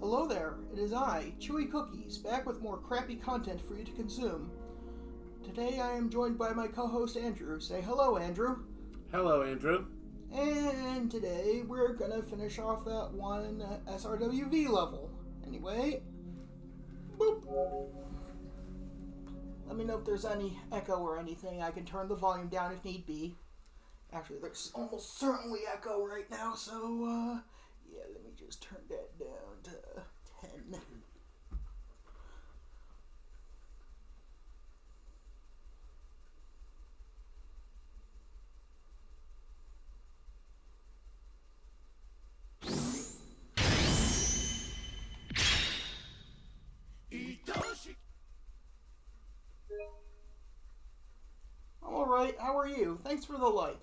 Hello there, it is I, Chewy Cookies, back with more crappy content for you to consume. Today I am joined by my co-host Andrew. Say hello, Andrew. Hello, Andrew. And today we're gonna finish off that one SRWV level. Anyway, boop. Let me know if there's any echo or anything. I can turn the volume down if need be. Actually, there's almost certainly echo right now, so yeah, let me just turn that down to 10. I'm alright, how are you? Thanks for the like.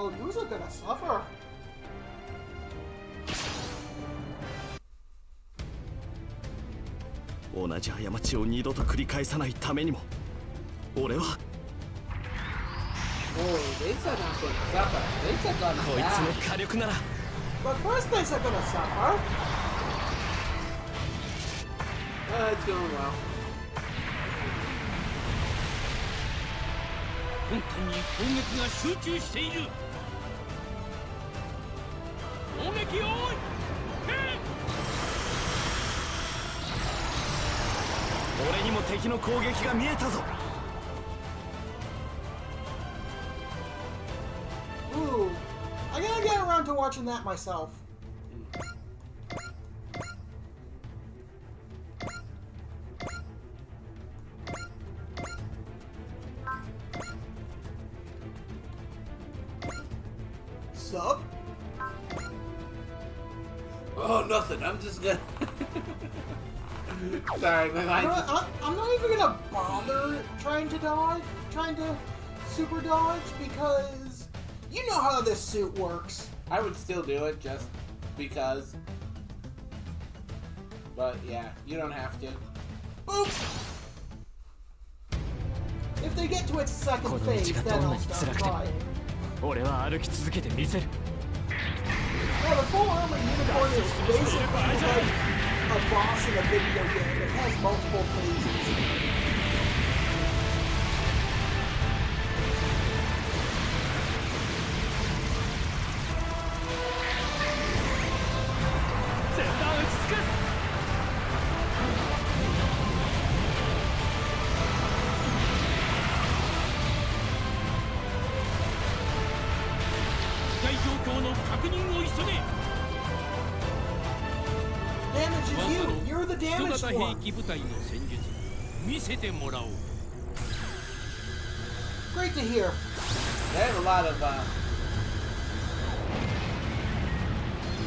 Oh, you're gonna suffer.同じ過ちを二度と繰り返さないためにも、俺は Oh, they said not gonna suffer. They said gonna こいつ die. の火力なら But first they said gonna suffer. It's going well. 本艦に攻撃が集中している。攻撃用意。俺にも敵の攻撃が見えたぞ。 Ooh, I gotta get around to watching that myself. Sup? Oh, nothing. I'm just gonna. Sorry, my mind. I'm not even gonna bother trying to super dodge, because you know how this suit works. I would still do it just because. But yeah, you don't have to. Boop! If they get to its second phase, then I'll start trying. 俺は歩き続けてみせる。 Yeah, the full armor unicorn is basically like a boss in a video game. It has multiple phases. Damage is you! You're the damaged 人型 one! 兵器部隊の戦術見せてもらおう。 Great to hear. They have a lot of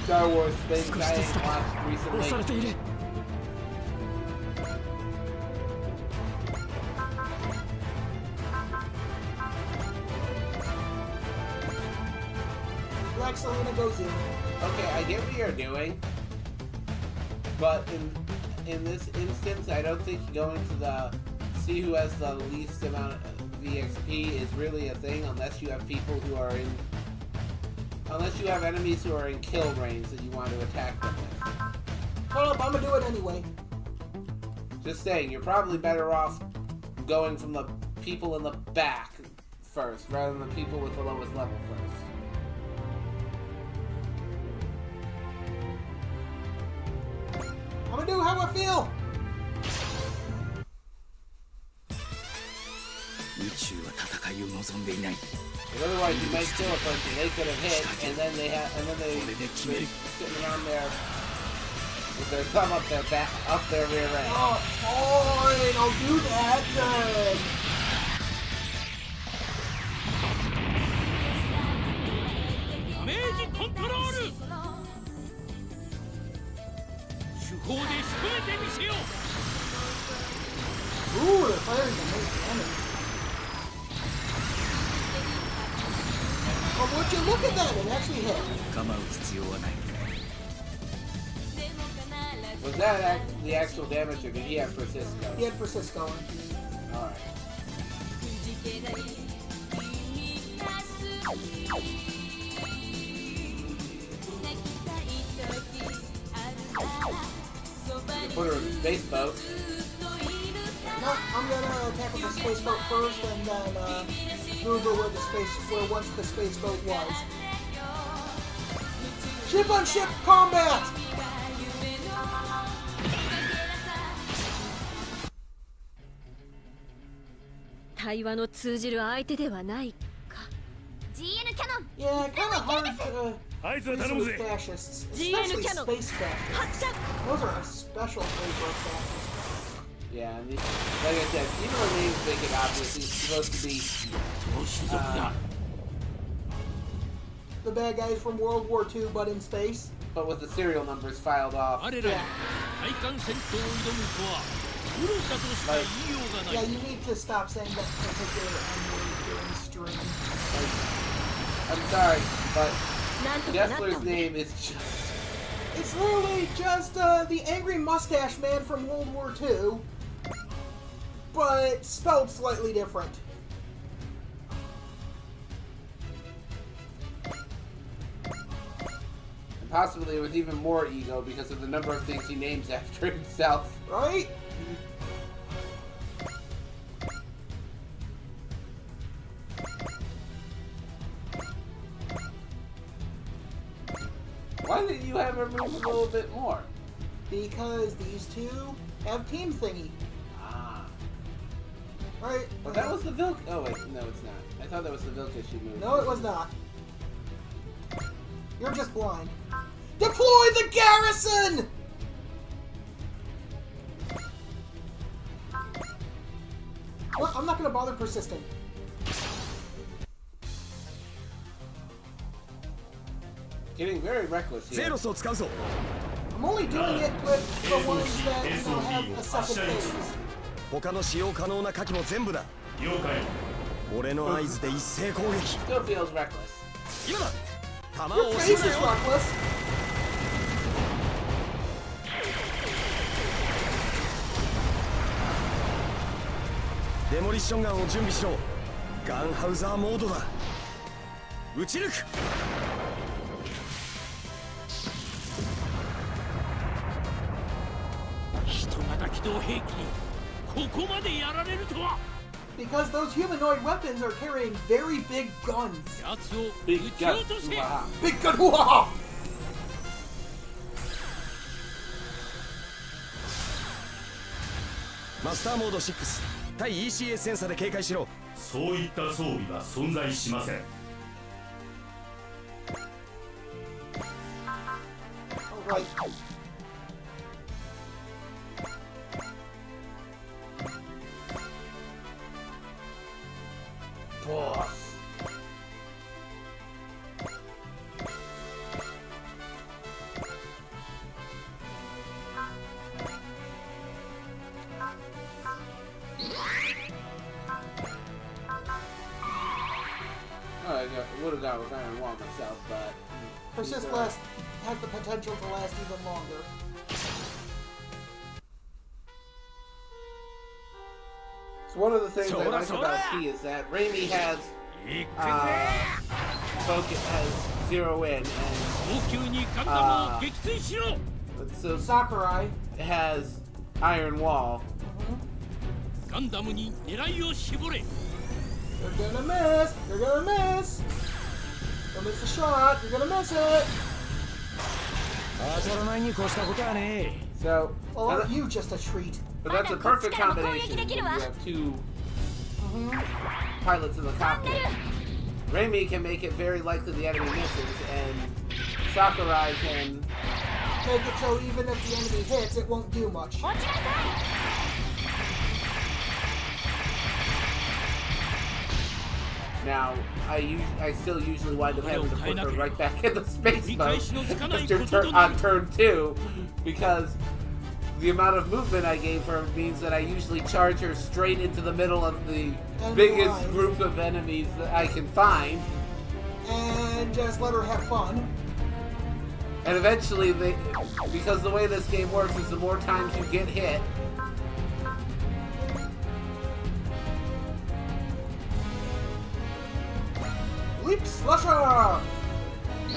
Star Wars things I ain't watched 押され recently. ている。 Black Selena goes in. Okay, I get what you're doing, but in this instance, I don't think going to the see who has the least amount of VXP is really a thing unless you have people who are in, unless you have enemies who are in kill range that you want to attack them with. Hold up, I'm gonna do it anyway. Just saying, you're probably better off going from the people in the back first rather than the people with the lowest level first. I'm gonna do how I feel! 宇宙は戦いを望んでいない。 Otherwise, you might kill a person they could have hit, and then they they're sitting around there with their thumb up their back, up their rear end. Oh, fine, I'll do that then! 手法で仕留めてみせよ。 Ooh, they're firing some nice damage. Oh, would you look at that? It actually hit. 構う必要はない。 Was that the actual damage, or did he have persist go? He had persist going. Alright. Put her in the space boat. No, I'm gonna attack with the space boat first, and then move her where once the space boat was. Ship on ship combat. 対話の通じる相手ではないか。GN キャノン。 Yeah, kind of hard to あいつは reason 頼む with ぜ。 fascists, GN especially cannon. space fascists. 発射。 Those are a special flavor of fascists. Yeah, and like I said, even the names make it obvious he's supposed to be 同種族だ。 The bad guys from World War II, but in space. but with the serial numbers filed off. 我らに対艦戦闘を挑むとは愚かとしか言いようがな Yeah, い。 you need to stop saying that particular N-word during stream. I'm sorry, but なんとかなった Gessler's んだ。 name is just... It's literally just the angry mustache man from World War II, but spelled slightly different. Possibly with even more ego because of the number of things he names after himself. Right? Why didn't you have her move a little bit more? Because these two have team thingy. Ah. Right? But that was the Vilk... Oh wait, no it's not. I thought that was the Vilkish move. No, it was not. You're just blind. Deploy the garrison! Well, I'm not gonna bother persisting. Getting very reckless ゼ here. ロスを使うぞ。 I'm only doing it with the ones that have a second phase. 他の使用可能な火器も全部だ。俺の合図で一斉攻撃。 Still feels reckless. 今だ。弾 Your を face 押 is すなよ。 reckless. デモリッションガンを準備しろ。ガンハウザーモードだ。撃ち抜く。人型機動兵器にここまでやられるとは。 Because those humanoid weapons are carrying very big guns. 奴を Big 撃ち gun. 落とせ。 Hoo-ha. Big gun, hoo-ha! マスターモード6対 ECS センサで警戒しろ。そういった装備は存在しません。 Alright. Boss. Oh, I would have got with Iron Wall myself, but... Persist last has the potential to last even longer. So one of the things I Soda, like soda! about Key is that Raimi has 行くぜ。 focus, has zero in, and 早急にガンダムを撃墜しろ。 so Sakurai. has Iron Wall. ガンダムに狙いを絞れ。 You're gonna miss. You're gonna miss. Don't miss the shot. You're gonna miss it. 当たらないに越したことはね So, Well, aren't you just a treat? but that's a perfect combination. You have two pilots in the cockpit. Raimi can make it very likely the enemy misses, and Sakurai can... Make it so even if the enemy hits, it won't do much. Now, I still usually wind up having to put her right back in the space mode after on turn 2, because the amount of movement I gave her means that I usually charge her straight into the middle of the And biggest line. group of enemies that I can find. And just let her have fun. And eventually, because the way this game works is the more times you get hit, Leap Slusher!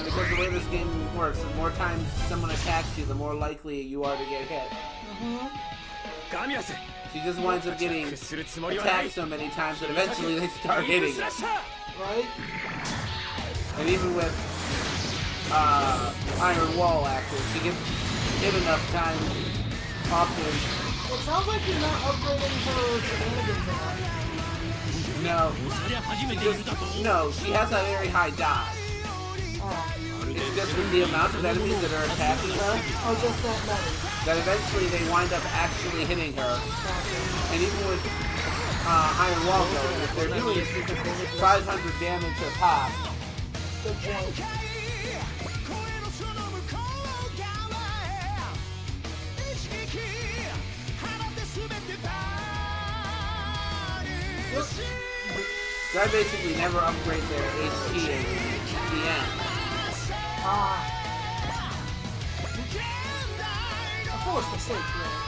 because the way this game works, the more times someone attacks you, the more likely you are to get hit. She just winds up getting attacked so many times that eventually they start hitting her. Right? And even with Iron Wall active, she gets hit enough times often. It sounds like you're not upgrading her shenanigans enough. No. No, she has a very high dodge. Oh. It's just with the amount of enemies that are attacking her, Oh, just that many. that eventually they wind up actually hitting her. And even with Iron Wall going, if they're doing 500 damage a pop, Good point. so I basically never upgrade their HP at the end. A foolish mistake, really.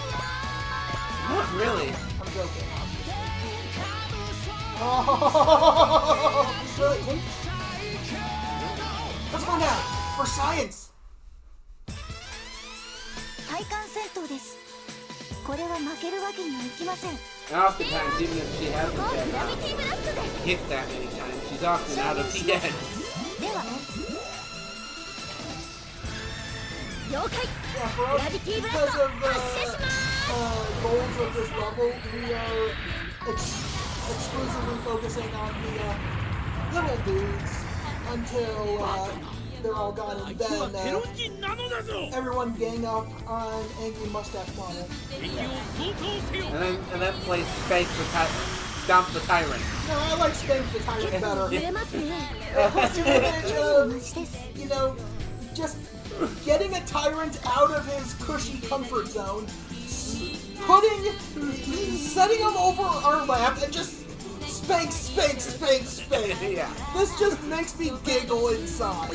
Not really. I'm joking. Oh, really? Let's find out. For science. 体感戦闘です。これは負けるわけにはいきません。 And oftentimes, even if she hasn't グ been ラビティブラストで。 hit that many times, she's often out of the end. では。了解。 Yeah, for us, because of the goals of this level, we are exclusively focusing on the little dudes until they're all gone, and then everyone gang up on Angry Mustache Mama. And then play Stomp the Tyrant. No, I like Spank the Tyrant better. 触れますね。 Plus, you're you know, just getting a tyrant out of his cushy comfort zone, setting him over our lap, and just spank. Yeah. This just makes me giggle inside.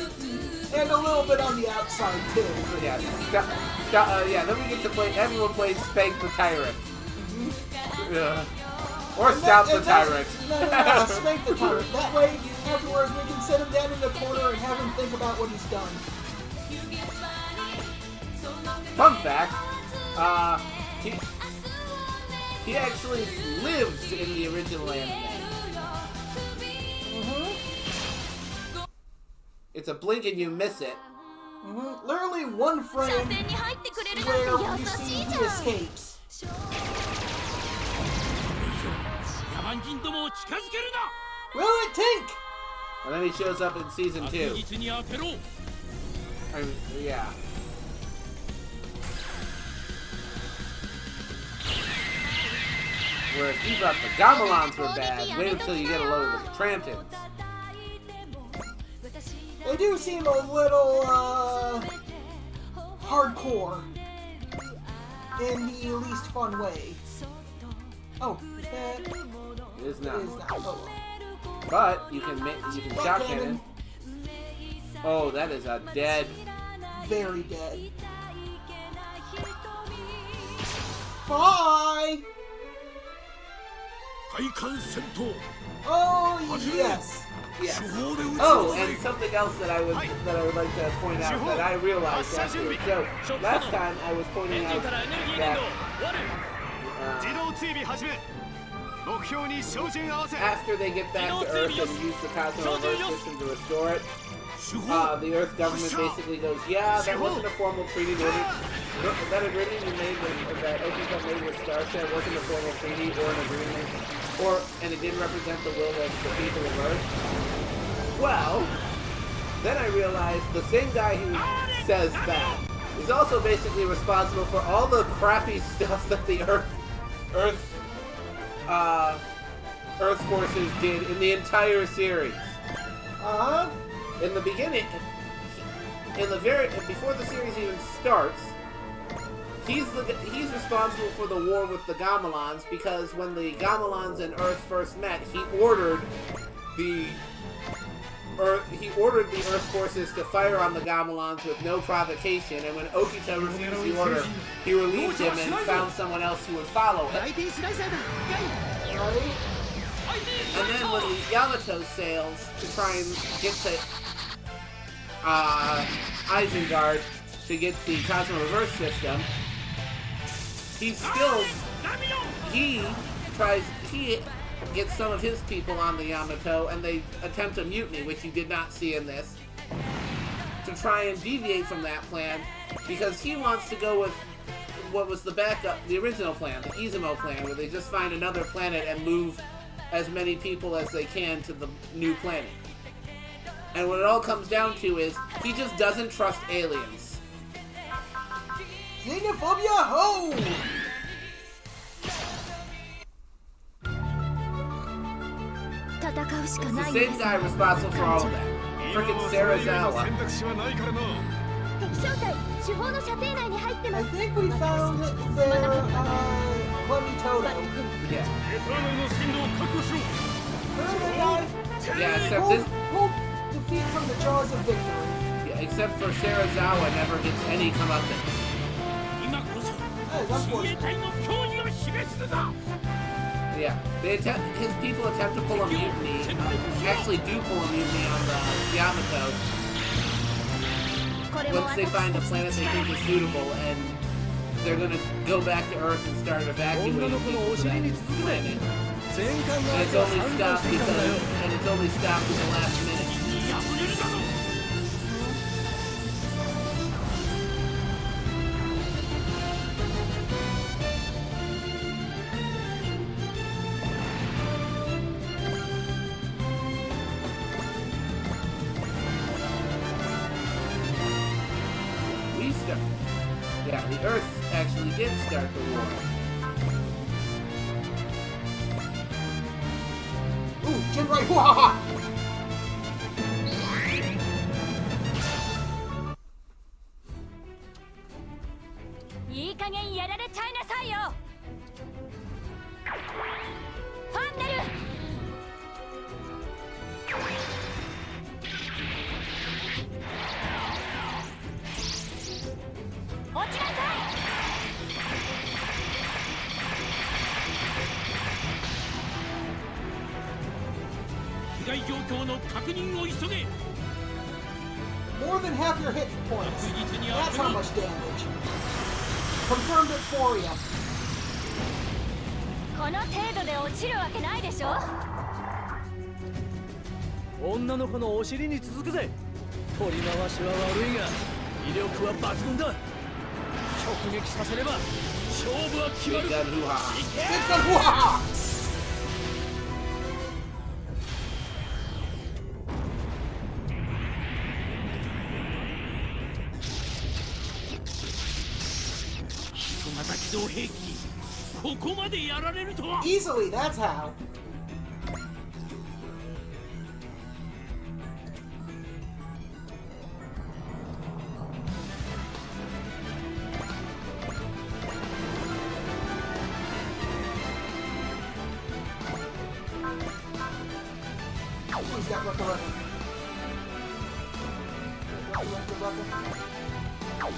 And a little bit on the outside, too. Yeah. Then we get to play. Everyone plays Spank the Tyrant. Or Stomp the Tyrant. No, Spank the Tyrant. That way, afterwards, we can sit him down in the corner and have him think about what he's done. Fun fact, he actually lives in the original anime. It's a blink and you miss it. Literally one 車 frame 線に入ってくれる where なん we て優し see いじ he ゃん。 escapes. 野蛮人どもを近づけるな。 Will it Tink? And then he shows up in season 2. 確実に当てろ。 Yeah. Whereas he thought the Gamelons were bad, wait until you get a load of the Trantons. They do seem a little, hardcore. In the least fun way. Oh, is that? It is It not. is not. Oh. But you can shock cannon. Oh, that is a dead. Very dead. Bye! 体感戦闘 Oh, yes. Yes. 手法で撃つ Oh, and something else that I would like to point out that I realized afterwards. So last time I was エ pointing ンジン out からエネルギー燃料 that 終わる。 自動追尾始め目標に照準合わせ after they get back to Earth and use the Cosmo Reverse system to restore it, the Earth government basically goes, yeah, that wasn't a formal treaty. That agreement you made that Okita made with Starship wasn't a formal treaty or an agreement, and it didn't represent the will of the people of Earth. Well, then I realized the same guy who says that is also basically responsible for all the crappy stuff that the Earth forces did in the entire series. Uh-huh. In the beginning, before the series even starts, he's responsible for the war with the Gamelons because when the Gamelons and Earth first met, he ordered the Earth forces to fire on the Gamelons with no provocation, and when Okita refused the order, he relieved him and found someone else who would follow him. Right? And then when the Yamato sails to try and get to Isengard to get the Cosmo Reverse system, he gets some of his people on the Yamato, and they attempt a mutiny, which you did not see in this, to try and deviate from that plan, because he wants to go with what was the original plan, the Izumo plan, where they just find another planet and move as many people as they can to the new planet. And what it all comes down to is, he just doesn't trust aliens. Xenophobia, ho! It's the same guy responsible for all of that. Frickin' Sarazawa. 選択肢はないからな。 敵正体主砲の射程内に入ってま I す think we found their, Clemmy Toto. Yeah. エターナルの進路を確保しろ。 Remember that guy? Yeah, except Pulled this. defeat from the jaws of victory. Yeah, except for Sarazawa never gets any comeuppance. 今こそ Hey, that's 親衛 fortunate. 隊の脅威を示すのだ Yeah, his people attempt to pull a mutiny. Actually, do pull a mutiny on the Yamato これも once they 私 find a たち planet の they 力 think で is す suitable, and they're gonna go back to Earth and start evacuating people to that planet. 戦艦 And の it's 相手は only 散々 stopped してきたん because, だよ and it's only stopped in the last minute. 破れるだろ Yeah, the Earth actually did start the war. Ooh, Jinrai, hoo-ha-ha! いい加減やられちゃいなさいよファンネル落ちなさい被害状況の確認を急げ More than half your hit points. 確実に That's 当 how てろ much damage. Confirmed it for you. この程度で落ちるわけないでしょ女の子のお尻に続くぜ取り回しは悪いが威力は抜群だ直撃させれば勝負は決ま Big る gun hoo-ha. Big gun, hoo-ha-ha! 小型機動兵器ここまでやられるとは Easily, that's how. Who's got Rucka Rucka? Rucka Rucka.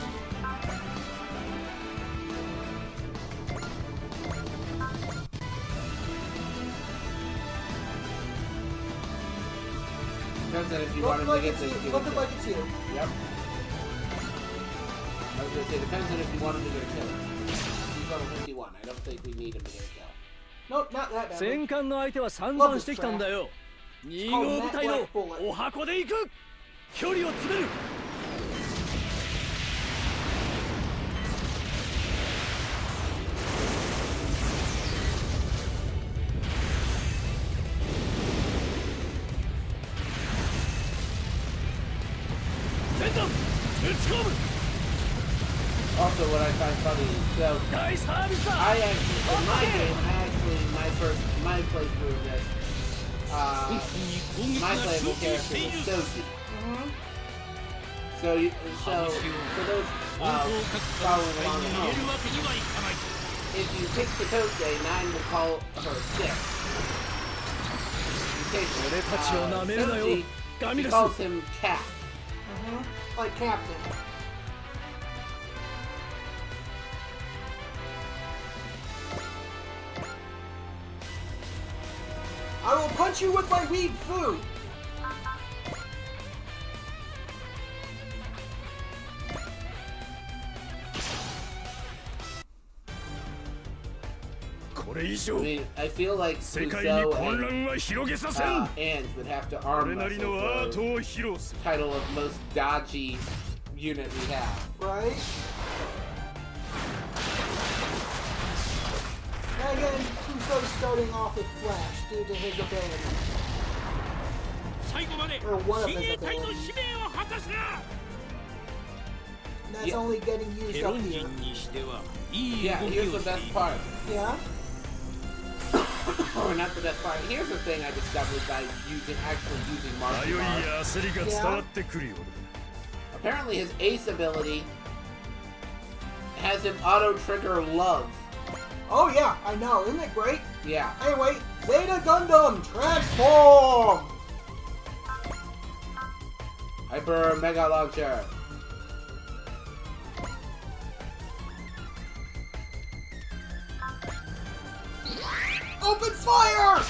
Depends on if you want him to get the... Looking like it's you. Yep. I was gonna say, depends on if you want him to get a kill. He's level 51. I don't think we need him to get a kill. Nope, not that bad. 戦艦の相手は散々してきたんだよ2号部隊のお箱で行く距離を詰める全弾撃ち込む Also, what I find funny, so 大サービスだ I actually, in my game, my playthrough of this, my playable character was Sophie. So for those following along at home, 6 to Toadday, 9 will call her 6. Senji, he calls him Cap. Like Captain. I will punch you with my weed food. I mean, I feel like Kuzo and Ange would have to arm wrestle for title of most dodgy unit we have. Right? And again, Kuzo's starting off with Flash due to his ability. Or one of his abilities. And that's only getting used up here. Yeah, here's the best part. Yeah? Or not the best part. Here's the thing I discovered by actually using martial arts. Apparently his ace ability has him auto-trigger love. Oh yeah, I know. Isn't it great? Yeah. Anyway, Zeta Gundam, transform! Hyper Mega Launcher. Open fire!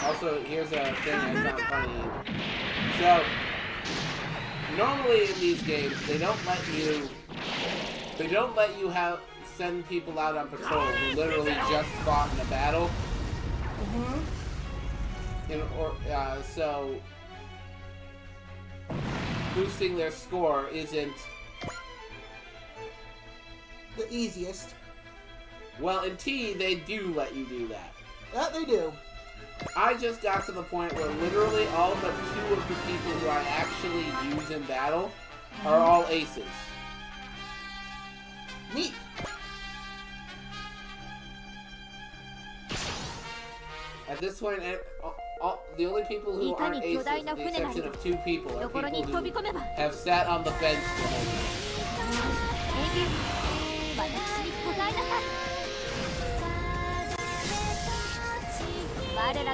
Also, here's a thing I found funny. So, normally in these games, they don't let you send people out on patrol who literally just fought in a battle. So boosting their score isn't the easiest. Well, in T, they do let you do that. That they do. I just got to the point where literally all but 2 of the people who I actually use in battle are all aces. Neat. At this point, the only people who aren't aces, with the exception of 2 people, are people who have sat on the bench the whole game. Apparently,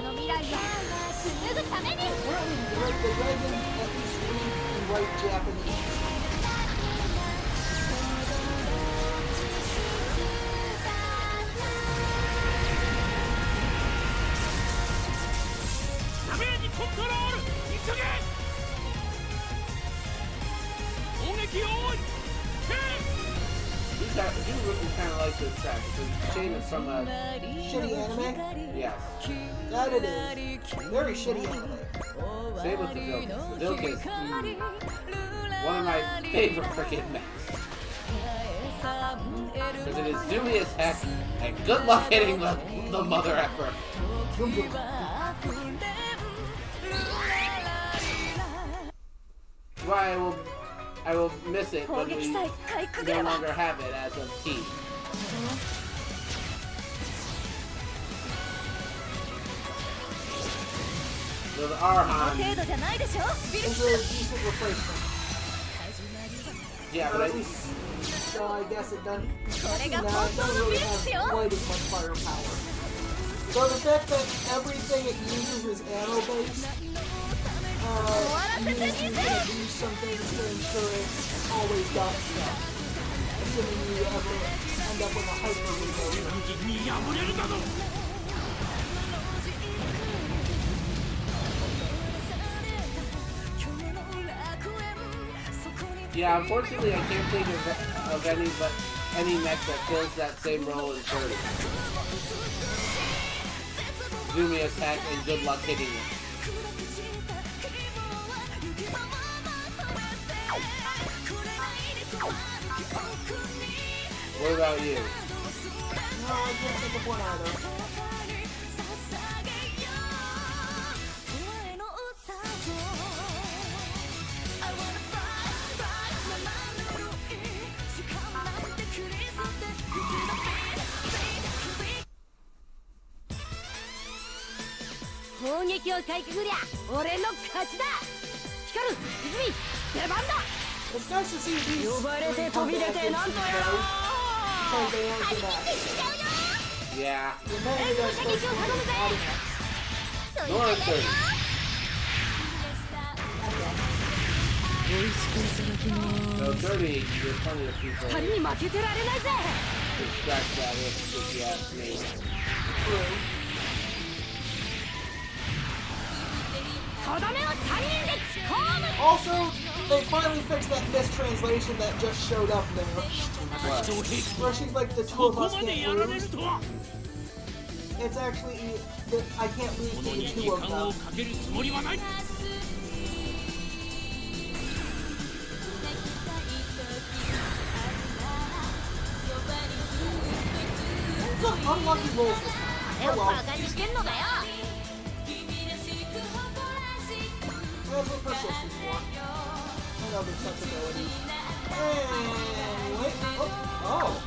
the dragons at least read and write Japanese. I do really kind of like this track. It's a shame it's from a shitty anime? Yes. That it is. Very shitty anime. Same with the Vilk. The Vilk is one of my favorite freaking mechs. Because it is zoomy as heck, and good luck hitting the mother effer. Why I will miss it when we no longer have it as of T. So the Arhan. It's a decent replacement. Yeah, but so I guess it doesn't. It doesn't really have quite as much firepower. So the fact that everything it uses is ammo-based, means you can do some things to ensure it's always got stuff. Assuming you ever end up with a hyper reload. yeah, unfortunately I can't think of any mech that fills that same role in 30. Zoomy attack and good luck hitting it. What about you? No, I can't think of one either. 撃をかいくぐりゃ俺の勝ちだ。光る泉出番だ。 It's nice to see these. 呼ばれて飛び出てなんとやろう。 Because they answer that. Yeah. Remember you guys supposed to be audience. North 美味しくいただきます。 So 30, there's plenty of people. 二人に負けてられないぜ。 To scratch that if you ask me. True. とどめを三人で突っ込む。 Also, they finally fixed that mistranslation that just showed up there. What? Where she's like, the two of こ us こまで can't やられ lose. るとは It's actually, I can't こ lose の to the に two 時 of 間を them. かけるつもりはない。 Some unlucky rolls this time. 手を Oh バ well. カにしてんのだよ。 That's what persistence for. I know there's such abilities. And wait. Oh.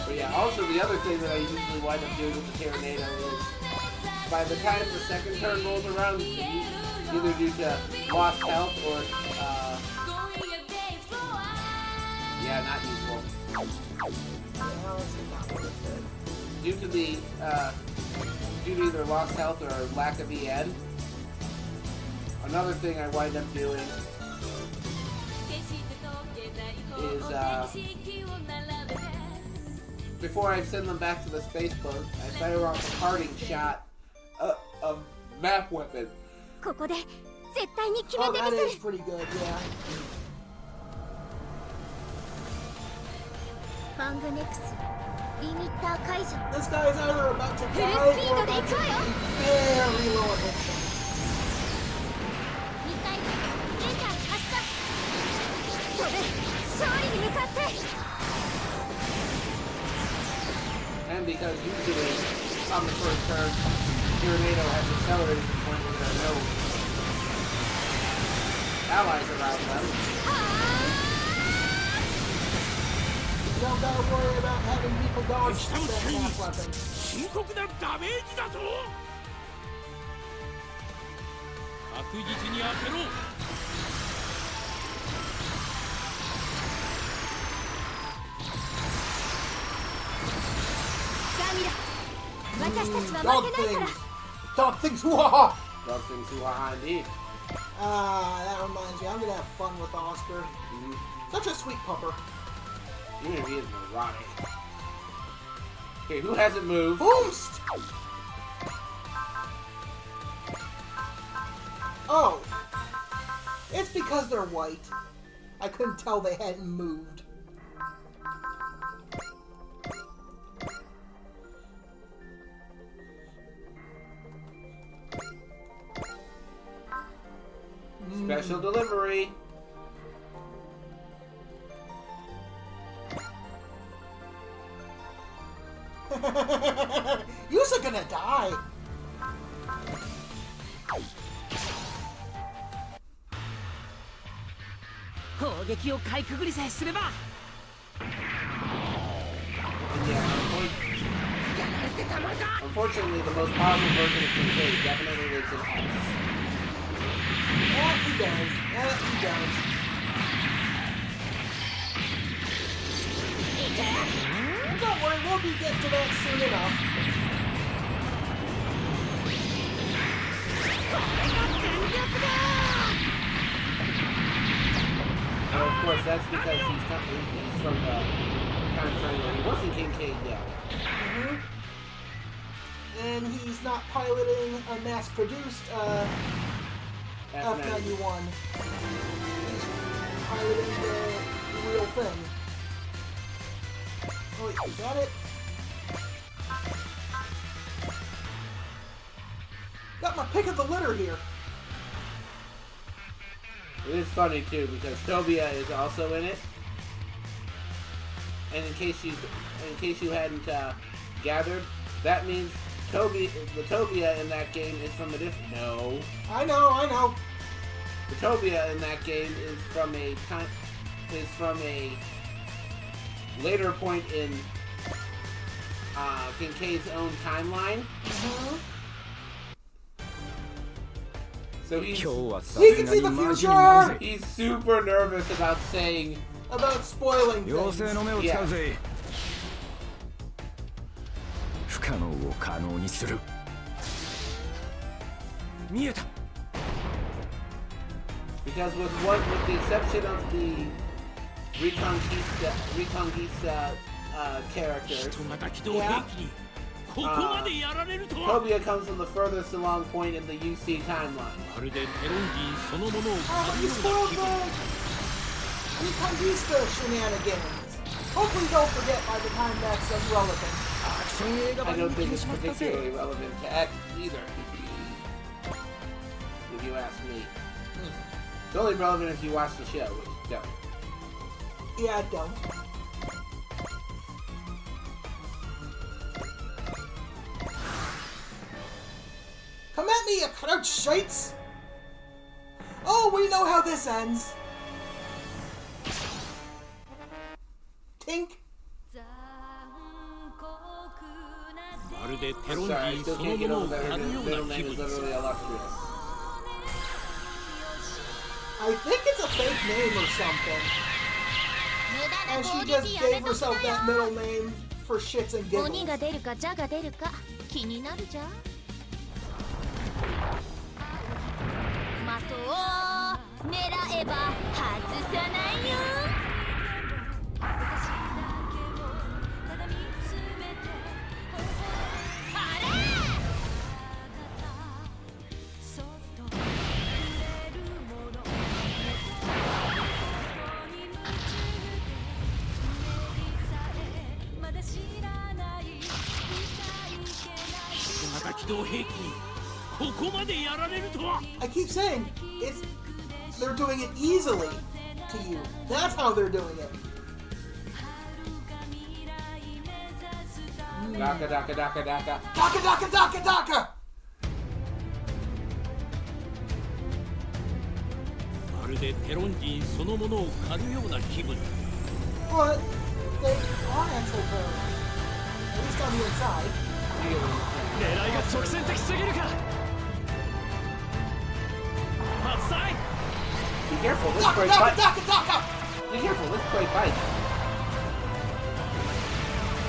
But yeah, also the other thing that I usually wind up doing with the Tornado is by the time the second turn rolls around, either due to lost health or, yeah, not useful. Yeah, honestly, not worth it. Due to the, due to either lost health or lack of EN, another thing I wind up doing is, before I send them back to the space boat, I fire off a parting shot of map weapon. ここで絶対に決め Oh, てみ that せ is る。 pretty good, yeah. ファングネクスリミッター解除。 This guy is either about to die Full speed or of about to be Ikayo. very low at hit chance. ミサイルレーザー発射。飛べ勝利に向かって。 And because usually on the first turn, Tornado has accelerated to the point where there are no allies around them. You don't gotta worry about having people dodge It's so that tiny. half weapon. 深刻なダメージだぞ。確実に当てろ。 さあミラ私たちは Dog 負けないから。 things! Dog things! Hoo-ha-ha! Dog things who are indeed. That reminds me, I'm gonna have fun with Oscar. Such a sweet pupper. Even if he is neurotic. Okay, who hasn't moved? Boost! Oh. It's because they're white. I couldn't tell they hadn't moved. Special delivery. You're gonna die. 攻撃をかいくぐりさえすれば And yeah, unfortunately, the most powerful version of Kincaid definitely lives in X. Yeah, he does. Yeah, he does. Don't worry, we'll be getting to that soon enough. And of course, that's because he's from the time frame where he wasn't Kincaid yet. And he's not piloting a mass-produced F-91. He's piloting the real thing. Oh wait, is that it? Got my pick of the litter here. It is funny too because Tobia is also in it. And in case you hadn't gathered, that means the Tobia in that game is from a different. No, I know. the Tobia in that game is from a later point in Kincaid's own timeline. So He can see the future! he's super nervous about saying About spoiling things. yeah. 不可能を可能にする見えた Because with the exception of the Reconquista characters, 人型機動兵器にここまでやられるとは Tobia comes from the furthest along point in the UC timeline. まるでテロンディそのものを Oh, you 狩るよう spoiled な気 the 分 Reconquista shenanigans. Hopefully they'll forget by the time that's relevant. アクション映画 I 版 don't に think 来て it's しまったぜ particularly relevant to X either. If you ask me. It's only relevant if you watch the show, which you don't. Yeah, I don't. Come at me, you crouch shites! Oh, we know how this ends. Tink. まるでテロン I'm デ sorry, I ィ still その can't も get の over を that 狩 her るよう middle な name 気 is 分 literally illustrious. I think it's a fake name or something. And she just gave herself that middle name for shits and 鬼 giggles. が出るかジャが出るか気になるじゃん的を狙えば外さないよあら 人型機動兵器にここまでやられるとは I keep saying, they're doing it easily to you. That's how they're doing it. Daka, daka, daka, daka. Daka, daka, daka, daka! まるでテロンディそのものを狩るような気分 But they are actually burning. At least on the inside. 狙いが直線的すぎるか発災 Be careful, this Daka, prey daka, bites. daka, daka! Be careful, this prey bites.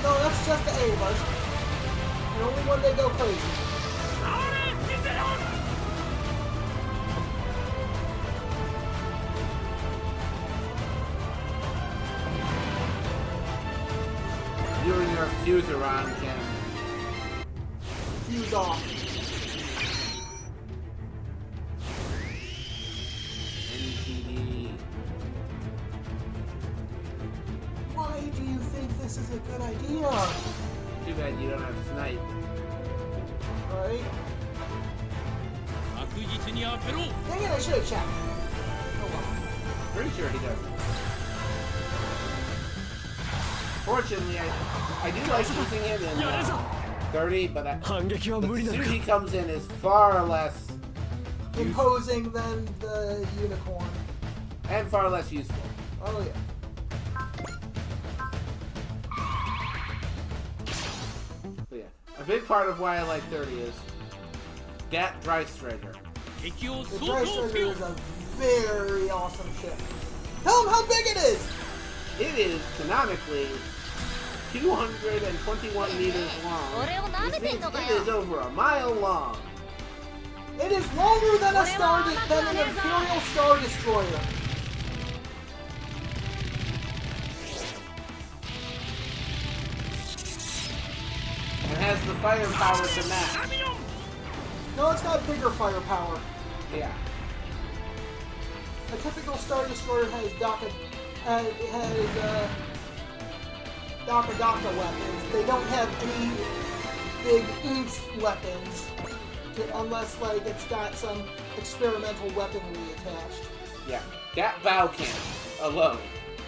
No, that's just the Avas. And only when they go crazy. あれ見てろ You and your fuser on can. Fuse off. NTD. Why do you think this is a good idea? Too bad you don't have snipe. Right? 確実に当てろ Dang it, I should have checked. Oh well. Pretty sure he doesn't. Fortunately, I do like using him in 30, but 反撃は the 無理なの suit か he comes in is far less Imposing than the unicorn. and far less useful. Oh yeah. But yeah, a big part of why I like 30 is that Dry Strider. 敵を The 相 Dry 当 Strider 強 is a very awesome ship. Tell them how big it is! It is canonically 221 meters long. 俺を舐め Which てん means のか it よ is over a mile long. It is longer than than an Imperial Star Destroyer. And has the firepower to match. No, it's got bigger firepower. Yeah. A typical Star Destroyer has Daka weapons. They don't have any big oomph weapons, unless like it's got some experimental weaponry attached, Yeah. That bow cannon alone.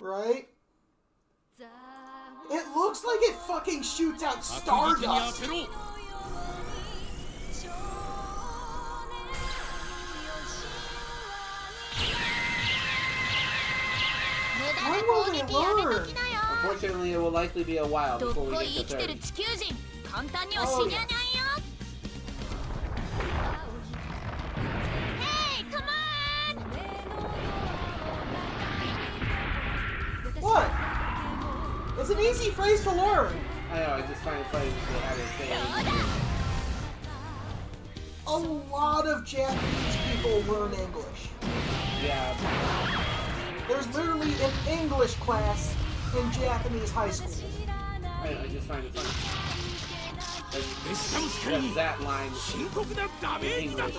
right? It looks like it fucking shoots out 確実に当 stardust. てろ When will they learn? Unfortunately, it will likely be a while どっ before こ we い get 生 to きてる 30. 地球人簡単には死にゃないよ。Hey, come on! What? It's an easy phrase to learn. I know, I just find it funny that they had it say. A lot of Japanese people learn English. Yeah. There's literally an English class in Japanese high school. I just find it funny. Like, that line in English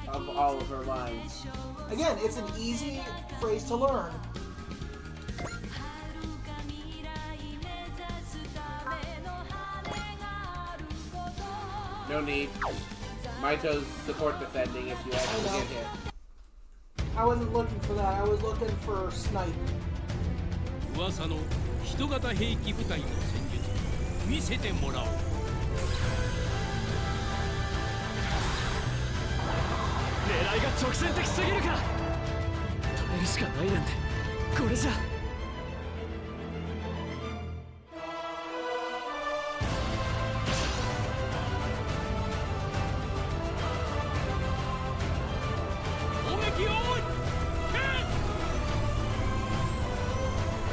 of all of her lines. Again, it's an easy phrase to learn. No need. Maito's support defending if you actually get hit. I wasn't looking for that. I was looking for snipe. 噂の人型兵器部隊の戦術見せてもらおう。狙いが直線的すぎるか。止めるしかないなんてこれじゃ。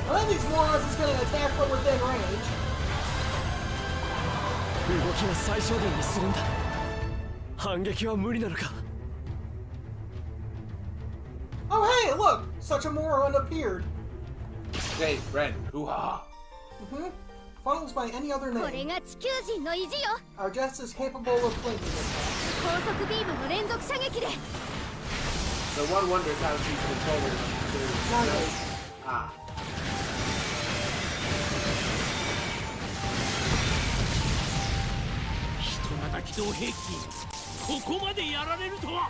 I think these morons is going to attack from within range. 動きは最小限にするんだ。反撃は無理なのか。Oh hey, look! Such a moron appeared. Say, Ren, hoo-ha! Funnels by any other これ name が地球人の意地よ。 are just as capable of flanking attack. 高速ビームの連続射撃で。 So one wonders how she's controlling them. Nowadays. Ah. 人型機動兵器ここまでやられるとは。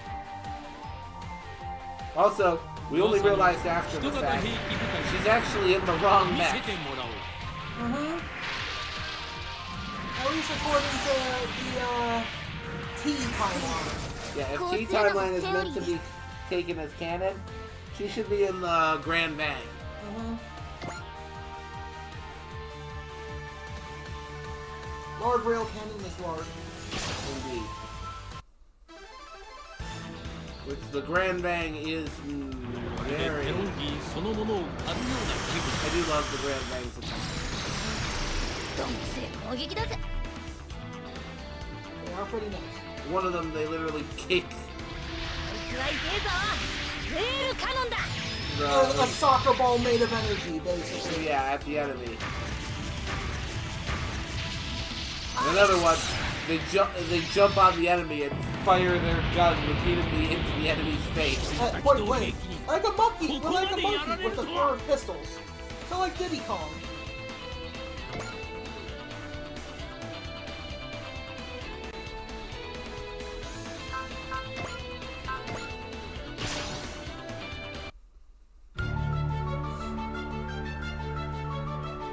Also, we only realized after 人 the 型 fact 兵器部 she's 隊 actually in the wrong 見せ mech. てもらおう。 At least according to the T timeline. Yeah, if T timeline is meant to be taken as canon, she should be in the Grand Bang. Lord Rail Cannon is large. Indeed. Which the Grand Bang is ペ very... ロンギーそのものを買うような気分。 I do love the Grand Bang's attack. どんせ攻撃だぜ。 They are pretty nice. One of them, they literally kick こいつは痛えぞ。レールカノンだ。 the... A soccer ball made of energy, basically. Yeah, at the enemy. And another one, they jump on the enemy and fire their gun repeatedly into the enemy's face. Point blank. Like a monkey! We're like a monkey with a pair of pistols. So like Diddy Kong.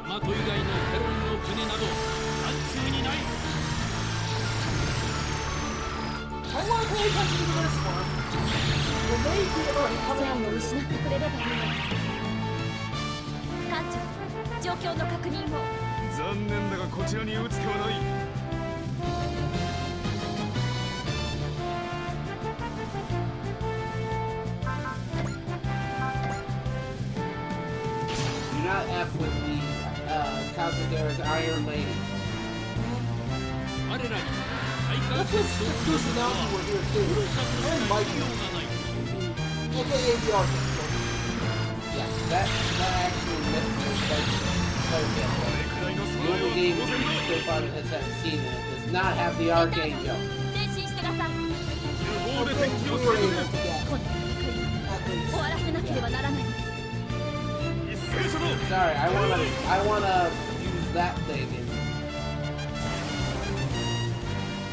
大和以外のペロンの国など眼中にない。 I want to pay attention to this one. When they get coming 最 out 後 of 失ってくれればいいの。艦長、状況の確認を。残念だがこちらに打つ手はない。 Do not F with the Cazadera's Iron Lady. 彼らに対艦 Let's 戦 just 争 exclusive now you were here too. 愚かと And しか Mike, 言いようがない。 aka the Archangel. Yeah, that actually missed me quite a bit. これくらいの The 備え only game は当然だ。 so far that has seen it does not have the Archangel. 前進してください。無法 I で think 敵 we を were 攻 able め to get この戦い at least. 終わらせなければならないのです。一斉初動。 Sorry, I wanna use that thing in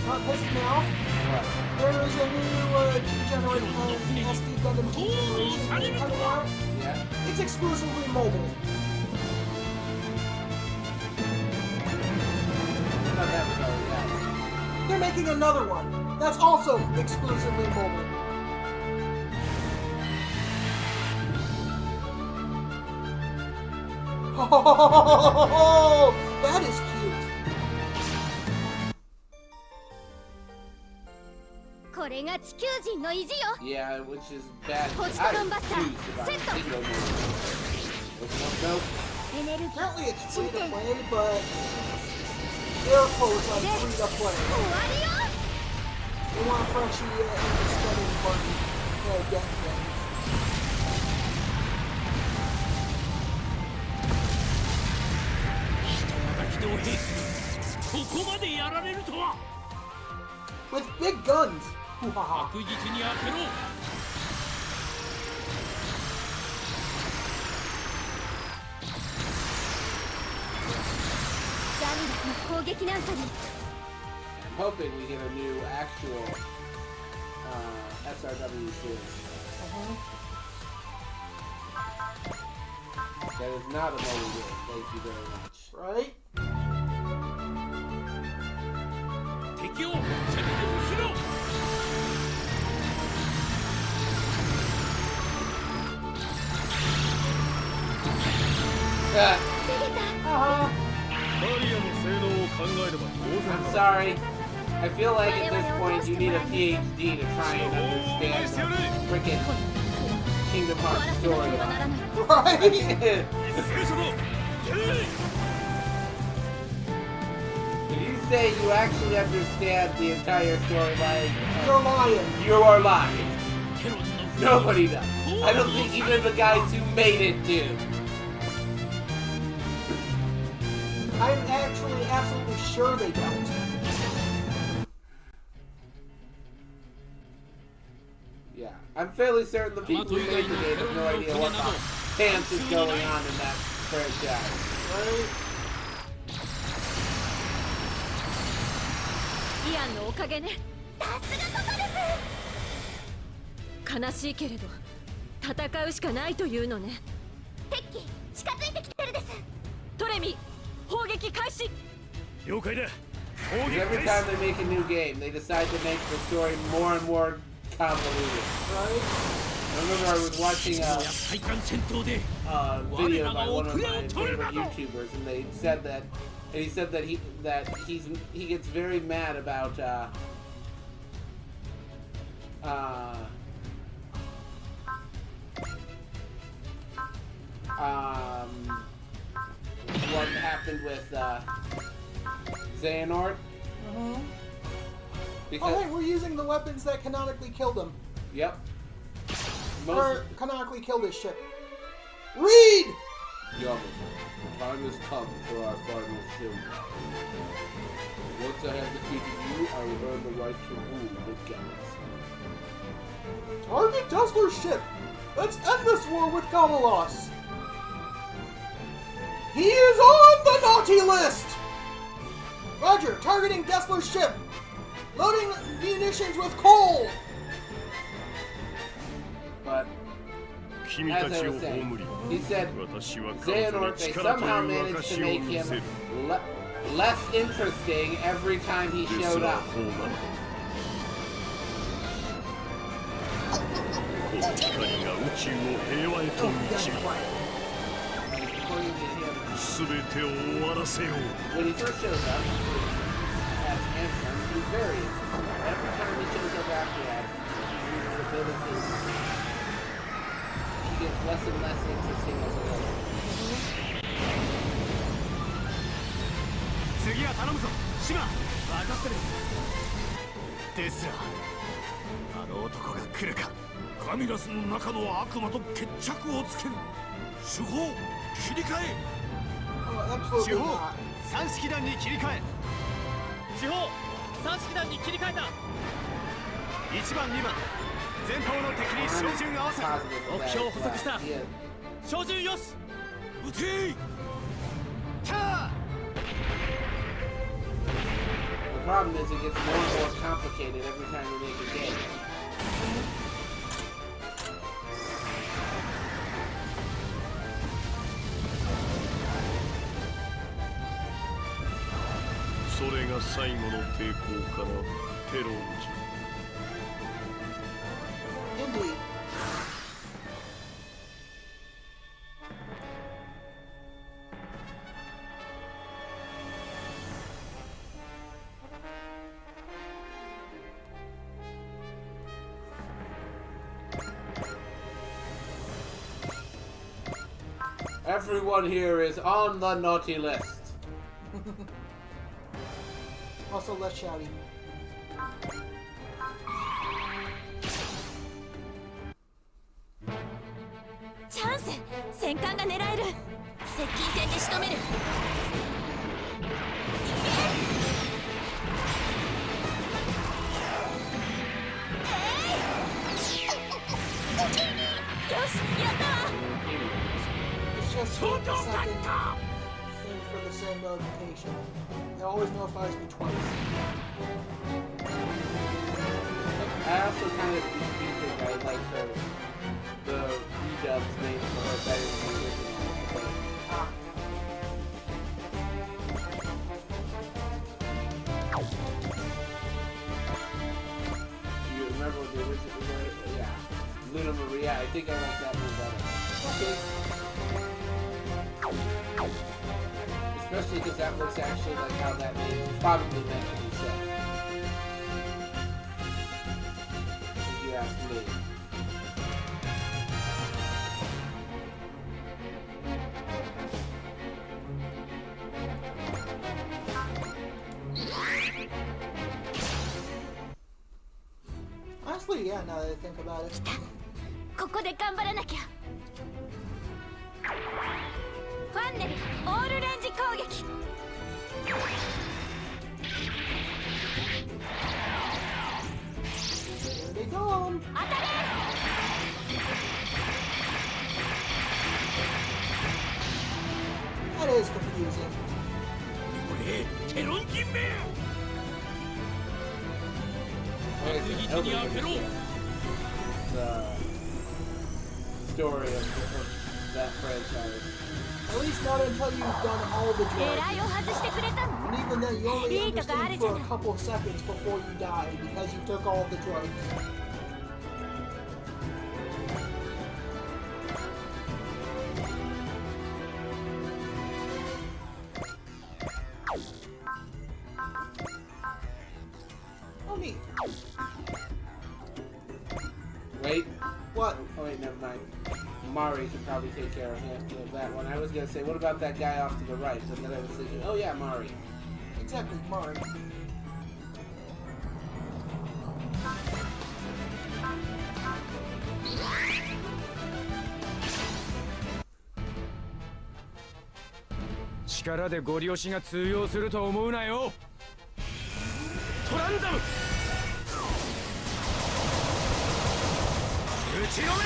Not pissing me off. what? There is a new G-Generation SD Gundam G-Generation coming out. Yeah? It's exclusively mobile. Not that ago, yeah. They're making another one that's also exclusively mobile. Oh, that is cute. これが地球人の意地よ。 Yeah, which is bad. Coach I'm Colin Buster, confused about set it. Nope. Nope. エネルギー Apparently it's free to play, but air quotes on free to 終 play. わりよ。 We want Frenchie in the spending button. Get things. 機動兵士にここまでやられるとは。 With big guns. Hoo-ha-ha. 確実に当てろ。 ダミラスの攻撃なんかに I'm hoping we get a new actual SRW series. That is not a mobile game. Thank you very much. Right? 敵を殲滅しろ。 Ah, 防げた。 Uh-huh. バリアの性能を考えれば当 I'm 然 sorry. I feel like at this point you need a PhD to try and understand the freaking Kingdom 終わ Hearts らせなけ story. ればならない。 Right? If you say you actually understand the entire storyline, You're lying. you are lying. ケロンの Nobody does. I don't think even the guys who made it do. I'm actually absolutely sure they don't. Yeah, I'm fairly certain the people who made the game have no idea what the pants is going on in that franchise. Right? イアンのおかげね。さすがパパです。悲しいけれど戦うしかないというのね。敵機近づいてきてるです。トレミ砲撃開始。了解だ。攻 Because 撃 every 開 time 始。 they make a new game, they decide to make the story more and more convoluted. Right? I remember I was watching 対艦戦闘で a video by one of my favorite YouTubers, and they said that, and he said that he gets very mad about what happened with Xehanort. Oh, Because hey, we're using the weapons that canonically killed him. yep, Or canonically killed his ship. Read! Yamato, the time has come for our final showdown. Once I have defeated you, I will earn the right to rule the galaxy. Target Dustler's ship! Let's end this war with Kamalos! He is on the naughty list! Roger, targeting Destler's ship! Loading munitions with coal! But 君たちを葬り、 he said 私は彼女の Xehanort, they 力と somehow いう managed to 証を make 見 him せる。 less interesting every time he です showed が up. ホーマンこの光が宇宙を平和へと導く。 According to him, すべてを終わらせよう。 when he first shows up as Anthem, he's very interesting. Every time he shows up after that, his abilities, he gets less and less interesting as a villain. 次は頼むぞシマ。分かってる。ですらあの男が来るか。カミラスの中の悪魔と決着をつける。手法切り替え。 Oh, 手 absolutely 法 not. 三式弾に切り替え。地方三式弾に切り替えた。 1番2番前方の敵に照準合わせ。 Positive of that, 目標補足した he had- 照準よし。撃て。キャー The problem is it gets more and more complicated every time we make a game. それが最後の抵抗かな、テロンジ。 Indeed. Everyone here is on the naughty list. Also less shouty. Chance! 戦艦が狙える。接近戦で仕留める。よし、やったわ。It's just a second thing for the same notification. It always notifies me twice. I also kind of think I like the redub's name for her better than the original. Ah. You remember what the original was? Yeah. Luna Maria, I think I like that one better. Okay. Especially because that looks actually like how that name is probably meant to be said. If you ask me. Honestly, yeah, now that I think about it. ここで頑張らなきゃ。ファンネルオールレンジ攻撃。 Here they come. 当たれ。 That is confusing. テロンキンメ Okay, 確 so 実に開けろ the story of that franchise. At least not until you've done all the 狙 drugs. いを外してくれたの。 And even then, you only いいとこあ understand るじゃ for ない a couple of seconds before you die because you took all the drugs. Oh, neat. Wait. What? Oh wait, never mind. Mari can probably take care of that one. I was gonna say, what about that guy off to the right? But then I was thinking, oh yeah, Mari. Exactly, Mark. "力でゴリ押しが通用すると思うなよ。トランザム打ちのめ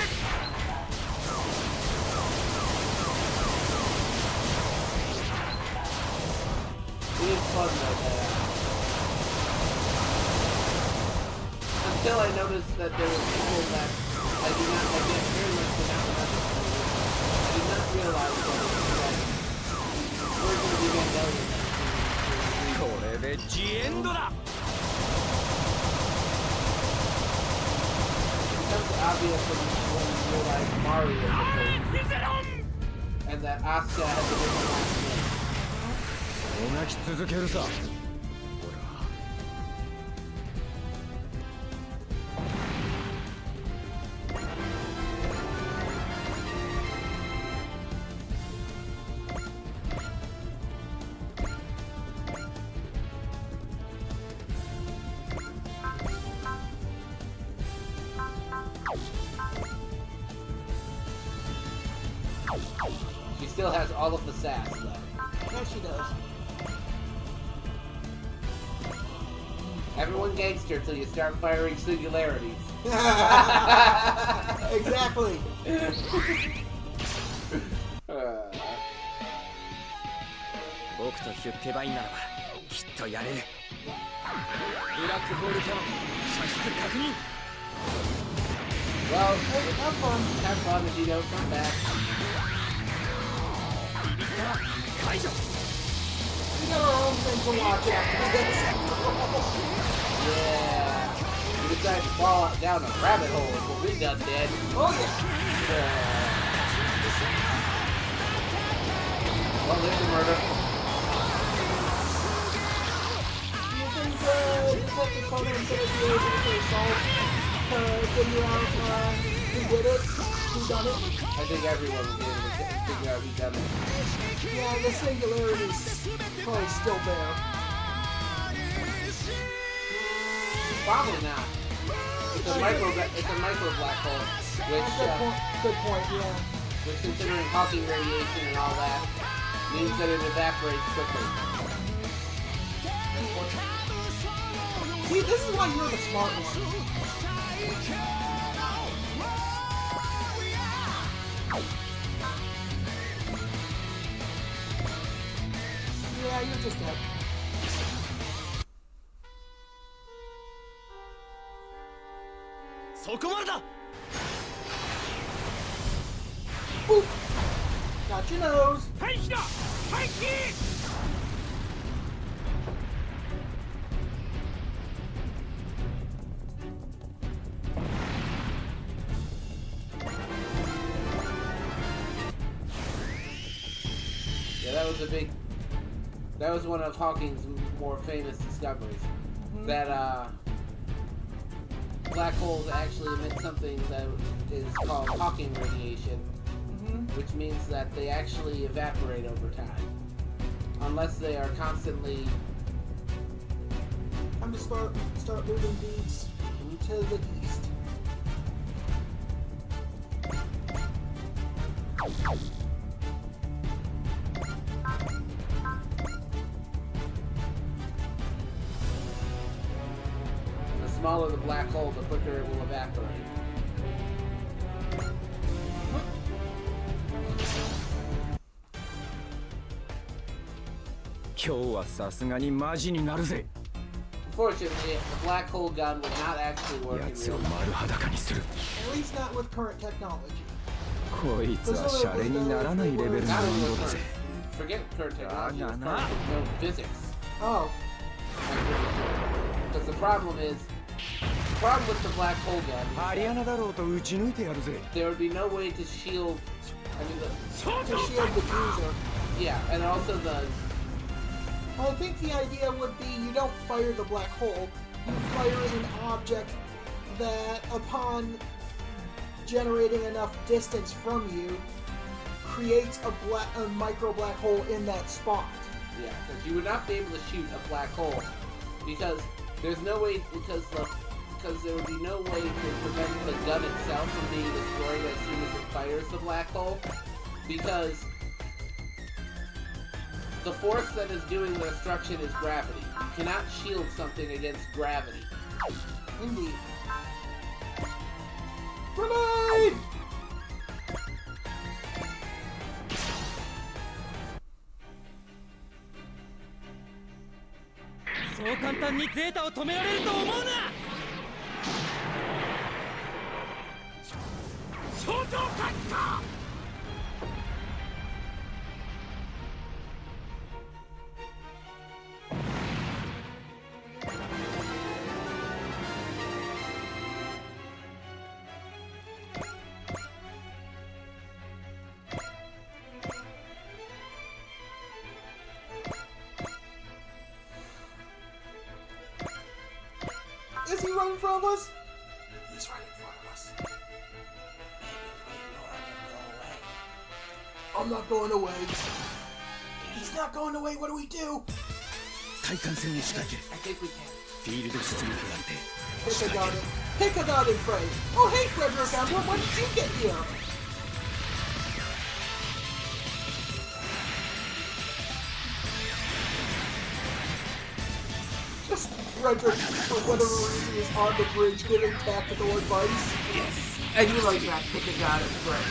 It is fun like that. Until I noticed that there were people that I get very much without understanding. I did not realize that we're going to be Mandalorian. これでジエンドだ It becomes obvious when you realize Mari is a thing. And that Asuka has a different last name. もがき続けるさ She still has all of the sass, though. Yeah, she does. Everyone gangster till you start firing singularities. Exactly. 僕とヒュッテバインならばきっとやれるブラックホールキャノン射出確認 Well, Have fun. have fun if you don't come back. ビビったら解除 We got our own thing to watch after this. Yeah. You decide to fall down a rabbit hole and we'll be done dead. Oh yeah. Well, there's a murder. Do you think Detective Conan is going to be able to solve, figure out who did it? who done it. I think everyone will be able to figure out who done it. Yeah, the singularity's probably still there. Probably not. It's a micro black hole, which Good point, yeah. which considering Hawking radiation and all that, means that it evaporates quickly. See, this is why you're the smart one. Yeah, you're just dead. Boop! Got your nose. Yeah, that was one of Hawking's more famous discoveries. That black holes actually emit something that is called Hawking radiation, which means that they actually evaporate over time, unless they are constantly. I'm just start moving these to the east. The smaller the black hole, the quicker it will evaporate. 今日はさすがにマジになるぜ。 Unfortunately, the black hole gun will not actually work in やつを real life. 丸裸にする。 At least not with current technology. こいつはシャレにならないレベルの Not 難 only 度 with だぜ。 forget current technology, with nah. current with no physics. Oh, Because the problem with the black hole gun ハリ is アナだろうと撃ち抜いてやるぜ。 there would be no way to shield. I mean, to shield the user. yeah, and also the I think the idea would be you don't fire the black hole, you fire an object that, upon generating enough distance from you, creates a micro black hole in that spot. yeah, because you would not be able to shoot a black hole because there's no way because there would be no way to prevent the gun itself from being destroyed as soon as it fires the black hole because the force that is doing the destruction is gravity. You cannot shield something against gravity. Indeed. Grenade!そう簡単にゼータを止められると思うな。相当勝った。 Is he right in front of us? He's right in front of us. I'm not going away. He's not going away. What do we do? 対艦戦を仕掛ける。 I think we can. フィールド出力なんて。 Pick a dot and pray. Oh, hey, Frederick Emperor, when did you get here? Just Frederick, for whatever reason, is on the bridge giving tactical advice. Yes. I do like that. Pick a god and pray.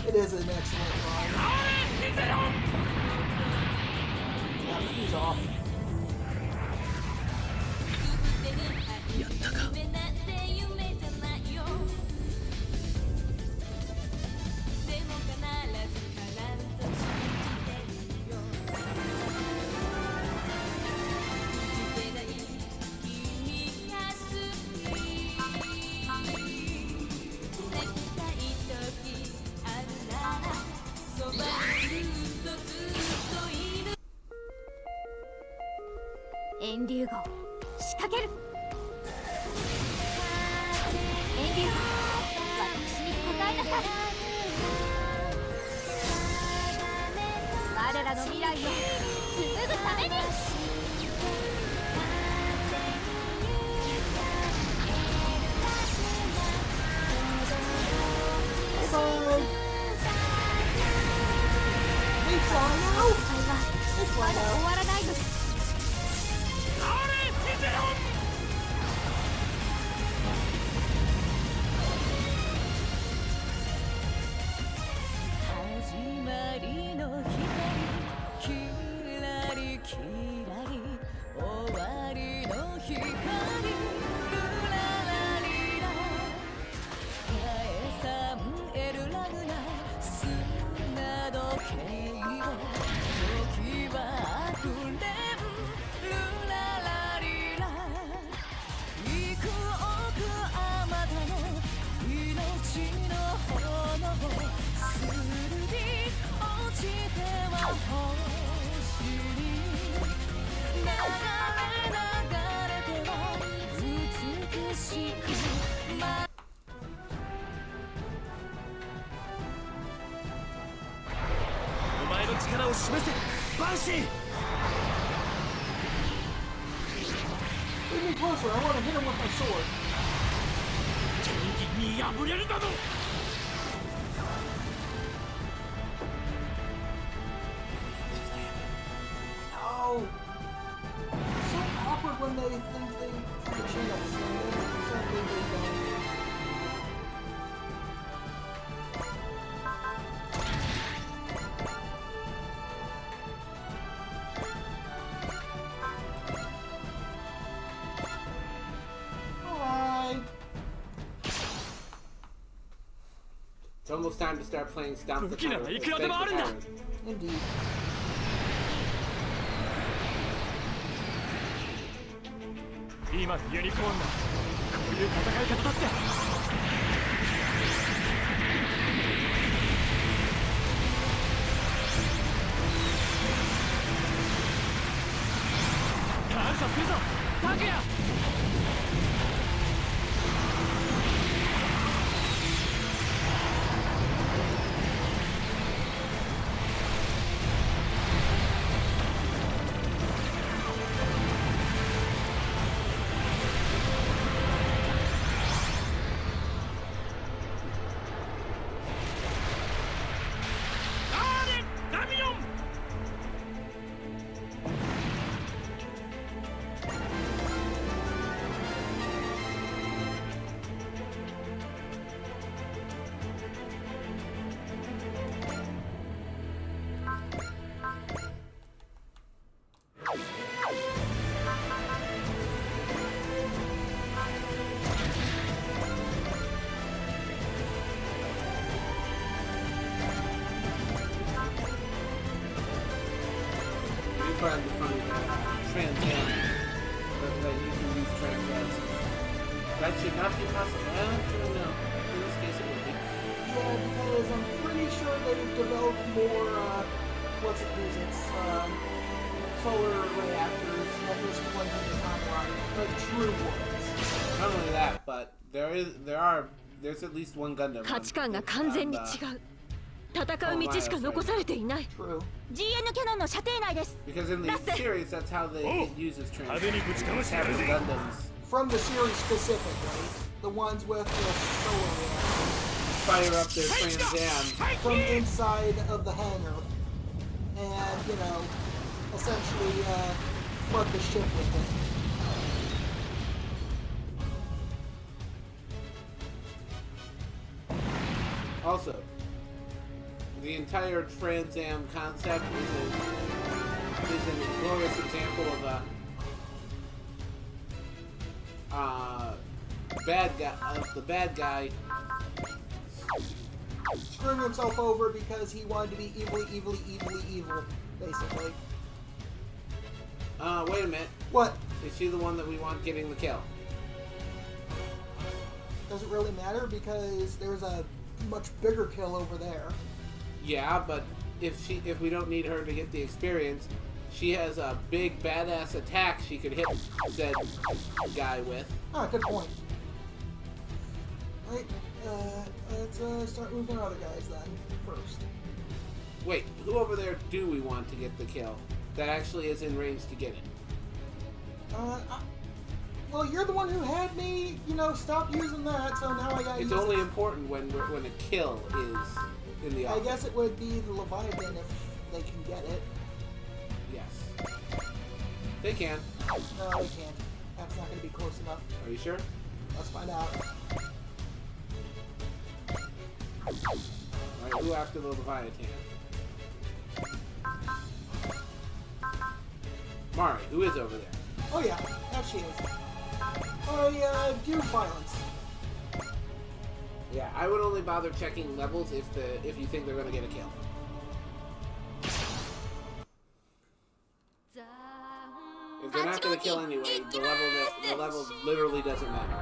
It is an excellent line. Yeah, he's off. やったか。 遠流号仕掛ける。遠流号、私に答えなさい。我らの未来を紡ぐために。They fly now? まだ終わらないのです。始まりの光キラリキラリ終わりの光ルララリラ解散エルラグナ砂時計を時はあふれんルララリラ幾億あまたの命の炎をするり落ちては星に流れ流れては美しくお前の力を示せバンシー。 Bring me closer. I want to hit him with my sword. 剣に破れるなど。 No. It's so awkward when they think they have a chance and then suddenly they don't. Alright. It's almost time to start playing Stomp the Kina, Tyrant. ikura de mo aru nda. Indeed. 今のユニコーンがこういう戦い方だって。感謝するぞタクヤ。ダミオン。 You find the funny Trans Am, but you can use Trans Ams. That should not be possible. I don't know. In this case, it would be. Yeah, because I'm pretty sure they've developed more, solar reactors at this point in the timeline. Like true ones. Not only that, but there's at least one Gundam. 価値観が完全に違う。戦う道しか残されていない。 True. GN キャノンの射程内です。 Because in the series, that's how it uses Trans 派手にぶちかましてやる Ams. ぜ。 Gundams From the series specifically, the ones with the solar reactors. fire up their Trans Am. From inside of the hangar. And, essentially, flood the ship with it. Also, the entire Trans Am concept is a glorious example of the bad guy Screwing himself over because he wanted to be evil, basically. Wait a minute. What? Is she the one that we want getting the kill? Doesn't really matter because there's a much bigger kill over there. Yeah, but if we don't need her to get the experience, she has a big badass attack she could hit said guy with. Ah, good point. Right, let's start moving other guys then, first. Wait, who over there do we want to get the kill that actually is in range to get it? Well, you're the one who had me, stop using that, so now I gotta It's use only it. important when a kill is in the I offense. guess it would be the Leviathan if they can get it. Yes. They can. No, they can't. That's not gonna be close enough. Are you sure? Let's find out. Alright, who after the Leviathan? Mari, who is over there? Oh yeah, that she is. I do violence. Yeah, I would only bother checking levels if you think they're gonna get a kill. If they're not gonna kill anyway, the level literally doesn't matter.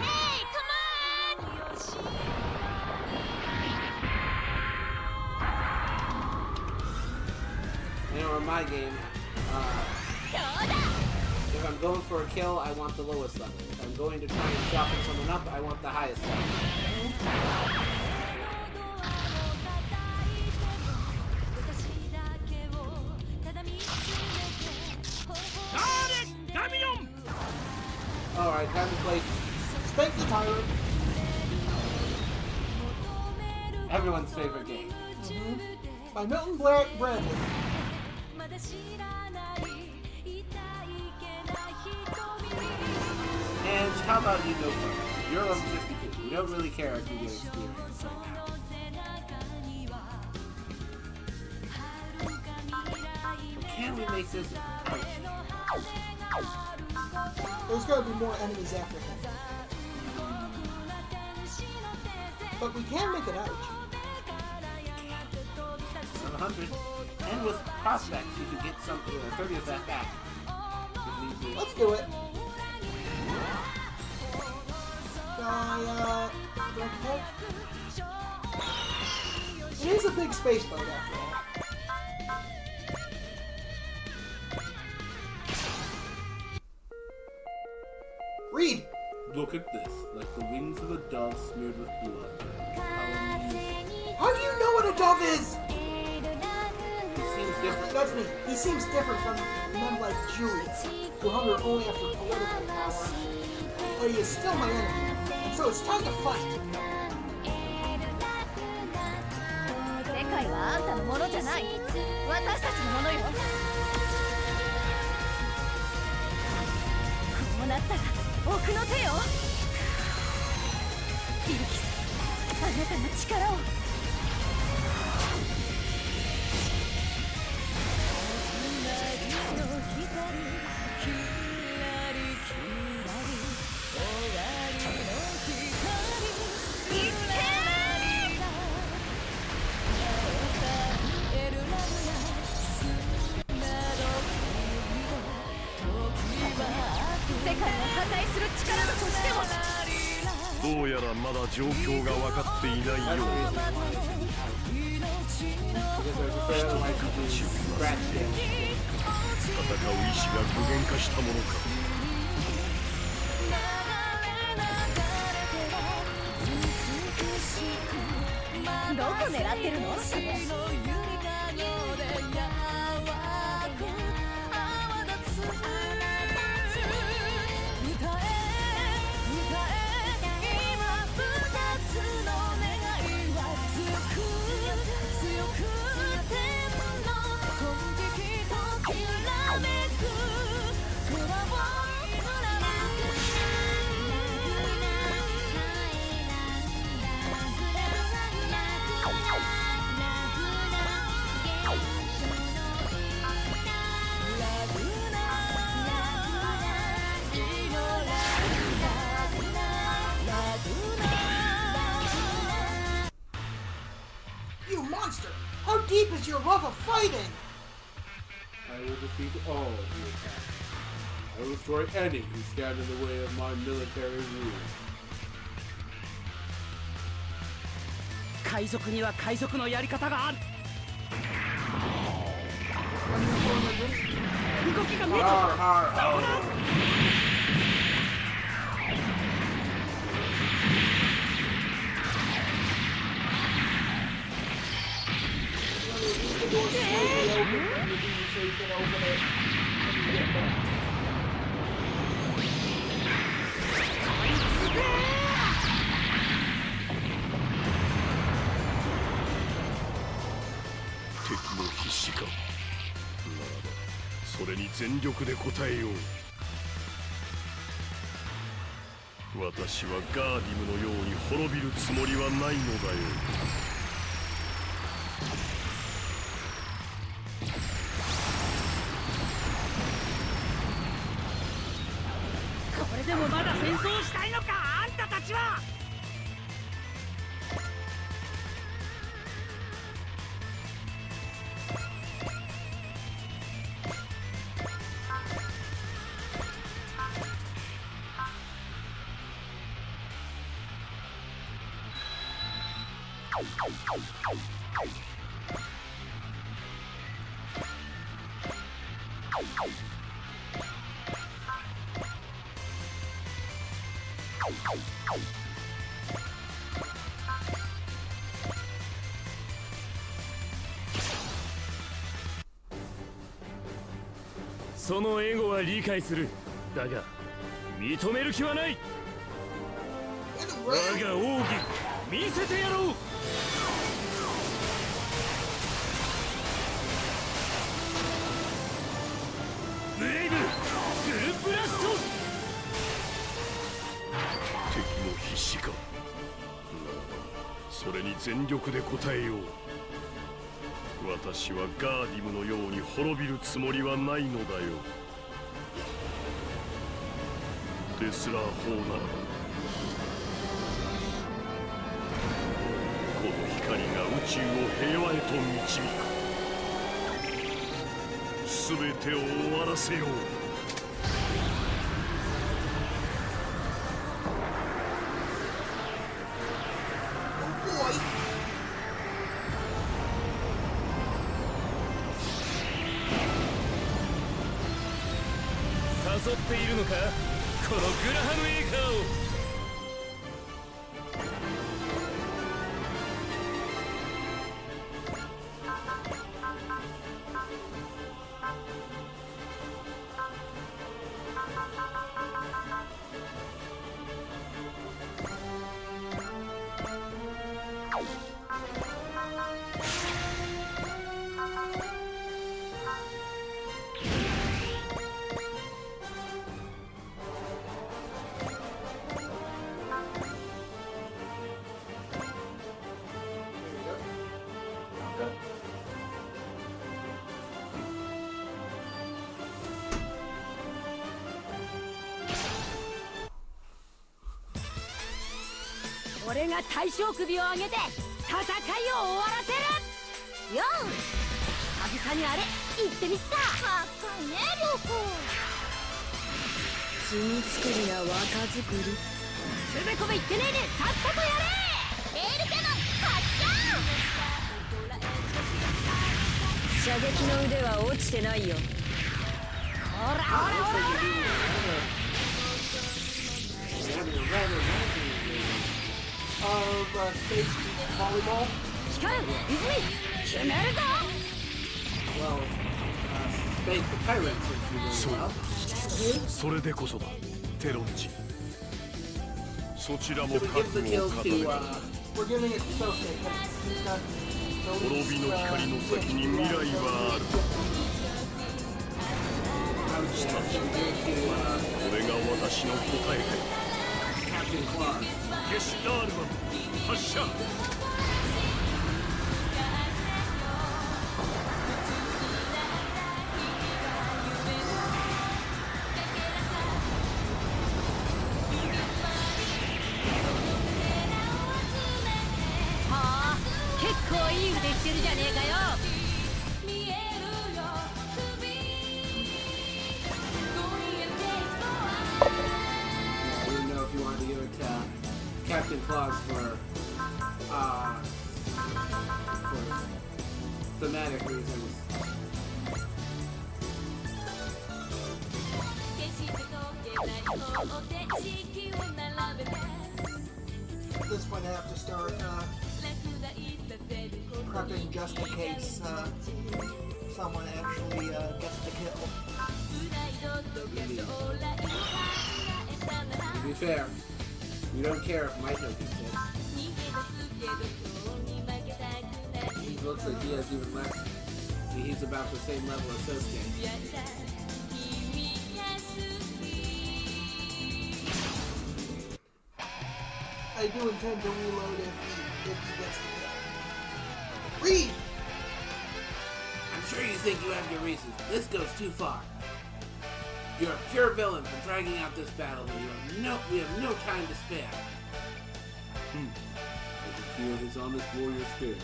Hey, come on! You know, in my game, if I'm going for a kill, I want the lowest level. If I'm going to try and soften someone up, I want the highest level. Alright, time to play Spank the Tyrant. everyone's favorite game. By Milton Bradley. And how about you go first? You're level 52. You don't really care if you get experience right now. Can we make this ouch? There's gonna be more enemies after him. But we can make it ouch. Level 100. And with prospects, you could get something 30 of that back. If need be. Let's do it. Do I help? It is a big space boat after all. Read! Look at this, like the wings of a dove smeared with blood. How do you know what a dove is? It seems different. That's me. He seems different from men like Julius, who hunger only after political power. But he is still my enemy, and so it's time to fight. 世界はあんたのものじゃない。私たちのものよ。こうなったら奥の手よ。ビルキス、あなたの力を。世界を破壊する力だとしても。どうやらまだ状況が分かっていないようだ。 Because there's a fair like to do scratch damage. 戦う意志が具現化したものか。 どこ狙ってるの？You monster! How deep is your love of fighting? I will defeat all who attack. I will destroy any who stand in the way of my military rule. 海賊には海賊のやり方がある。動きが見えた。 Har, har, har. door slightly open when you leave so you can open it when you get back. 敵も必死か。ならばそれに全力で応えよう。私はガーディムのように滅びるつもりはないのだよ。これでもまだ戦争したいのか、あんたたちは。そのエゴは理解する。だが認める気はない。我が奥義見せてやろう。ブレイブグルブラスト。敵も必死か。ならばそれに全力で応えよう。私はガーディムのように滅びるつもりはないのだよ。ですら法ならばこの光が宇宙を平和へと導く。全てを終わらせよう。誘っているのか、このグラハムエーカーを。俺が大将首を上げて戦いを終わらせるよ。久々にあれ行ってみっか。かっこいいね良子。罪作りや若作りつべこべ言ってねえでさっさとやれ。エールキャノン発射。射撃の腕は落ちてないよ。ほらほらほらほら。Space volleyball. 光る泉決めるぞ。 Well, space the pirates if you will. それでこそだテロンチ。そちらも Should we 覚 give 悟 the を kill 固め to ろ。 We're giving it to Sosuke because he's got the 滅びの光の先に未来はある。 should we give to これが私の答えだ。 Captain Clark? ゲシュダールマン発射。はあ、結構いい腕してるじゃねえかよ。 I didn't know if you wanted to give it to Captain Claus for thematic reasons. At this point, I have to start prepping just in case someone actually gets the kill. To be fair, we don't care if Maito gets it. He looks like he has even less. He's about the same level as Sosuke. I do intend to reload if he gets the kill. Read! I'm sure you think you have your reasons. This goes too far. You're a pure villain for dragging out this battle. We have no time to spare. I can feel his honest warrior spirit.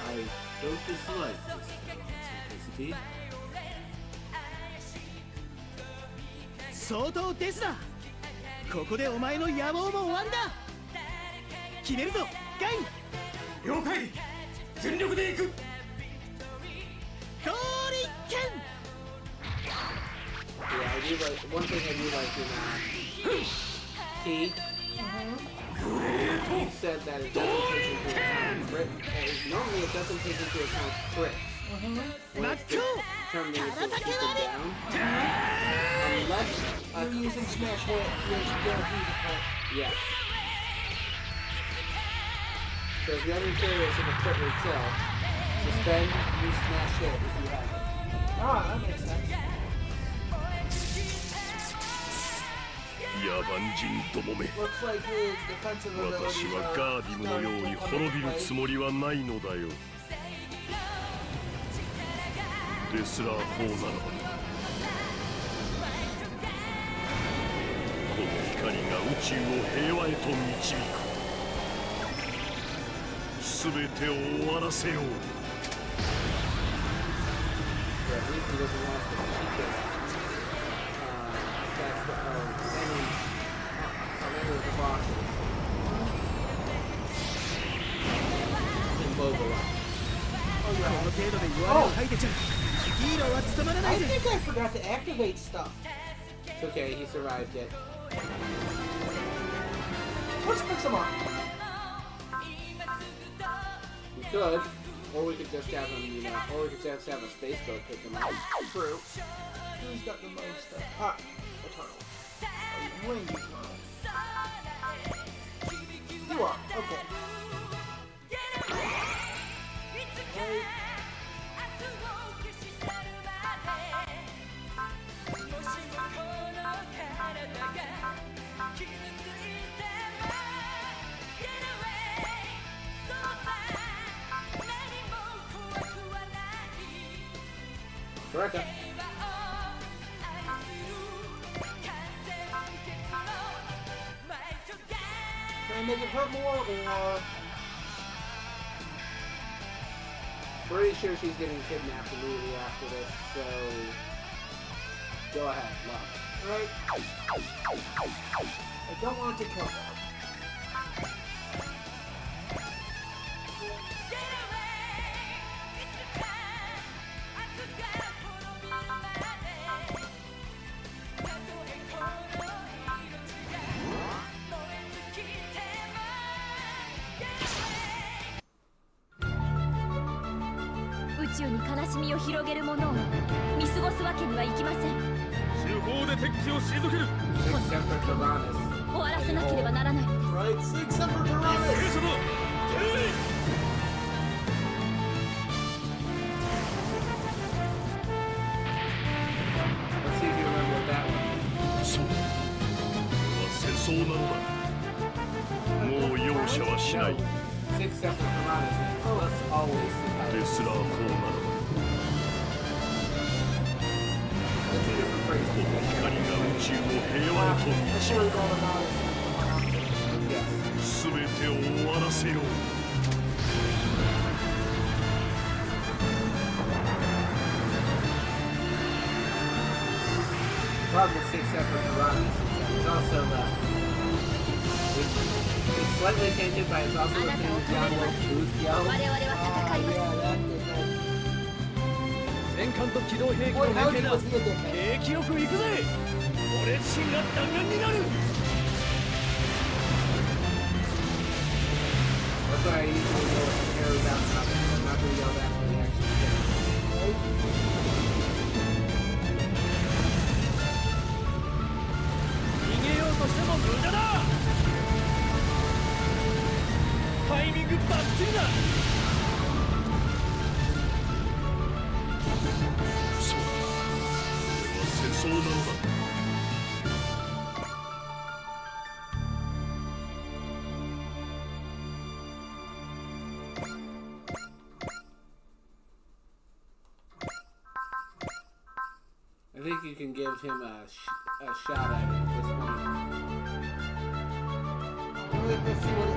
I don't dislike this simplicity. 相当ですな。ここでお前の野望も終わんだ。決めるぞ、ガイ。了解。全力で行く。降臨剣。Yeah, I do like one thing I do like in T. He said that it doesn't take into account crit. Normally, it doesn't take into account crits. When it's determining if it's keep them down. Unless You're using smash hit, you're guaranteed to hit. yeah. So if the other carrier is in a crit rate cell, suspend, use smash hit if you have it. Ah, that makes sense. 野蛮人どもめ。 Looks like his defensive 私 abilities は are ガーディムのように starting to come 滅び into る play. つもりはないのだよ。ですら法ならば、この光が宇宙を平和へと導く。すべてを終わらせよう。 So at least he doesn't want to cheat this. That's any of the bosses. In Boba. この程度で弱みを吐いてちゃヒーローは務まらな I いぜ。 think I forgot to activate stuff. It's okay, he survived it. Let's pick some up. We could, or we could just have him, or we could just have a space boat pick him up. True. Who's got the most stuff? Ah, Eternal. Oh, Winged Eternal. You are. Okay. Right. Correct. Can I make it hurt more, or... Pretty sure she's getting kidnapped immediately after this, so... Go ahead, love. Right? I don't want to kill her. Except for Tyrannus. 終わらせなければならないのです。 Right? Six Emperor Tyrannus! Let's see if you remember what that one そう。これは戦争なのだ。もう容赦はしない。 is. Six Emperor Tyrannus is plus always ですら法ならば。 That's two different phrases. 光が宇宙を平和へと I 導 showed all the goddess. Yes. く。すべてを終わらせよう。 Problem with Six Emperor Tyrannus is that it's also it's slightly tainted by it's also the thing John Wick boost yell. 我々は戦います。 Yeah, that did that. 戦艦と機動兵器の Boy, 連 how 携 did だ。 was he a dickhead? 景気よく行くぜ。俺自身が弾丸になる。 That's why I usually go with care about nothing. I'm not going to yell that when we actually care. I think you can give him a shot at it at this point. Let's see what it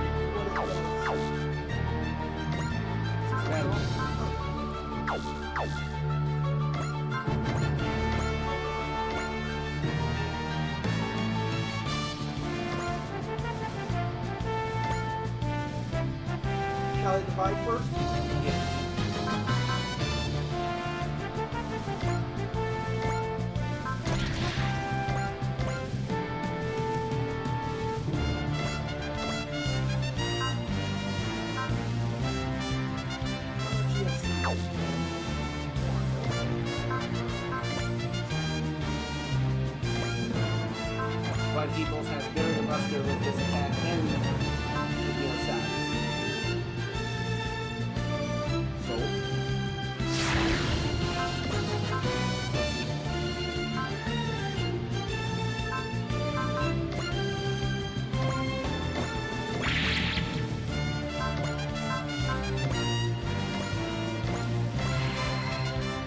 Shall I divide first? Yeah. But he both has Barrier Buster with his attack and your size. So.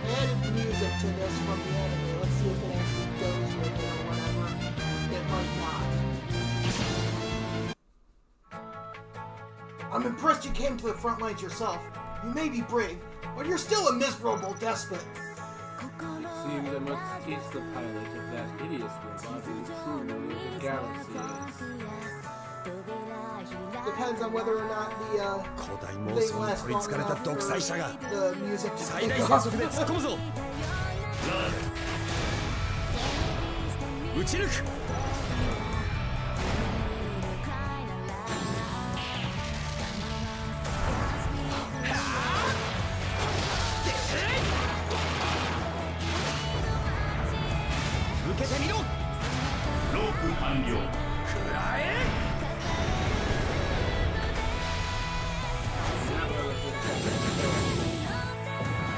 Added music to this from the anime. Let's see if it actually goes with it or whatever. It might not. I'm impressed you came to the front lines yourself. You may be brave, but you're still a miserable despot. It seems I must teach the pilot of that hideous robot who is true ruler of the galaxy is. Depends on whether or not the 古代妄 thing 想に lasts 取り long つかれた enough 独裁者 for が the music to 最大 pick 速 up. 度で突っ込むぞ撃ち抜く受けてみろロープ完了。食らえ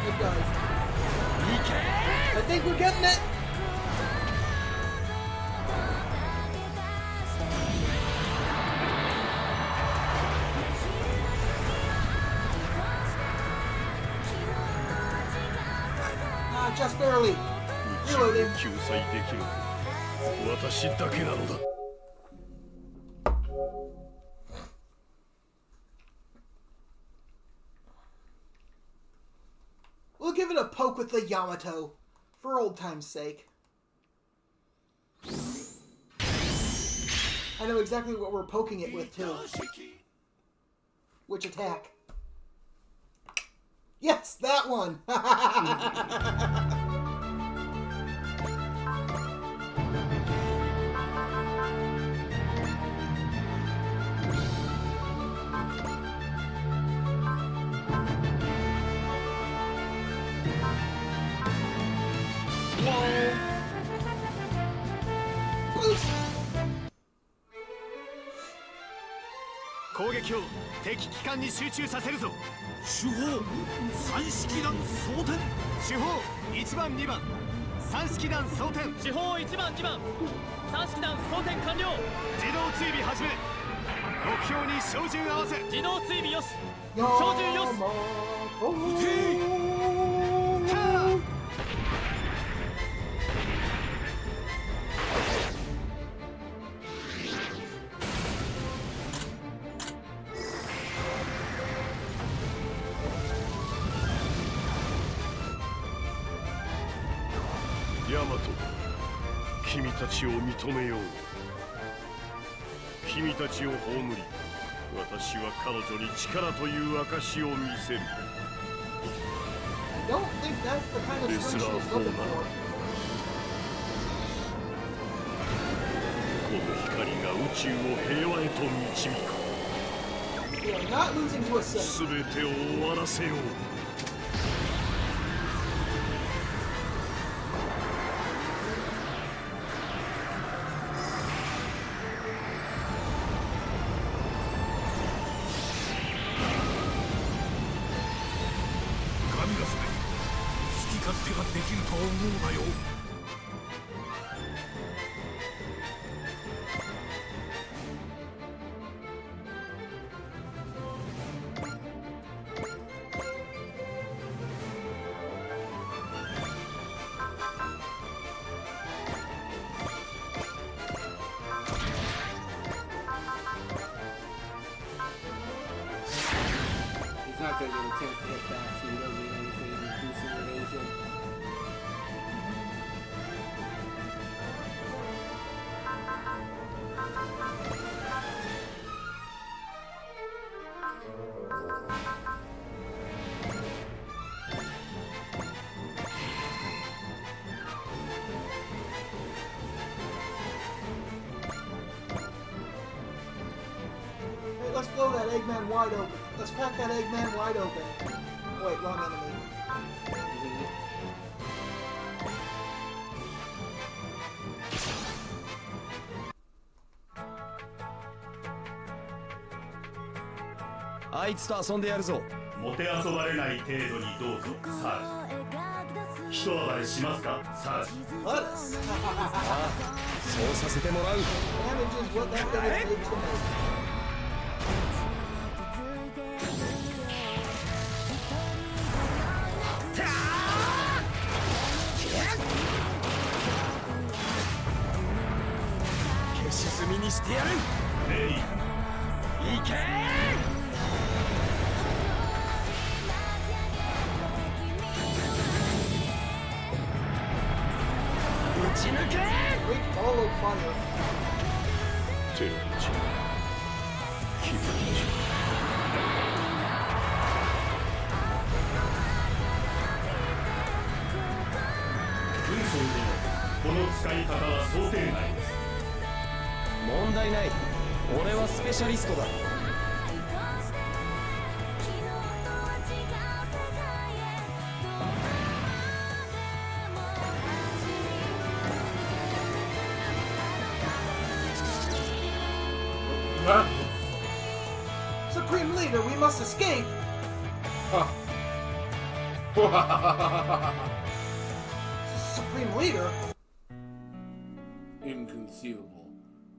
It does. いけ I think we're getting it. Ah, just barely. 宇宙 Reloading. を救済できるのは私だけなのだ。 We'll give it a poke with the Yamato, for old time's sake. I know exactly what we're poking it with, too. Which attack? Yes, that one! Boost! 攻撃を敵機関に集中させるぞ主砲三式弾装填。主砲1番2番3式弾装填主砲1番2番3式弾装填完了。自動追尾始め目標に照準合わせ自動追尾よし。 ヤマト、君たちを認めよう。君たちを葬り、私は彼女に力という証を見せる。 I don't think that's the kind of strength she's looking for. この光が宇宙を平和へと導く。We are not losing to a sim. 全てを終わらせよう。神がすべて好き勝手ができるとは思うなよ。He's not going to get a chance to hit back, so you don't need anything boosting evasion. Hey, let's blow that Eggman wide open. Let's crack that Eggman wide open. Wait, wrong enemy. "もてあそばれない程度にどうぞ、サージ。一暴れしますか、サージ。 Let us. そうさせてもらう。 Damage is what that thing is made to make. 消し済みにしてやる。レイ、いけー。打ち抜け。 Great ball of fire. 手の内。気づきじゃ。軍曹殿、この使い方は想定内です。問題ない。俺はスペシャリストだ。Supreme Leader, we must escape! Supreme Leader? Inconceivable.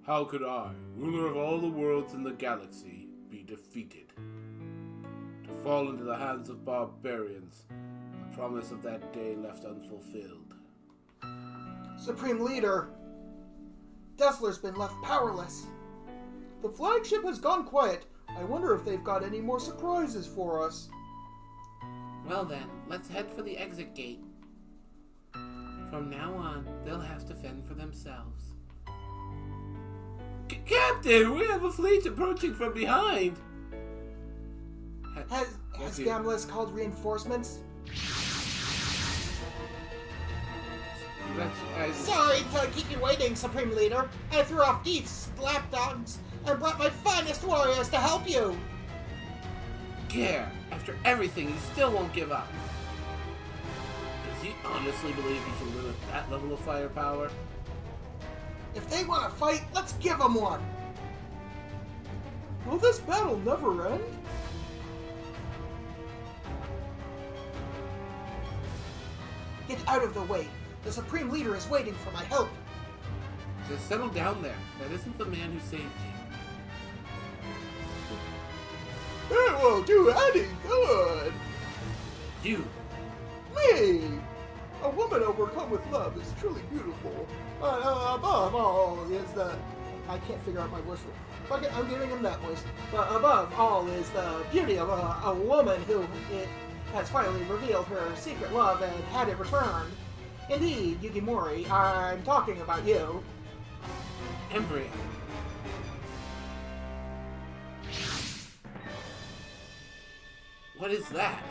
How could I, ruler of all the worlds in the galaxy, be defeated? To fall into the hands of barbarians, the promise of that day left unfulfilled. Supreme Leader, Dessler's been left powerless. The flagship has gone quiet. I wonder if they've got any more surprises for us. Well then, let's head for the exit gate. From now on, they'll have to fend for themselves. Captain, we have a fleet approaching from behind! Has Gamlis called reinforcements? Sorry to keep you waiting, Supreme Leader. I threw off Deeth's lapdogs and brought my finest warriors to help you. Gare, after everything, he still won't give up. Does he honestly believe he can limit that level of firepower? If they want to fight, let's give them one. Will this battle never end? Get out of the way. The Supreme Leader is waiting for my help. Just settle down there. That isn't the man who saved you. It won't do any good. You! Me! A woman overcome with love is truly beautiful. Above all is the... I can't figure out my voice. Fuck it, I'm giving him that voice. But above all is the beauty of a woman who has finally revealed her secret love and had it returned. Indeed, Yukimori, I'm talking about you. Embryo. What is that?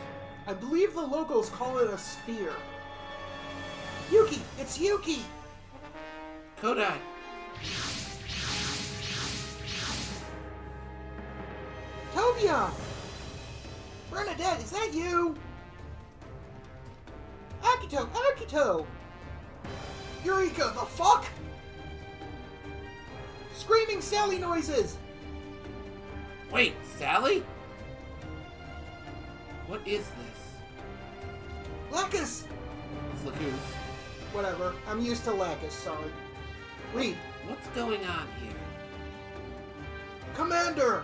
I believe the locals call it a sphere. Yuki! It's Yuki! Kodai! Tell Olivia! Bernadette, is that you? Akito! Eureka, the fuck? Screaming Sally noises! Wait, Sally? What is this? Lacus! It's Lacus. Whatever, I'm used to Lacus, sorry. Read. What's going on here? Commander!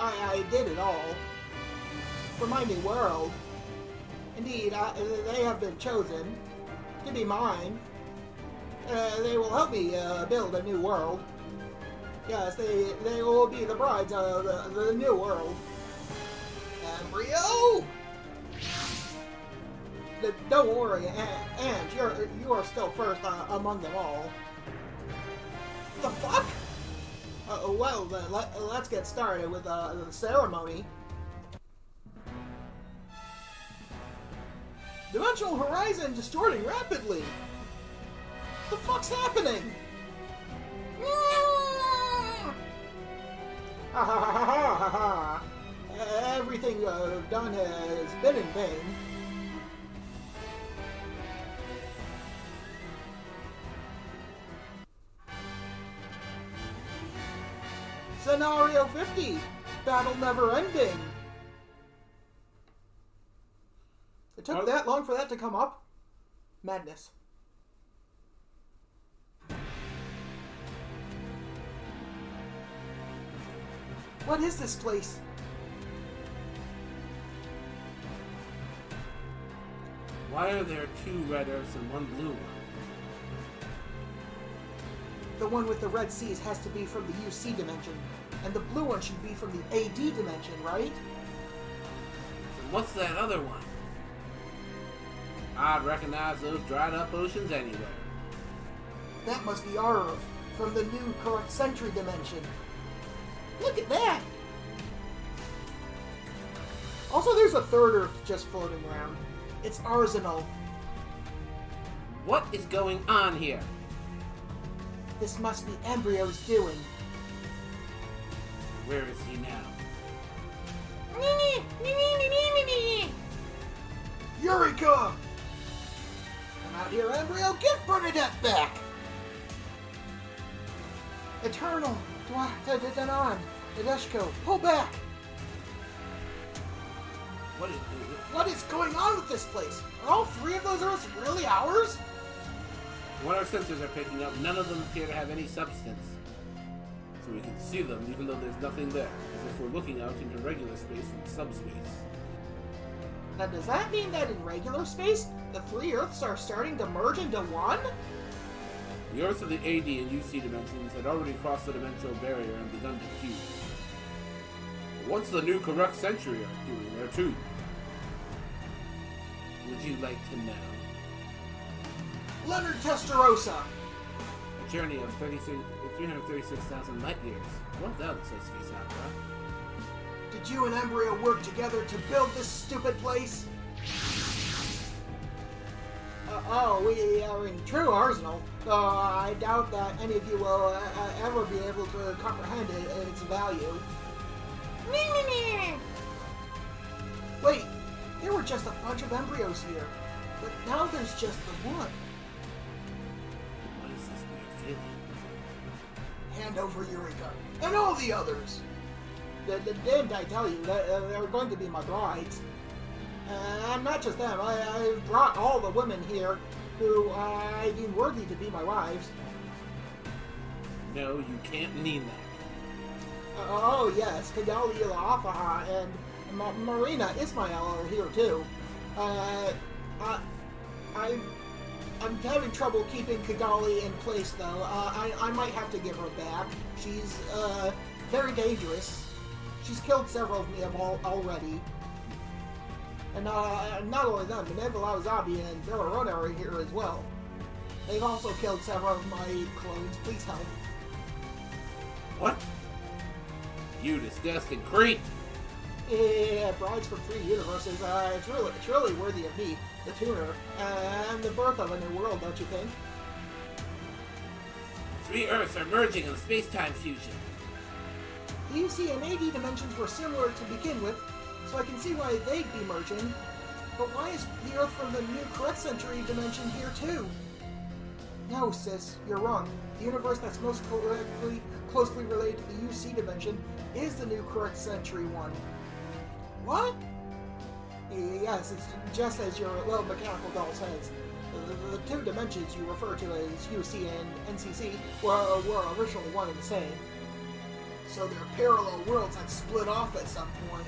I did it all. For my new world. Indeed, they have been chosen to be mine. They will help me build a new world. Yes, they will be the brides of the new world. Embryo! Don't worry, and you are still first among them all. The fuck? Well, then, let's get started with the ceremony. Dimensional horizon distorting rapidly. The fuck's happening? Ha ha ha ha ha ha! Everything you've done has been in vain. Scenario 50! Battle never ending! It took that long for that to come up? Madness. What is this place? Why are there 2 red Earths and 1 blue one? The one with the red C's has to be from the UC dimension, and the blue one should be from the AD dimension, right? And what's that other one? I'd recognize those dried up oceans anywhere. That must be our Earth, from the new correct century dimension. Look at that! Also, there's a third Earth just floating around. It's Arsenal. What is going on here? This must be Embryo's doing. Where is he now? Eureka! Come out here, Embryo! Get Bernadette back! Eternal! Danon! Nadeshko! Pull back! What is going on with this place? Are all 3 of those Earths really ours? What our sensors are picking up, none of them appear to have any substance. So we can see them even though there's nothing there, as if we're looking out into regular space from subspace. Now does that mean that in regular space, the 3 Earths are starting to merge into one? The Earths of the AD and UC dimensions had already crossed the dimensional barrier and begun to fuse. But what's the new correct century Earth doing there too? Would you like to know? Leonard Testarossa! A journey of 336,000 light years. Well done, Sasuke Sakura. Did you and Embryo work together to build this stupid place? We are in true Arsenal, though I doubt that any of you will ever be able to comprehend its value. Wait, there were just a bunch of embryos here, but now there's just the one. What is this weird feeling? Hand over Eureka, and all the others. Didn't I tell you that they're going to be my brides? And not just them, I brought all the women here who I deem worthy to be my wives. No, you can't mean that. Oh yes, Kigali Ilafaha and Marina Ismail are here too. I'm having trouble keeping Kigali in place though. I might have to give her back. She's very dangerous. She's killed several of me already. And not only them, Benevola Zabi and Villarona are here as well. They've also killed several of my clones. Please help. What? You disgusting creep! Yeah, brides from 3 universes. It's really worthy of me, the tuner, and the birth of a new world, don't you think? 3 Earths are merging in space-time fusion. The UC and AD dimensions were similar to begin with, so I can see why they'd be merging. But why is the Earth from the new correct century dimension here too? No, sis, you're wrong. The universe that's most closely related to the UC dimension is the new correct century one. What? Yes, it's just as your little mechanical doll says. The two dimensions you refer to as UC and NCC were originally one and the same. So they're parallel worlds that split off at some point.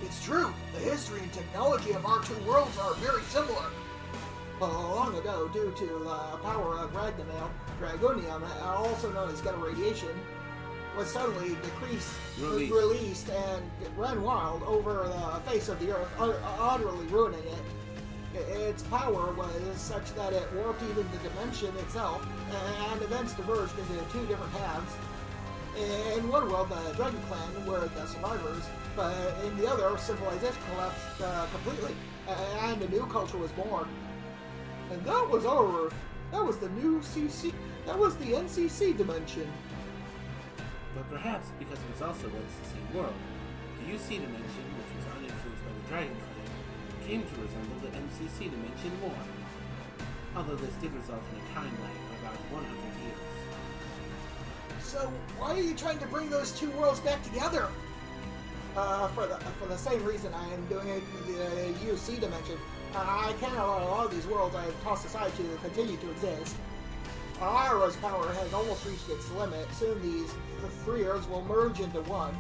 It's true, the history and technology of our two worlds are very similar. But long ago, due to the power of Dragonium, also known as gamma radiation, was suddenly released and ran wild over the face of the Earth, utterly ruining it. Its power was such that it warped even the dimension itself, and events diverged into two different halves. In one world, the Dragon Clan were the survivors, but in the other, civilization collapsed completely, and a new culture was born. And that was our Earth. That was the new CC. That was the NCC dimension. But perhaps because it was also once the same world, the UC dimension, which was uninfluenced by the Dragon Clan, came to resemble the NCC dimension more. Although this did result in a time lag of about 100 years. So why are you trying to bring those two worlds back together? For the same reason I am doing it in the UC dimension. I can't allow a lot of these worlds I have tossed aside to continue to exist. Aura's power has almost reached its limit. Soon the three Earths will merge into one,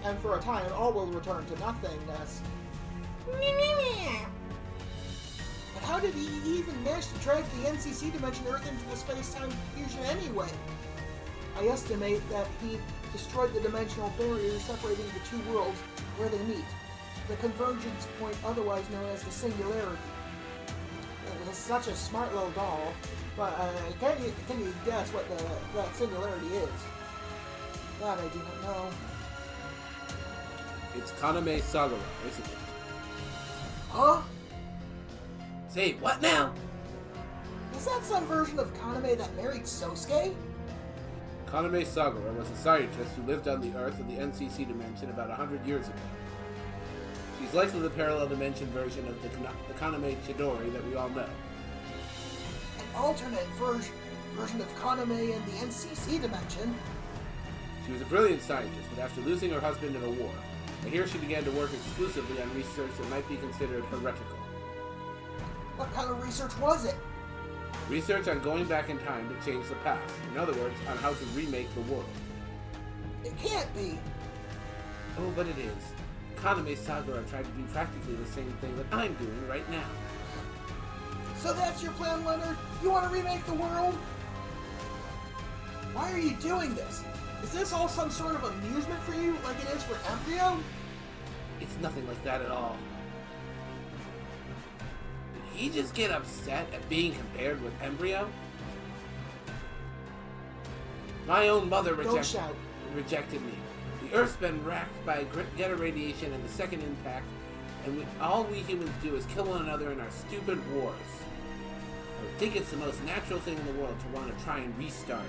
and for a time all will return to nothingness. But how did he even manage to drag the NCC dimension Earth into the space-time fusion anyway? I estimate that he destroyed the dimensional barrier separating the two worlds where they meet, the convergence point otherwise known as the singularity. It's such a smart little doll, but can you guess what that singularity is? That I do not know. It's Kaname Sagara, isn't it? Huh? Say, what now? Is that some version of Kaname that married Sosuke? Kaname Sagara was a scientist who lived on the Earth in the NCC dimension about 100 years ago. She's likely the parallel dimension version of the Kaname Chidori that we all know. An alternate version of Kaname in the NCC dimension? She was a brilliant scientist, but after losing her husband in a war, I hear she began to work exclusively on research that might be considered heretical. What kind of research was it? Research on going back in time to change the past. In other words, on how to remake the world. It can't be. Oh, but it is. Kaname Sagara tried to do practically the same thing that I'm doing right now. So that's your plan, Leonard? You want to remake the world? Why are you doing this? Is this all some sort of amusement for you, like it is for Embryo? It's nothing like that at all. Did he just get upset at being compared with Embryo? My own mother rejected me. The Earth's been racked by gamma radiation and the second impact, and all we humans do is kill one another in our stupid wars. I would think it's the most natural thing in the world to want to try and restart.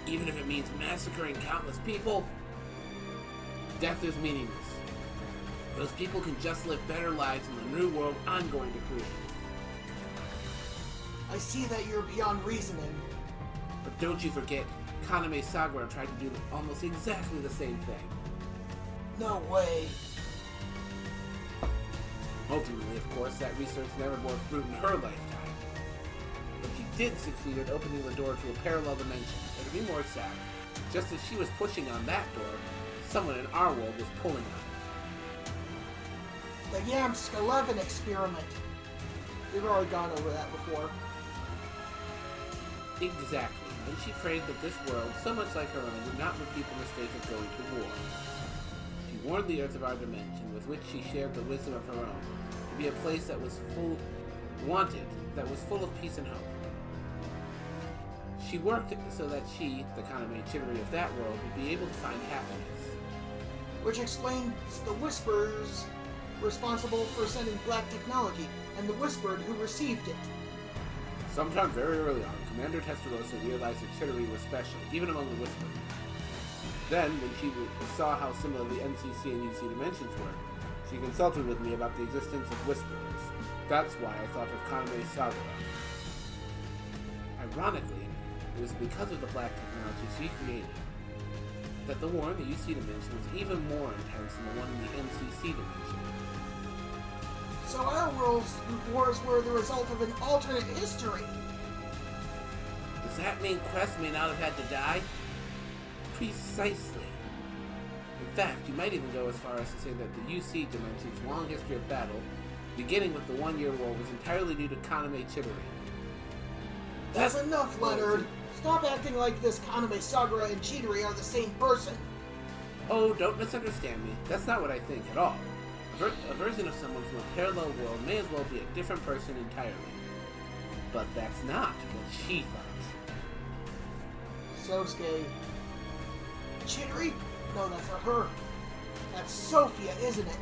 Even if it means massacring countless people, death is meaningless. Those people can just live better lives in the new world I'm going to create. I see that you're beyond reasoning. But don't you forget, Kaname Sagara tried to do almost exactly the same thing. No way. Ultimately, of course, that research never bore fruit in her lifetime. But she did succeed at opening the door to a parallel dimension. And to be more sad, just as she was pushing on that door, someone in our world was pulling on it. The Yamsk 11 experiment. We've already gone over that before. Exactly. And she prayed that this world, so much like her own, would not repeat the mistake of going to war. She warned the Earth of our dimension, with which she shared the wisdom of her own, to be a place that was full of peace and hope. She worked so that she, the Kaname Chidori of that world, would be able to find happiness. Which explains the Whispers responsible for sending black technology, and the Whispered who received it. Sometime very early on, Commander Testarossa realized that Chidori was special, even among the Whispered. Then, when she saw how similar the NCC and UC dimensions were, she consulted with me about the existence of Whisperers. That's why I thought of Kaname Sagura. Ironically, it was because of the black technology she created that the war in the UC dimension was even more intense than the one in the NCC dimension. So our world's wars were the result of an alternate history. Does that mean Quest may not have had to die? Precisely. In fact, you might even go as far as to say that the UC dimension's long history of battle, beginning with the One-Year War, was entirely due to Kaname Chidori. That's enough, Leonard. Stop acting like this Kaname Sagura and Chidori are the same person. Oh, don't misunderstand me. That's not what I think at all. A version of someone from a parallel world may as well be a different person entirely. But that's not what she thought. Sosuke. Chidori? No, that's not her. That's Sophia, isn't it?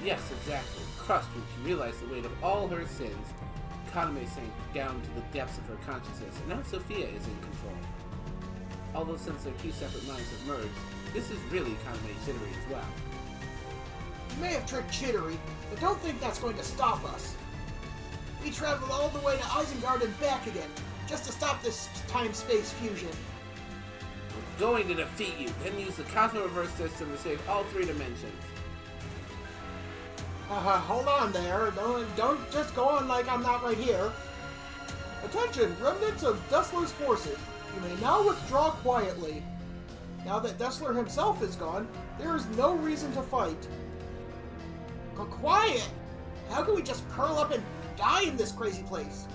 Yes, exactly. Crushed when she realized the weight of all her sins, Kaname sank down to the depths of her consciousness, and now Sophia is in control. Although since their two separate minds have merged, this is really Kaname Chidori as well. You may have tricked Chidori, but don't think that's going to stop us. We traveled all the way to Isengard and back again, just to stop this time-space fusion. We're going to defeat you, then use the Cosmo Reverse System to save all three dimensions. Hold on there. Don't just go on like I'm not right here. Attention, remnants of Dessler's forces. You may now withdraw quietly. Now that Dessler himself is gone, there is no reason to fight. Quiet! How can we just curl up and die in this crazy place?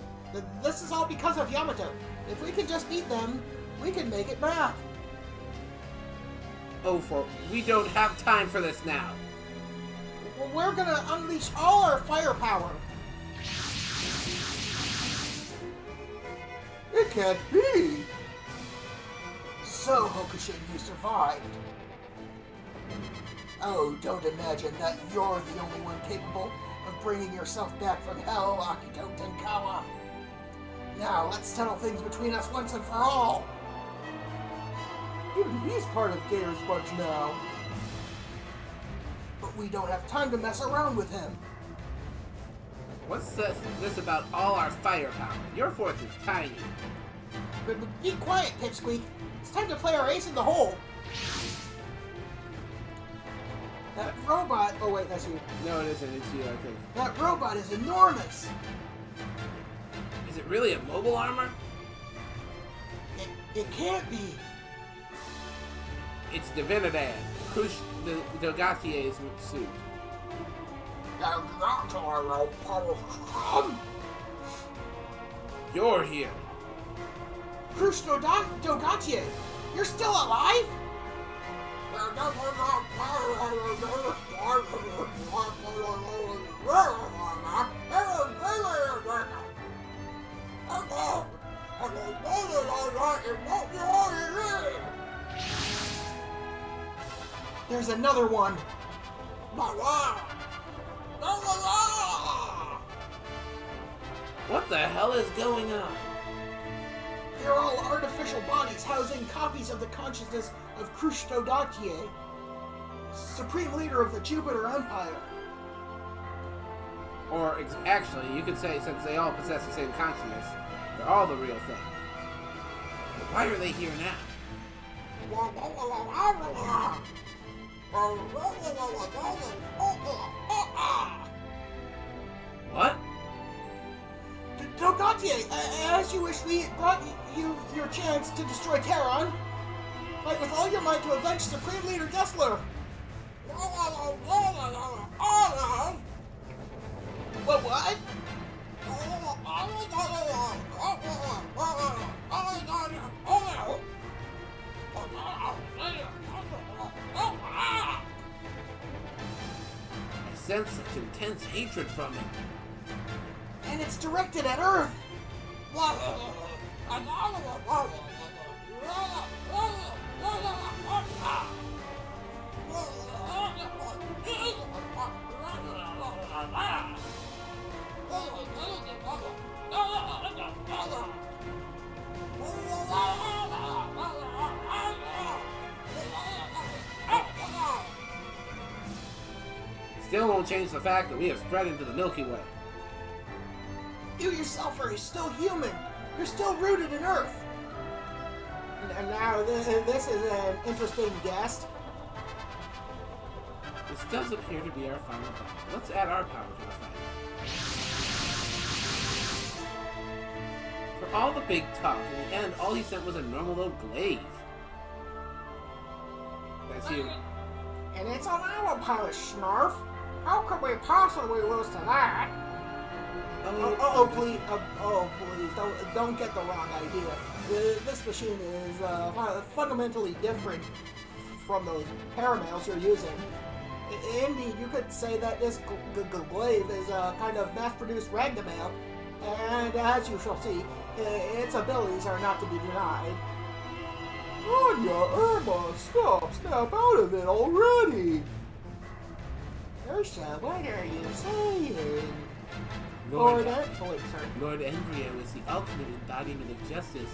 This is all because of Yamato. If we can just beat them, we can make it back. Oh, we don't have time for this now. Well, we're gonna unleash all our firepower. It can't be. So, Hokushin, you survived. Oh, don't imagine that you're the only one capable of bringing yourself back from hell, Akito Tenkawa. Now, let's settle things between us once and for all. Even he's part of Gator's bunch now. But we don't have time to mess around with him. What's this about all our firepower? Your force is tiny. But be quiet, Pipsqueak. It's time to play our ace in the hole. That robot... Oh, wait, that's you. No, it isn't. It's you, I think. That robot is enormous. Is it really a mobile armor? It can't be. It's Divinidad, Krush Dogatier's suit. You're here. Krush Dogatier, you're still alive? There's another one. What the hell is going on? They're all artificial bodies housing copies of the consciousness of Krush Dogatier, supreme leader of the Jupiter Empire. Or, actually, you could say since they all possess the same consciousness, they're all the real thing. But why are they here now? What? Dogatier, as you wish, we brought you your chance to destroy Terran. Fight with all your might to avenge Supreme Leader Dessler. What? I sense such intense hatred from him. And it's directed at Earth. Still won't change the fact that we have spread into the Milky Way. You yourself are still human. You're still rooted in Earth. And now this is an interesting guest. This does appear to be our final battle. Let's add our power to the fight. For all the big talk, in the end, all he sent was a normal little glaive. That's you. And it's on our power, Snarf. How could we possibly lose to that? Please, don't get the wrong idea. This machine is fundamentally different from those paramails you're using. Indeed, you could say that this glaive is a kind of mass-produced ragdomail, and as you shall see, its abilities are not to be denied. Anya, Irma, snap out of it already! Ursula, what are you saying? Lord Embryo is the ultimate embodiment of justice.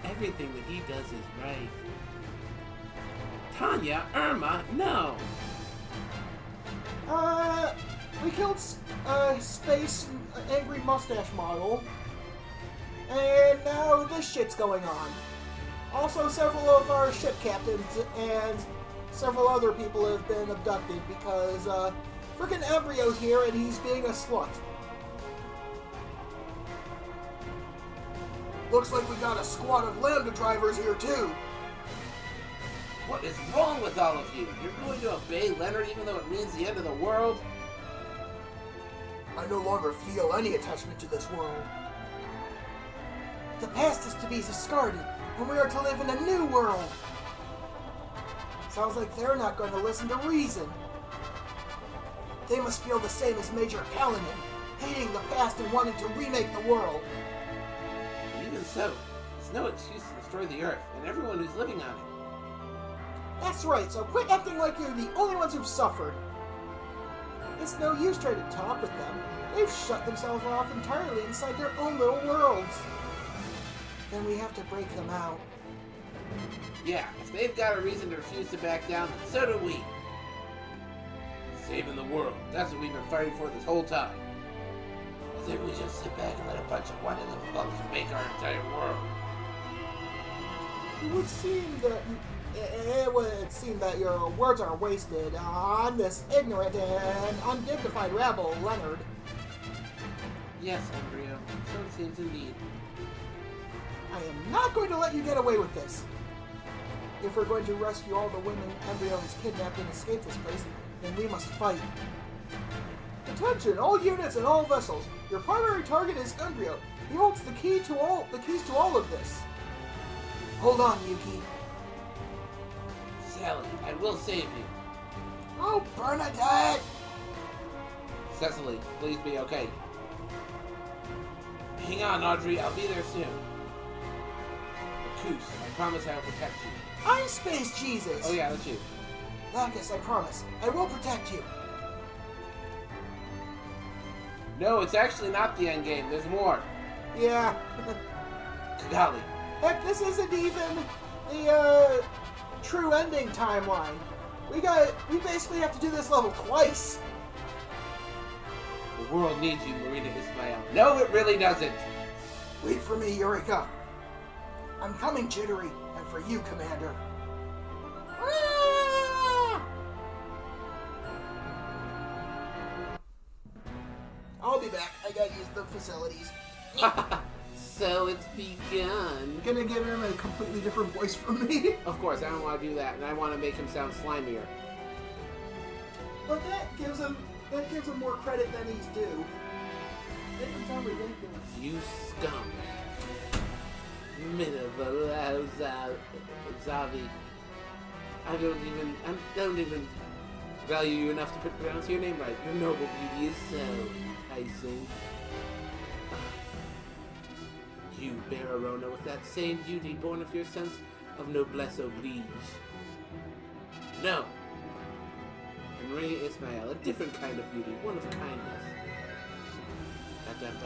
Everything that he does is right. Tanya, Irma, no! We killed Space Angry Mustache Model, and now this shit's going on. Also, several of our ship captains and several other people have been abducted because, frickin' Embryo's here and he's being a slut. Looks like we got a squad of Lambda drivers here, too. What is wrong with all of you? You're going to obey Leonard even though it means the end of the world? I no longer feel any attachment to this world. The past is to be discarded, and we are to live in a new world. Sounds like they're not going to listen to reason. They must feel the same as Major Paladin, hating the past and wanting to remake the world. Even so, it's no excuse to destroy the Earth and everyone who's living on it. That's right, so quit acting like you're the only ones who've suffered. It's no use trying to talk with them. They've shut themselves off entirely inside their own little worlds. Then we have to break them out. Yeah, if they've got a reason to refuse to back down, then so do we. Saving the world, that's what we've been fighting for this whole time. As if we just sit back and let a bunch of whiny little bugs make our entire world. It would seem that your words are wasted on this ignorant and undignified rabble, Leonard. Yes, Embryo, so it seems indeed. I am not going to let you get away with this. If we're going to rescue all the women Embryo has kidnapped and escape this place, then we must fight. Attention, all units and all vessels. Your primary target is Embryo. He holds the keys to all of this. Hold on, Yuki. Sally, I will save you. Oh, Bernadette! Cecily, please be okay. Hang on, Audrey, I'll be there soon. Marcus, I promise I will protect you. I'm Space Jesus! Oh yeah, that's you. Lacus, I promise. I will protect you. No, it's actually not the end game. There's more. Yeah. Golly. Heck, this isn't even the, true ending timeline. We basically have to do this level twice. The world needs you, Marina Ismail. No, it really doesn't. Wait for me, Eureka. I'm coming, Jittery, and for you, Commander. I'll be back. I gotta use the facilities. So it's begun. Gonna give him a completely different voice from me. Of course, I don't want to do that, and I want to make him sound slimier. But that gives him more credit than he's due. Make him sound ridiculous. You scum. Zavi. I don't even value you enough to pronounce your name right. Your noble beauty is so enticing. You bear Arona with that same beauty born of your sense of noblesse oblige. No. And Maria Ismail, a different kind of beauty, one of kindness. I am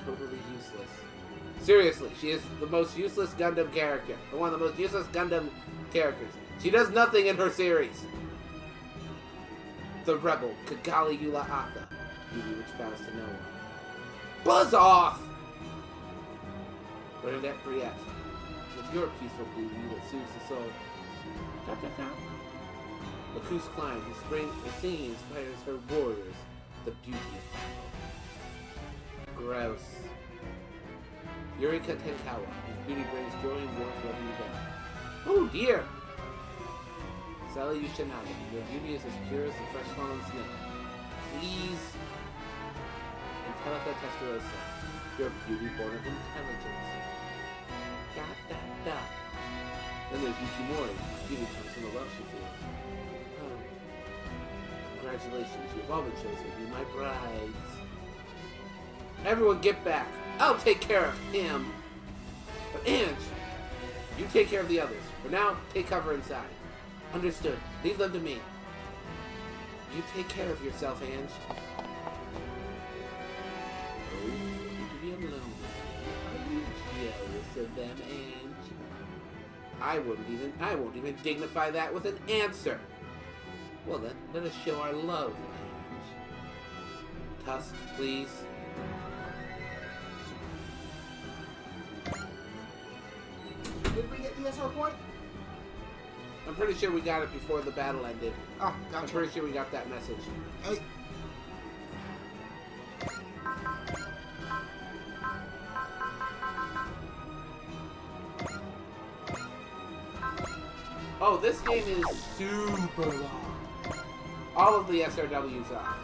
totally useless. Seriously, she is the most useless Gundam character. One of the most useless Gundam characters. She does nothing in her series. the rebel Kigali Yula Aka, beauty which bows to no one. Buzz off! Bernadette Briette, with your peaceful beauty that soothes the soul. Lacuse Klein, whose singing inspires her warriors, the beauty of battle. Grouse. Yurika Tenkawa, whose beauty brings joy and warmth wherever you go. Oh dear! Sally Yushinaga, your beauty is as pure as the fresh fallen snow. Please. Intellica Testarossa, your beauty born of intelligence. Da da da. Then there's Yukimori, whose beauty comes from the love she feels. Oh. Congratulations, you've all been chosen to be my brides. Everyone get back. I'll take care of him. But Ange, you take care of the others. For now, take cover inside. Understood. Leave them to me. You take care of yourself, Ange. Oh, you need to be alone. Are you jealous of them, Ange? I won't even dignify that with an answer. Well then, let us show our love, Ange. Tusk, please. Did we get the SR point? I'm pretty sure we got it before the battle ended. Ah, gotcha. I'm pretty sure we got that message. Hey. Oh, this game is super long. All of the SRWs are.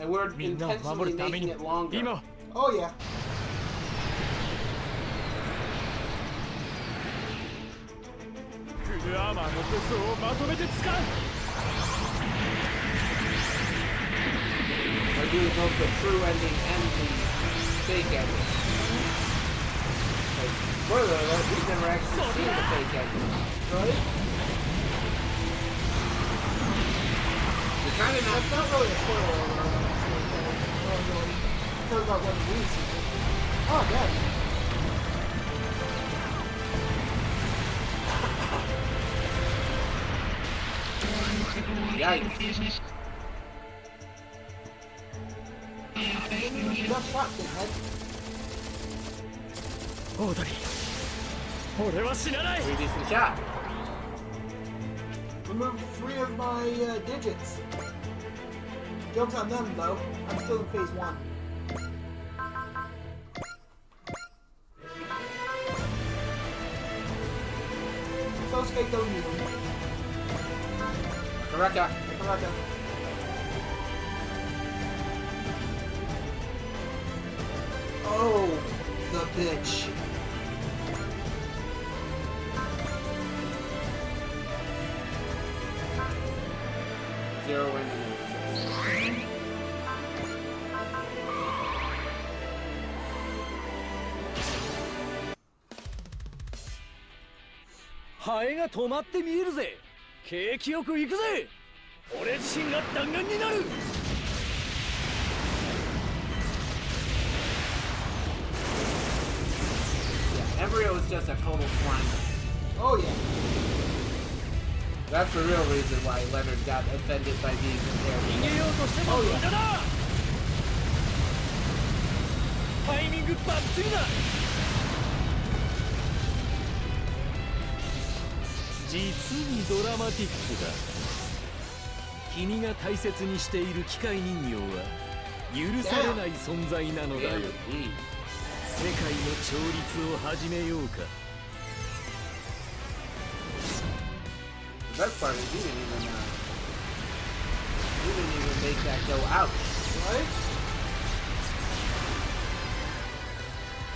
And we're intentionally making it longer. Oh yeah. We're doing both the true ending and the fake ending. Like, spoiler alert, we've never actually seen the fake ending. Right? We're kind of not... That's not really a spoiler alert. Talking about what we see. Oh, yeah. Yikes. Got shot, big head. Pretty decent shot. Removed 3 of my digits. Joke's on them, though. I'm still in phase 1. So skate don't need them. Karaka. Karaka. Oh, the bitch. Zero ending. ハエが止まって見えるぜ。景気よく行くぜ。俺自身が弾丸になる。Yeah, Embryo is just a total slime. Oh yeah. That's the real reason why Leonard got offended by being compared to him. Oh yeah. タイミングバッチリだ。実にドラマティックだ。君が大切にしている機械人形は許されない存在なのだよ。世界の調律を始めようか。The best part is you didn't even make that go out. Right?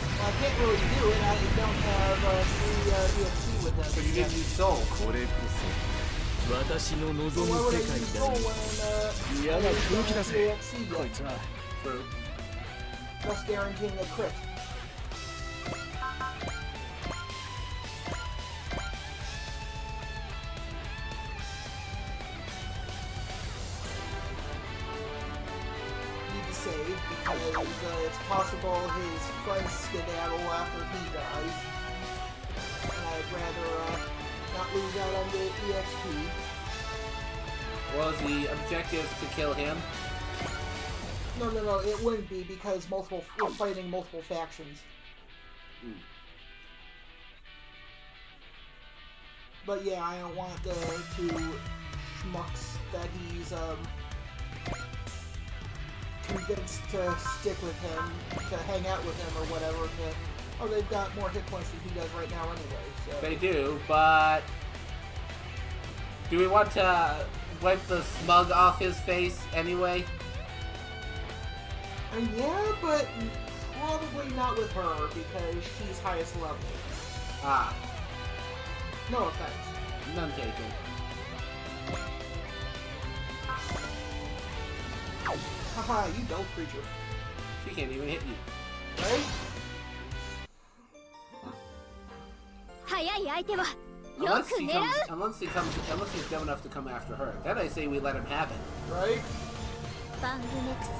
Well, I can't really do it. I don't have free EXC with them. So you didn't use Soul. これこそ私の望む So why 世 would I 界 use だ Soul よ。 when 嫌な空気だぜ。 EXC こいつは。 True. thus guaranteeing a crit. It's possible his friends skedaddle after he dies. And I'd rather not lose out on the EXP. Was the objective to kill him? No, it wouldn't be because we're fighting multiple factions. But yeah, I don't want the two schmucks that he's convinced to stick with him, to hang out with him or whatever. Oh, they've got more hit points than he does right now anyway. So. They do, but do we want to wipe the smug off his face anyway? I mean, yeah, but probably not with her because she's highest level. Ah. No offense. None taken. Haha, you dull creature. She can't even hit you. Right? 速い相手は Unless he's dumb enough to come after her. Then I say we let him have it. Right? バングネクス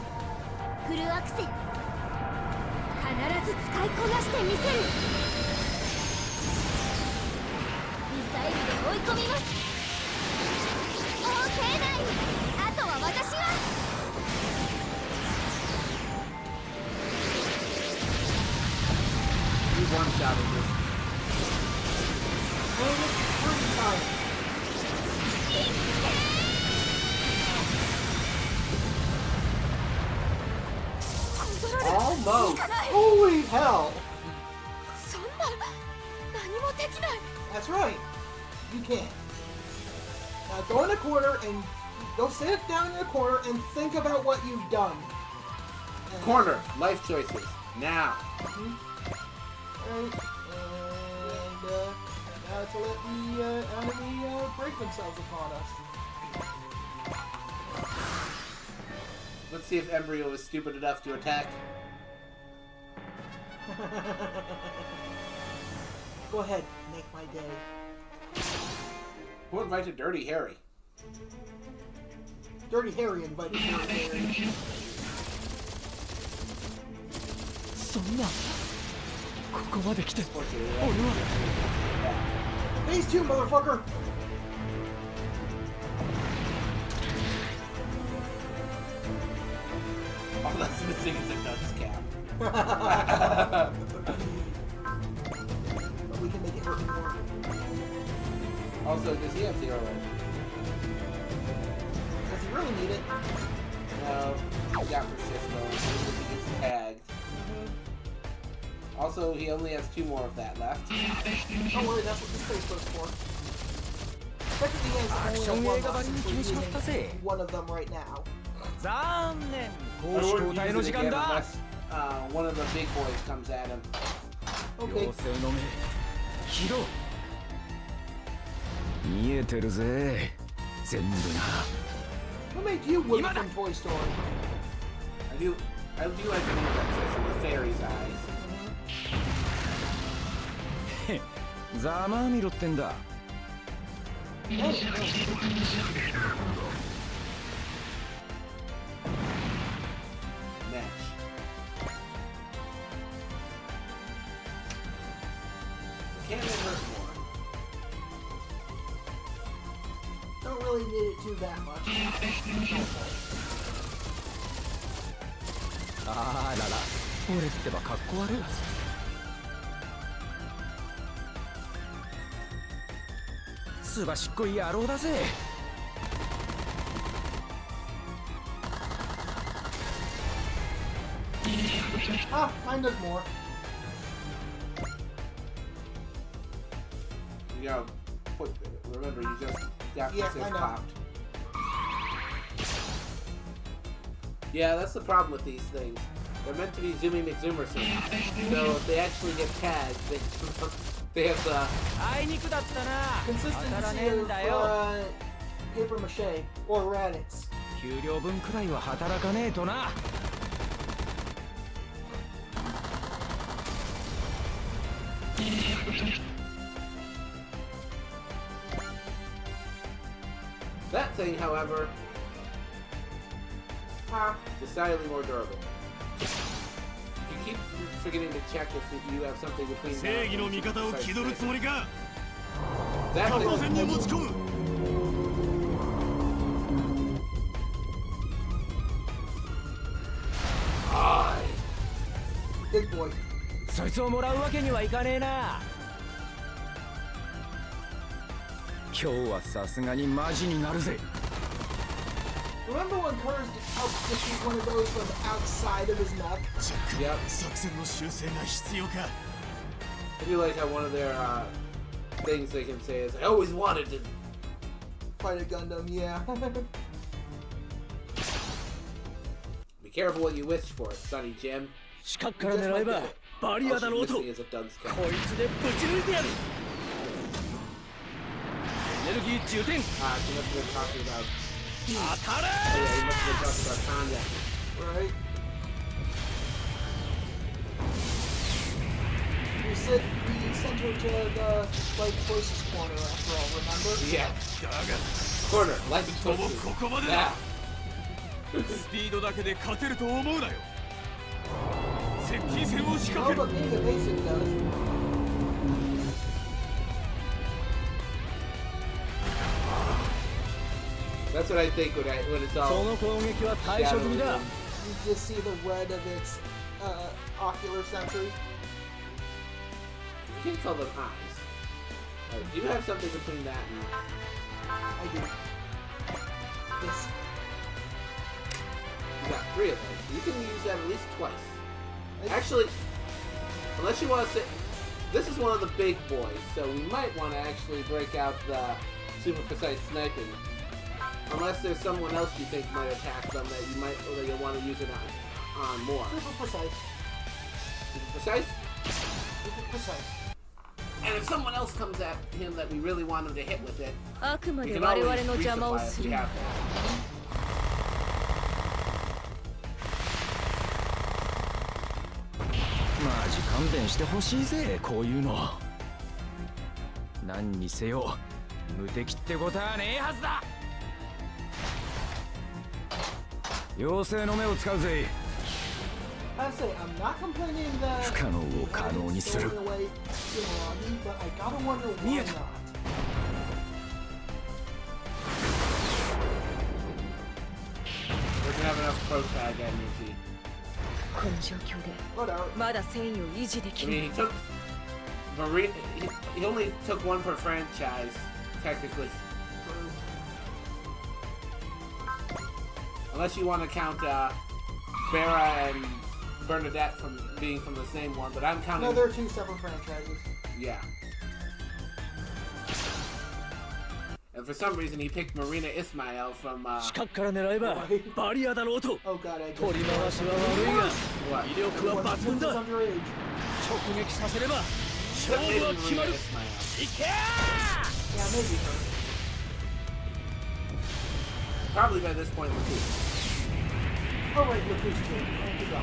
フルアクセル必ず使いこなしてみせるミサイルで追い込みます OK ないあとは私が We one-shotted this. And it's pretty tight. Almost! Holy hell! そんな何もできない That's right. You can't. Now go in a corner and go sit down in a corner and think about what you've done. And, Corner. Life choices. Now. Right. And now to let the enemy break themselves upon us. Let's see if Embryo is stupid enough to attack. Go ahead, make my day. Who invited Dirty Harry? Dirty Harry invited Dirty Harry. そんなここまで来て Unfortunately, 俺は Phase 2, motherfucker! all that's missing is a nuts cap. But we can make it hurt more. Also, does he have zero red? Does he really need it? No. He got persist mode. He gets tagged. Also, he only has 2 more of that left. Don't worry, that's what this space goes for. Technically, he has only one left since we're using one of them right now. 残念 I 攻守 wouldn't 交代 use の it 時 again 間だ unless one of the big boys comes at him. Okay. 妖精の目起動見えてるぜ全部な What made you Woody from Toy Story? I do like the name of that system, the fairy's eyes. ざまあみろってんだ Match. Can it hurt more? Don't really need it to that much. あらら俺ってばかっこ悪いすばしっこい野郎だぜ Ah, mine does more. You know, remember, you just got Yeah, persist I know. popped. Yeah, that's the problem with these things. They're meant to be Zoomy McZoomerson. So if they actually get tagged, they have the... あいにくだったな当たら Consistency ねえん of だよ paper mache or radix. 給料分くらいは働かねえとな That thing, however, decidedly more durable. You keep forgetting to check if you have something between 正義の味方を気取るつもりか。 That 艦 thing 船に持ち込む。 Big boy. そいつをもらうわけにはいかねえな。今日はさすがにマジになるぜ。 Remember when Kurz defeat one of those from outside of his neck? Yep. 作戦の修正が必要か。 I do like how one of their things they can say is, I always wanted to. Fight a Gundam, yeah. Be careful what you wish for, Sonny Jim. 四角から狙えばバリア All だ she's ろうと。こ missing is a dunce い cap. つでぶち抜いてやる。エネルギー充填。 He must have been talking about. 当たれ。 Oh yeah, he must have been talking about Tanya. Right? We sent her to the like closest corner after all, remember? Yeah. だが Corner, like ともここまでだ。 Yeah. スピードだけで勝てると思うなよ。接近戦を仕掛け No, る。 but being evasive does. That's what I think when it's そ all の攻撃は対処済みだ。 You just see the red of its ocular sensors. You can't call them eyes. Do you have something between that and I do. This. you got 3 of those? You can use that at least twice. Actually, unless you want to say this is one of the big boys, so we might want to actually break out the super precise sniping. Unless there's someone else you think might attack them that you might or that you want to use it on more. Super precise. Super precise? Super precise. And if someone else comes at him that we really want him to hit with it, あくま we で can 我 always 々の邪魔を resupply す if る we な have to. マジ勘弁してほしいぜ、こういうの。何にせよ無敵ってことはねえはずだ。妖精の目を使うぜ。 I say I'm not complaining that 不可能を可能にする。 throwing away Shimoragi, but I gotta wonder why 見えた。 not. Doesn't have enough pro tag energy. この状況で Whatever. まだ戦意を維持で I き mean, る he took Marine. He only took one per franchise, technically. Unless you want to count Vera and Bernadette from being from the same one, but I'm counting. No, they're 2 separate franchises. Yeah. And for some reason, he picked Marina Ismail from. 四角から狙えばバリアだろうと。 Oh god, I just 取り回しは悪いが What? 威力は What's 抜群 this だ。 underage? 直撃させれば Except 勝 maybe 負は決ま Marina る。 Ismail. いけー。 Yeah, maybe her. Probably by this point, too. Oh right, look who's 2. Thank you, go.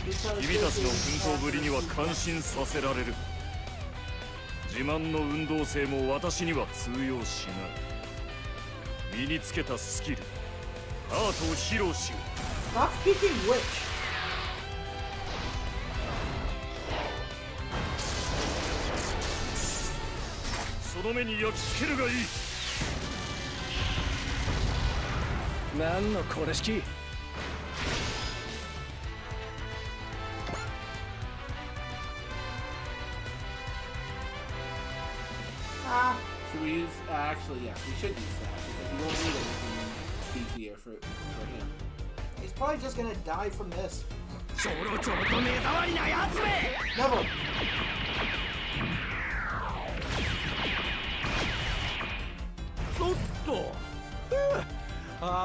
Because 君た this ちの is 奮闘ぶりには感心させられる。自慢の運動性も私には通用しない。身につけたスキル、アートを披露しよう。 Stop speaking witch. その目に焼き付けるがいい。何のこれしき。 Should we use? Actually, yes, we should use that because we won't need anything beefier for him. He's probably just gonna die from this. ちょろちょろと目障りなやつめ。 Never. おっと。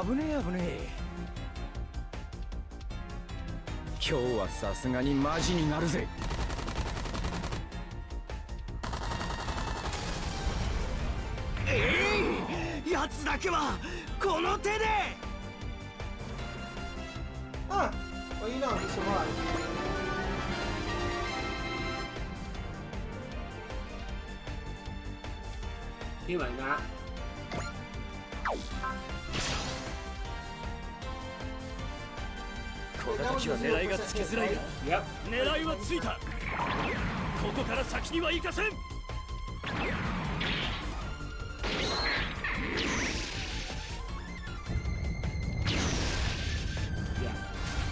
危ねえ危ねえ。今日はさすがにマジになるぜ。やつだけはこの手で。 Huh. Well, you know, he survived. He might not. これたちは狙いがつきづらいが Yep. 狙いはついた。ここから先には行かせん。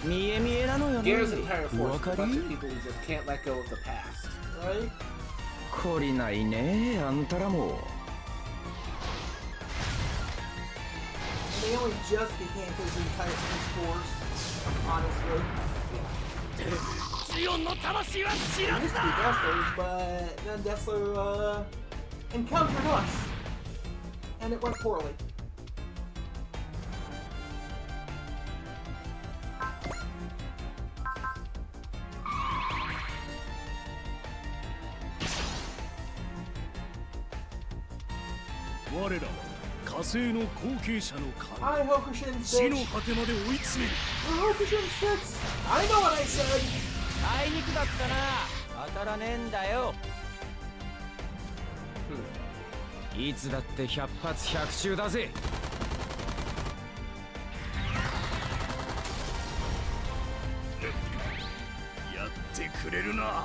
見え見えなのよね。 Gears entire お force 分 is a か bunch り of people who just can't let go of the past. Right? 懲りないねあんたらも。 And they only just became his entire force, honestly. ジオンの魂は知ら They ず used to だ。 be Destlers, but then Destler encountered us, and it went poorly. I 我らは火星の後継者の神。 I Hokushin 死の 6. 果てまで追い詰める。 Hokushin 6. I know what I said. あいにくだったな。当たらねえんだよ。いつだって100発100中だぜ。やってくれるな。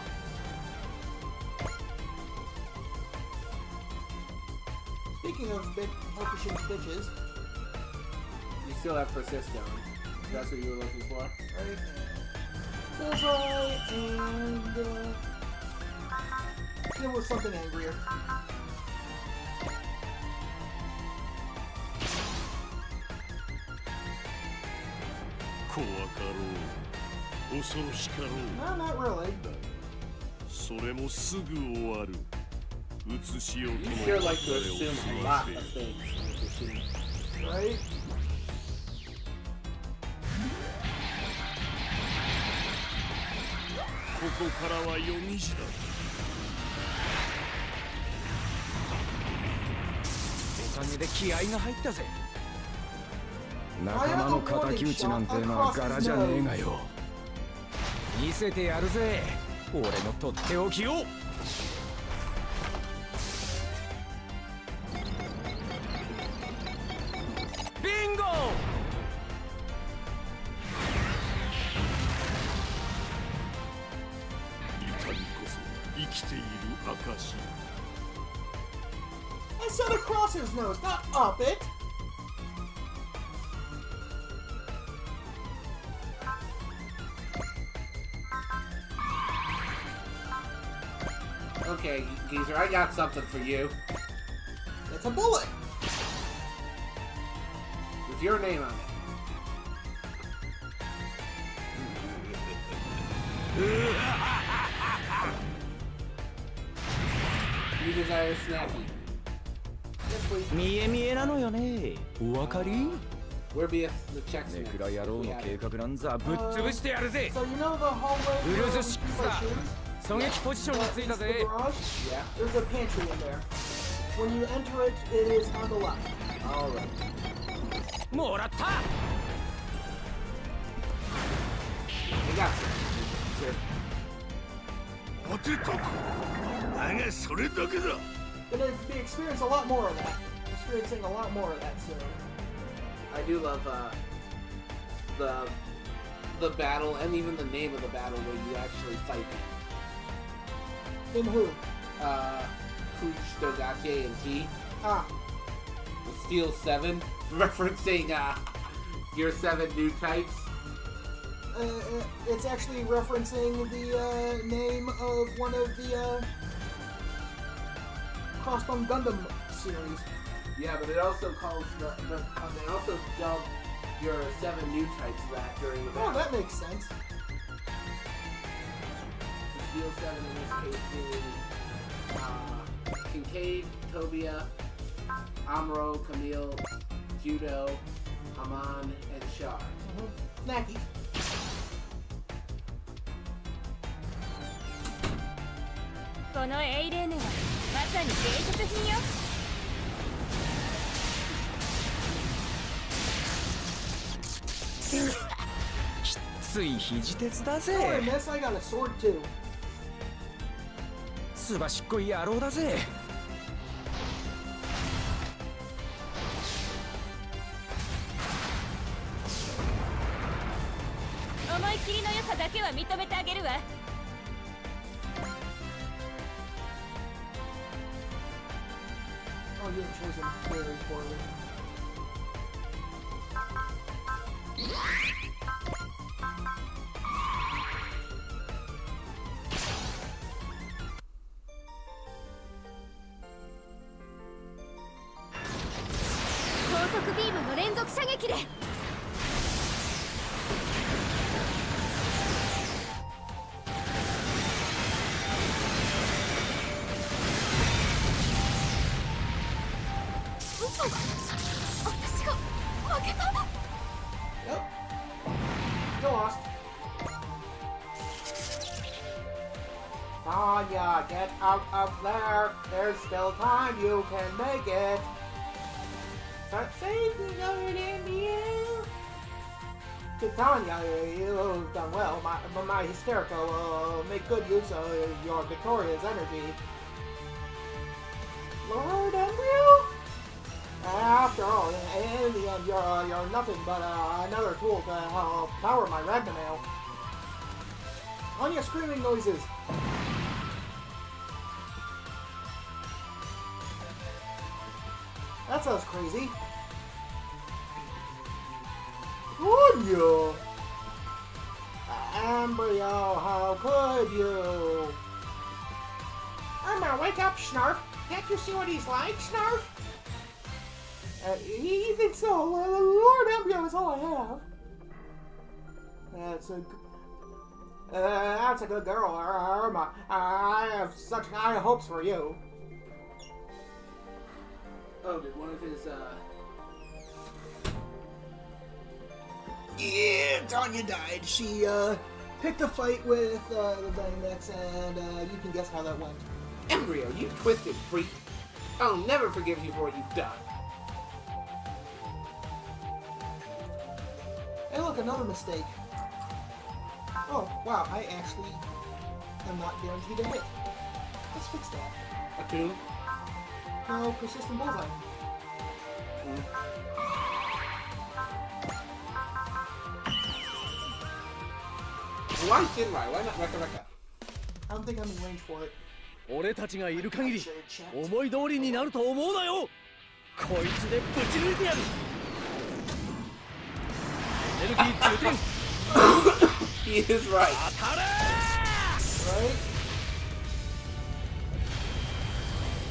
Speaking of Hokushin's bitches, You still have persist going. That's what you were looking for. right? Feels right, and it was something angrier. 怖かろう。恐ろしかろう。 No, not really. それもすぐ終わる。移し置き You の sure 流 like to れを assume 吸 a わ lot せ of things with your machine. Right? ここからは夜虹だ。おかげで気合が入ったぜ。仲間の敵討ちなんてのは柄じゃねえがよ。見せてやるぜ俺のとっておきを。ビンゴ。怒りこそ生きている証。 I said across his nose, not up it. Okay, geezer, I got something for you. It's a bullet. With your name on it. You desire snacky. Yes, please. 見え見えなのよね。お分かり？ Where be the checks ネ next? クラ野郎 We の have 計 it. 画なんざぶっ潰してやるぜ。 So you know the hallway Who from does this my stop? shoes? 狙撃ポジションについた It's the ぜ。 garage. Yeah. There's a pantry in there. When you enter it, it is on the left. Alright. もらった。 I got some. 当てたか。だがそれだけだ。 Gonna be experience a lot more of that. Experiencing a lot more of that soon. I do love the battle and even the name of the battle where you actually fight In who? Kuch, Dogate, and T. Ah, The Steel 7, referencing your 7 new types. it's actually referencing the name of one of the Crossbone Gundam series. Yeah, but it also calls they also dubbed your 7 new types that during the battle. Oh, that makes sense. The Steel 7 in this case being Kincaid, Tobia, Amuro, Camille, Judo, Haman, and Shar. Snacky. このエイレーネはまさに芸術品よ。きつい肘鉄だ Sorry, ぜ。 miss. I got a sword too. すばしっこい野郎だぜ。お前切りの良さだけは認めてあげるわ。Oh, you have chosen very poorly. Biim の連続射撃で嘘だ。私が負けた。 Yep. You lost. Tanya, get out of there. There's still time. You can make it. Start saving over in the air. Tanya, you've done well. My hysterical will make good use of your victorious energy. Lord Embryo? After all, in the end, you're nothing but another tool to help power my Ragnamail. Anya screaming noises. That sounds crazy. Anya! Embryo, how could you? Emma, wake up, Snarf. Can't you see what he's like, Snarf? He thinks so. Lord Embryo is all I have. That's a good girl, Irma. I have such high hopes for you. Oh, did one of his, Yeah, Tanya died. She, picked a fight with, the Dynamax, and, you can guess how that went. Embryo, you twisted freak. I'll never forgive you for what you've done. Hey, look, another mistake. Oh, wow, I actually am not guaranteed to hit. Let's fix that. A two? No, persistent bullseye. Why didn't I? Why not Rekka Rekka? I don't think I'm in range for it. 俺たちがいる限り Should've checked. 思い通りになると思うなよ。こいつでぶち抜いてやる。エネルギー充填。 He is right. 当たれ Right?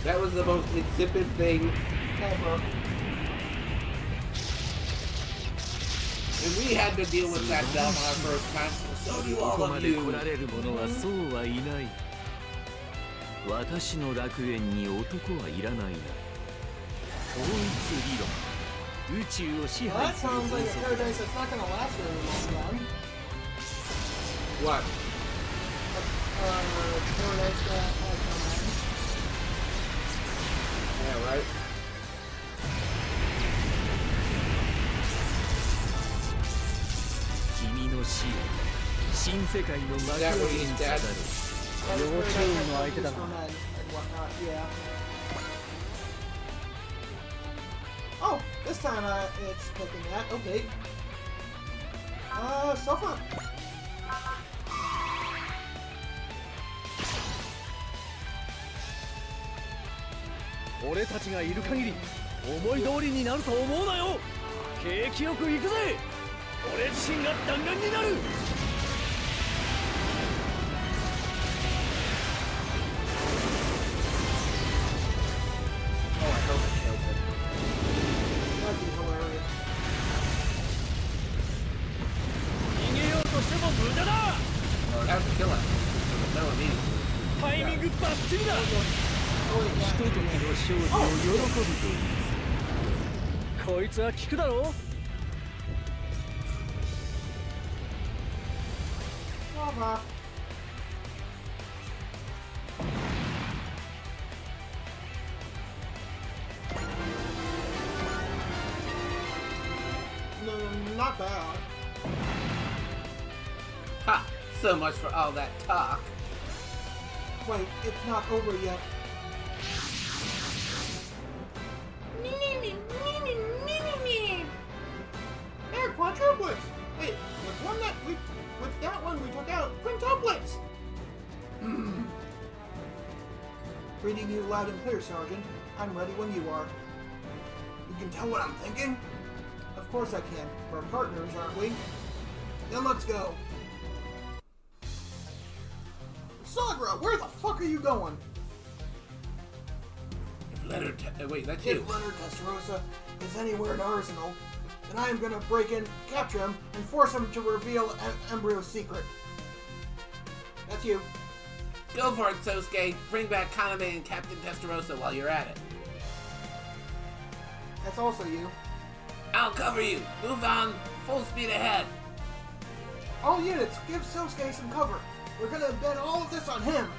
That was the most insipid thing. Ever. And we had to deal with that dumb our first time. So do こ all こ of まで you. 来られる者はそうはいない。私の楽園に男はいらないな。統一理論。宇宙を支 Well, 配 that する sounds 法 like a 則 paradise that's not gonna last very long, then. What? Paradise that has no end. Yeah, right? 君の死を新世界の幕開けにつながる。 That is Your paradise chain has no lighted use up. for men and whatnot, yeah. Oh, this time it's picking that. Okay. Sofa. 俺たちがいる限り思い通りになると思うなよ。景気よく行くぜ。俺自身が弾丸になる。 Oh, I hope it kills him. That'd be hilarious. 逃げようとしても無駄だ。 Well, it has to kill him. No, immediately. タイミングバッチリだ。 Oh, wait, ひととき yeah. の勝利を喜ぶという。こいつは効くだろう。 Sofa. No, not bad. Ha! So much for all that talk. Wait, it's not over yet. They're quadruplets! Wait, was one that we... With that one, we took out quintuplets! Reading you loud and clear, Sergeant. I'm ready when you are. You can tell what I'm thinking? Of course I can. We're partners, aren't we? Then let's go. Sagra, where the fuck are you going? If Leonard... wait, that's you. If Leonard Testarossa is anywhere in Arsenal, then I am gonna break in, capture him, and force him to reveal Embryo's secret. That's you. Go for it, Sosuke. Bring back Kaname and Captain Testarossa while you're at it. That's also you. I'll cover you. Move on. Full speed ahead. All units, give Sosuke some cover. We're gonna bet all of this on him.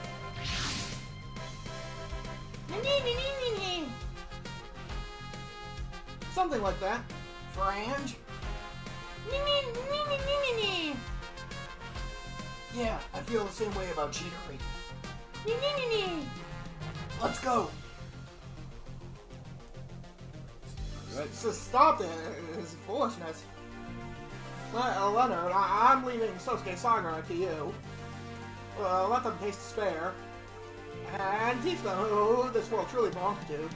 Something like that. Frange? Yeah, I feel the same way about Chidori. Let's go. So stop it. It's foolishness. Leonard, I'm leaving Sosuke Saga to you. Let them taste despair. And teach them who this world truly belongs to.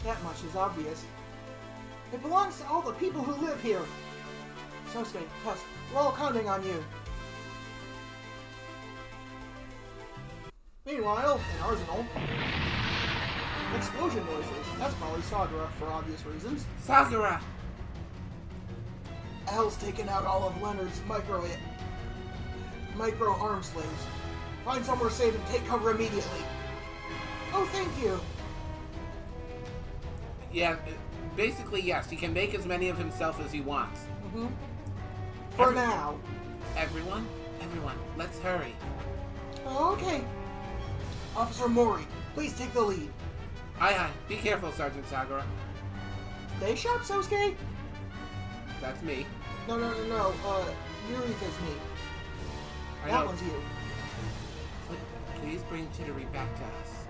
That much is obvious. It belongs to all the people who live here. Sosuke, Tusk, we're all counting on you. Meanwhile, in Arsenal, explosion noises. That's probably Sagara for obvious reasons. Sakura! L's taken out all of Leonard's micro arm slaves. Find somewhere safe and take cover immediately. Oh, thank you. Yeah, basically, yes. He can make as many of himself as he wants. For now. Everyone, let's hurry. Okay. Officer Mori, please take the lead. Aye. Be careful, Sergeant Sakura. Stay sharp, Sosuke. That's me. No. Yurika's me. That one's you. Please bring Chidori back to us.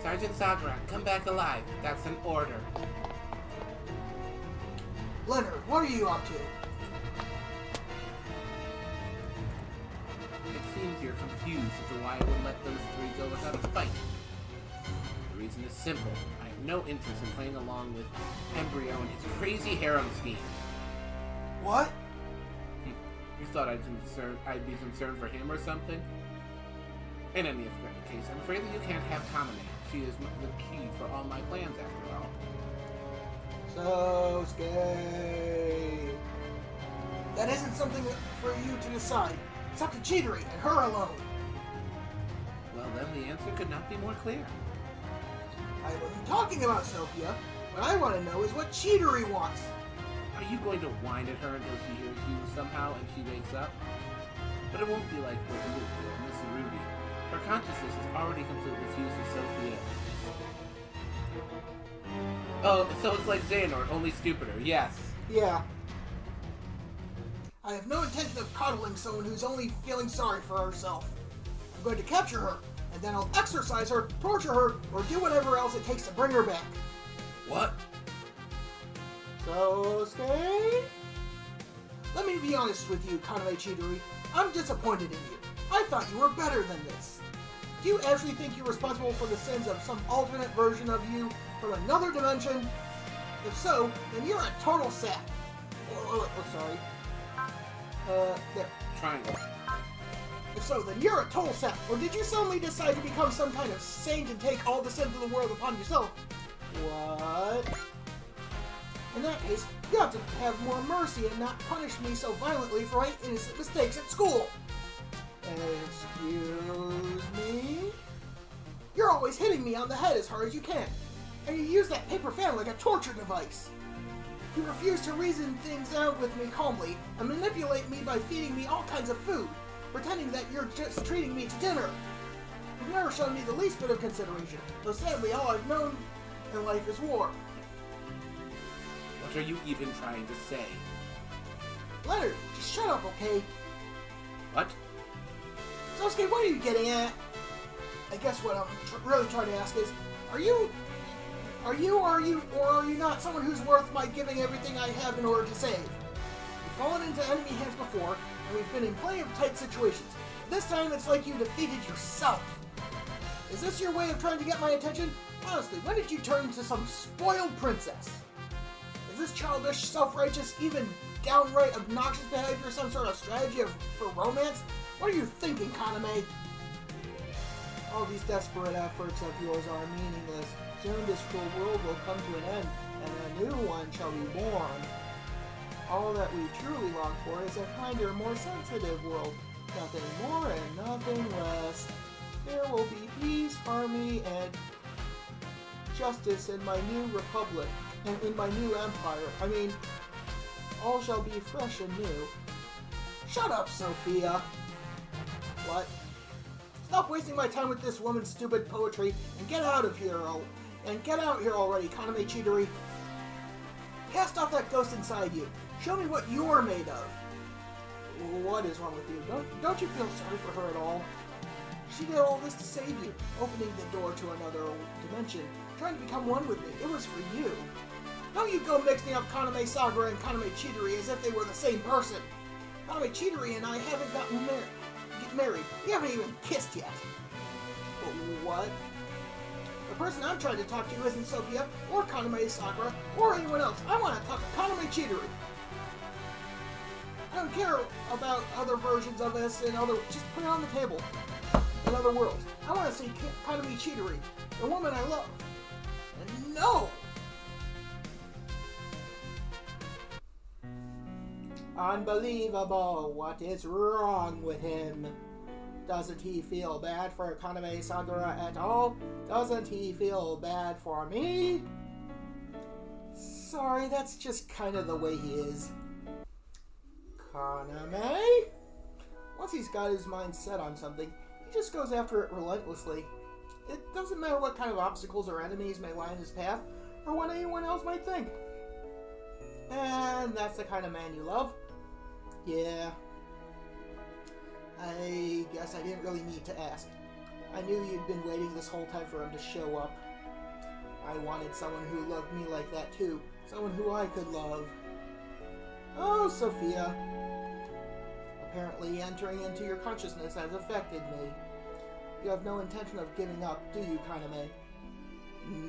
Sergeant Sakura, come back alive. That's an order. Leonard, what are you up to? It seems you're confused as to why I would let those three go without a fight. The reason is simple. I have no interest in playing along with Embryo and his crazy harem schemes. What? You thought I'd be concerned for him or something? In any case, I'm afraid that you can't have Kaname. She is the key for all my plans, after all. Sosuke. That isn't something for you to decide. It's up to Chidori and her alone. Well, then the answer could not be more clear. I wasn't talking about Sophia. What I want to know is what Chidori wants. Are you going to whine at her until she hears you somehow and she wakes up? But it won't be like with Miss Ruby. Her consciousness is already completely fused with Sophia. Oh, so it's like Xehanort, only stupider. Yes. Yeah. I have no intention of coddling someone who's only feeling sorry for herself. I'm going to capture her, and then I'll exorcise her, torture her, or do whatever else it takes to bring her back. What? Sosuke? Let me be honest with you, Kaname Chidori. I'm disappointed in you. I thought you were better than this. Do you actually think you're responsible for the sins of some alternate version of you from another dimension? If so, then you're a total sap. Oh, sorry. There. Triangle. If so, then you're a total sap. Or did you suddenly decide to become some kind of saint and take all the sins of the world upon yourself? What? In that case, you have to have more mercy and not punish me so violently for my innocent mistakes at school. Excuse me? You're always hitting me on the head as hard as you can, and you use that paper fan like a torture device. You refuse to reason things out with me calmly and manipulate me by feeding me all kinds of food, pretending that you're just treating me to dinner. You've never shown me the least bit of consideration, though sadly all I've known in life is war. What are you even trying to say? Leonard, just shut up, okay? What? Sosuke, what are you getting at? I guess what I'm really trying to ask is, are you not someone who's worth my giving everything I have in order to save? You've fallen into enemy hands before, and we've been in plenty of tight situations. This time it's like you defeated yourself. Is this your way of trying to get my attention? Honestly, when did you turn into some spoiled princess? Is this childish, self-righteous, even downright obnoxious behavior some sort of strategy for romance? What are you thinking, Kaname? All these desperate efforts of yours are meaningless. Soon this cruel world will come to an end, and a new one shall be born. All that we truly long for is a kinder, more sensitive world. Nothing more and nothing less. There will be peace, harmony, and justice in my new republic, and in my new empire. I mean, all shall be fresh and new. Shut up, Sophia! What? Stop wasting my time with this woman's stupid poetry and get out of here, and get out here already, Kaname Chidori. Cast off that ghost inside you. Show me what you're made of. What is wrong with you? Don't you feel sorry for her at all? She did all this to save you, opening the door to another dimension, trying to become one with me. It was for you. Don't you go mixing up Kaname Sakura and Kaname Chidori as if they were the same person. Kaname Chidori and I haven't gotten married. We haven't even kissed yet. But what? The person I'm trying to talk to isn't Sophia, or Kaname Sakura, or anyone else. I want to talk to Kaname Chidori. I don't care about other versions of this and other. Just put it on the table. In other worlds, I want to see Kaname Chidori, the woman I love. And no! Unbelievable. What is wrong with him? Doesn't he feel bad for Kaname Sakura at all? Doesn't he feel bad for me? Sorry, that's just kind of the way he is. Kaname? Once he's got his mind set on something, he just goes after it relentlessly. It doesn't matter what kind of obstacles or enemies may lie in his path, or what anyone else might think. And that's the kind of man you love? Yeah. I guess I didn't really need to ask. I knew you'd been waiting this whole time for him to show up. I wanted someone who loved me like that too. Someone who I could love. Oh, Sophia. Apparently entering into your consciousness has affected me. You have no intention of giving up, do you, Kaname?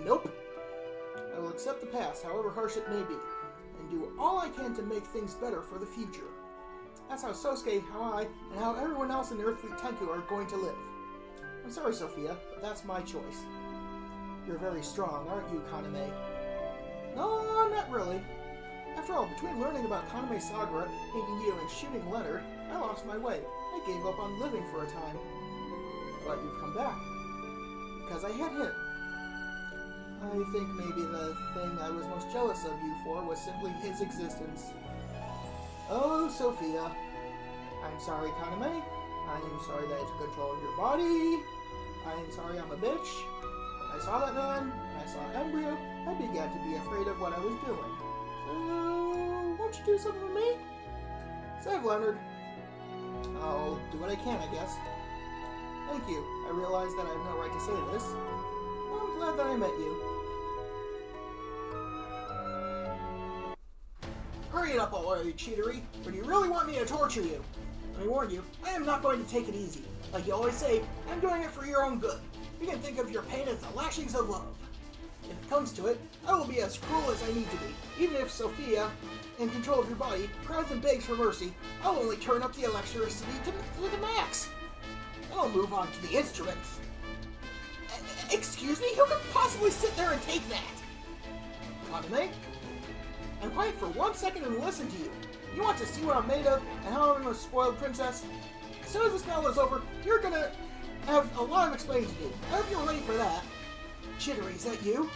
Nope. I will accept the past, however harsh it may be, and do all I can to make things better for the future. That's how Sosuke, how I, and how everyone else in the Earthly Tenku are going to live. I'm sorry, Sophia, but that's my choice. You're very strong, aren't you, Kaname? No, not really. After all, between learning about Kaname Sakura, hating you, and shooting Leonard, I lost my way. I gave up on living for a time. But you've come back. Because I had him. I think maybe the thing I was most jealous of you for was simply his existence. Oh, Sophia. I'm sorry, Kaname. I am sorry that I took control of your body. I am sorry I'm a bitch. When I saw that man, when I saw Embryo, I began to be afraid of what I was doing. So, won't you do something for me? Save Leonard. I'll do what I can, I guess. Thank you. I realize that I have no right to say this. But I'm glad that I met you. Hurry it up already, Chidori. Or do you really want me to torture you? Let me warn you, I am not going to take it easy. Like you always say, I'm doing it for your own good. You can think of your pain as the lashings of love. If it comes to it, I will be as cruel as I need to be. Even if Sophia, in control of your body, cries and begs for mercy, I'll only turn up the electricity to the max. I'll move on to the instruments. Excuse me? Who could possibly sit there and take that? Kaname? I'm quiet for 1 second and listen to you. You want to see what I'm made of and how I'm a spoiled princess? As soon as this battle is over, you're gonna have a lot of explaining to do. I hope you're ready for that. Chidori, is that you?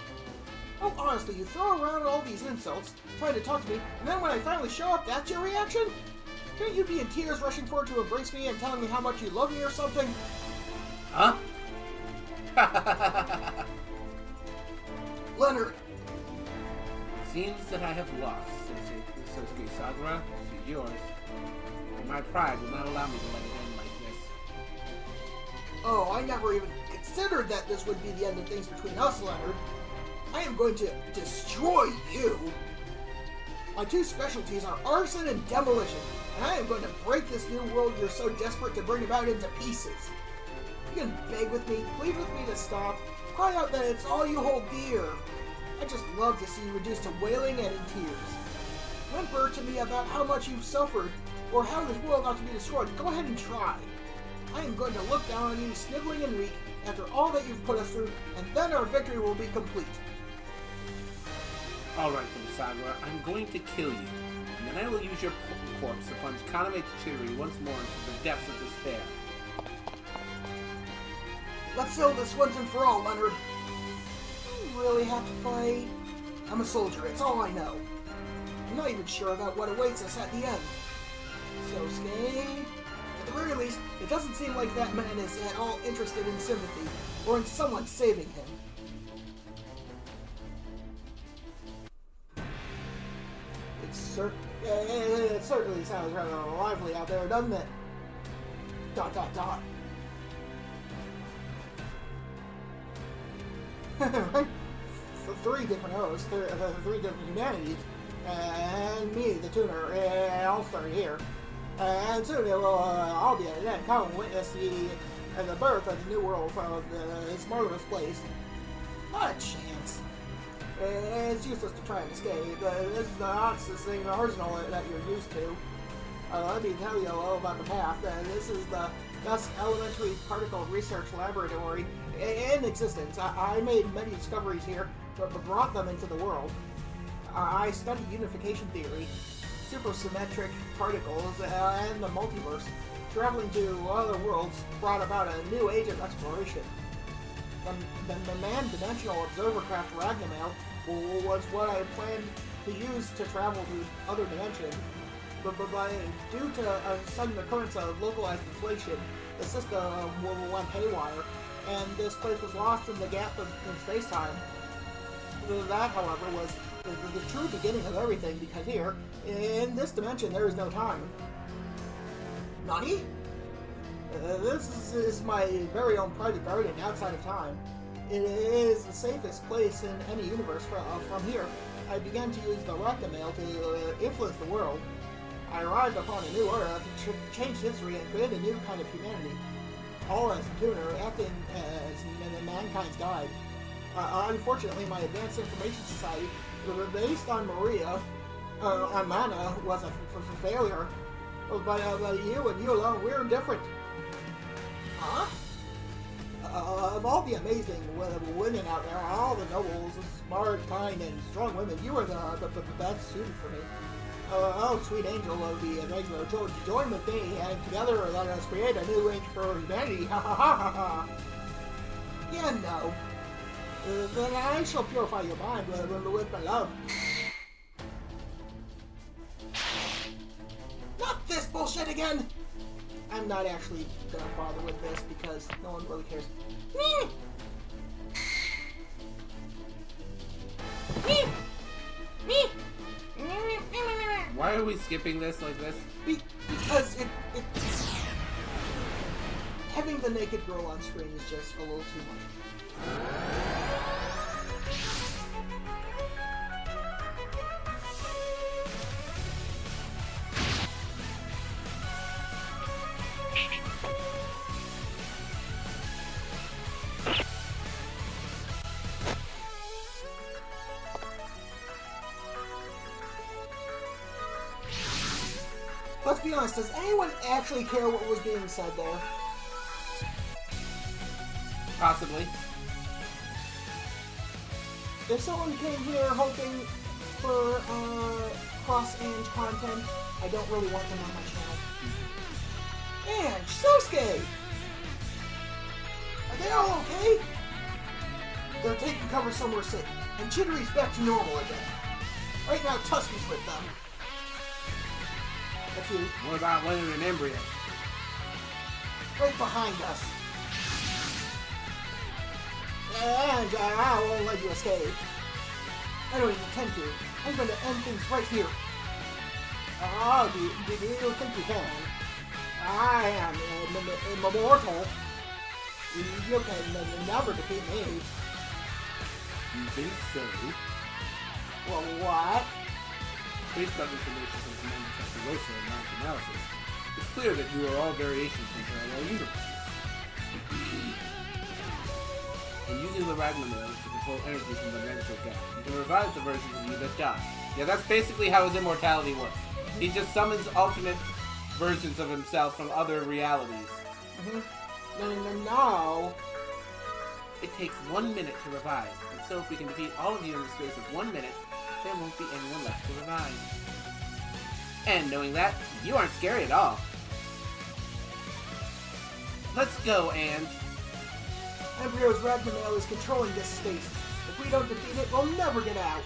Oh, honestly, you throw around all these insults, trying to talk to me, and then when I finally show up, that's your reaction? Can't you be in tears rushing forward to embrace me and telling me how much you love me or something? Huh? Leonard! It seems that I have lost, Sosuke Sakura. She's yours. And my pride will not allow me to let it end like this. Oh, I never even considered that this would be the end of things between us, Leonard. I am going to destroy you. My two specialties are arson and demolition. and I am going to break this new world you're so desperate to bring about into pieces. You can beg with me, plead with me to stop, cry out that it's all you hold dear. I just love to see you reduced to wailing and in tears. Whimper to me about how much you've suffered, or how this world ought to be destroyed. Go ahead and try. I am going to look down on you, sniveling and weak, after all that you've put us through, and then our victory will be complete. Alright then, Sagura, I'm going to kill you, and then I will use your corpse to plunge Kaname Chidori once more into the depths of despair. Let's settle this once and for all, Leonard. You really have to fight? I'm a soldier, it's all I know. I'm not even sure about what awaits us at the end. Sosuke, at the very least, it doesn't seem like that man is at all interested in sympathy, or in someone saving him. It certainly sounds rather lively out there, doesn't it? ... Right? Three different hosts, three different humanities, and me, the tuner, all started here. And soon it will all be at an end. Come witness the birth of the new world from this marvelous place. Not a chance. It's useless to try and escape. This is the honestest thing in the arsenal that you're used to. Let me tell you all about the path. This is the best elementary particle research laboratory in existence. I made many discoveries here, but brought them into the world. I studied unification theory, supersymmetric particles, and the multiverse. Traveling to other worlds brought about a new age of exploration. The man-dimensional observer craft Ragnamail was what I planned to use to travel to other dimensions. But due to a sudden occurrence of localized inflation, the system went haywire, and this place was lost in the gap in space-time. That, however, was the true beginning of everything, because here, in this dimension, there is no time. Nani? This is my very own private garden outside of time. It is the safest place in any universe. From here, I began to use the Ragnamail to influence the world. I arrived upon a new era to change history and create a new kind of humanity. All as the tuner, acting as mankind's guide. Unfortunately, my Advanced Information Society, based on Maria, on Mana, was a failure. But you and you alone, we're different. Huh? Of all the amazing women out there, all the nobles, smart, kind, and strong women, you were the best suited for me. Oh, sweet angel of the regular, join with me, and together let us create a new age for humanity. Ha ha ha ha ha! Yeah, no. Then I shall purify your mind with my love. Not this bullshit again! I'm not actually gonna bother with this because no one really cares. Why are we skipping this like this? Because it having the naked girl on screen is just a little too much. Let's be honest, does anyone actually care what was being said there? Possibly. If someone came here hoping for cross-age content, I don't really want them on my channel. And Sosuke! Are they all okay? They're taking cover somewhere safe, and Chidori's back to normal again. Right now, Tusky's with them. That's you. What about Leonard and Embryo? Right behind us. And I won't let you escape. I don't even intend to. I'm going to end things right here. Oh, do you think you can? I am immortal. You can never defeat me. You think so? Well, what? Based on information from Commander Testarossa and Max analysis, it's clear that you are all variations from parallel universes. And using the Ragnarok to control energy from the dimensional gap, you can revive the versions of you that die. Yeah, that's basically how his immortality works. He just summons alternate versions of himself from other realities. No. It takes 1 minute to revive, and so if we can defeat all of you in the space of 1 minute, there won't be anyone left to revive. And knowing that, you aren't scary at all. Let's go, and... Embryo's Ragnarok is controlling this space. If we don't defeat it, we'll never get out.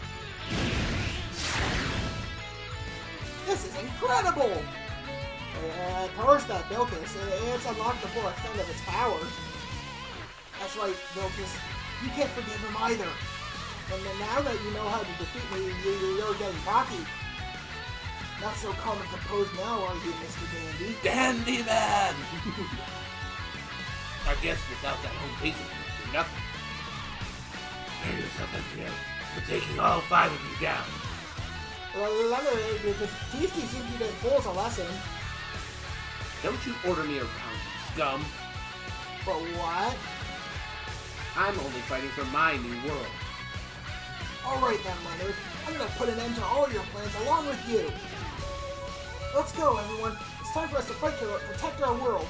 This is incredible! Curse that Bilkis. It's unlocked the full extent of its powers. That's right, Bilkis. You can't forgive him either. And then now that you know how to defeat me, you're getting cocky. Not so calm and composed now, are you, Mr. Dandy? Dandy Man! I guess without that home piece of you, do nothing. Prepare yourself, Embryo. We're taking all 5 of you down. The TC seems to have fools a lesson. Don't you order me around, you scum. For what? I'm only fighting for my new world. Alright then, Leonard. I'm gonna put an end to all your plans along with you. Let's go, everyone. It's time for us to fight to protect our world.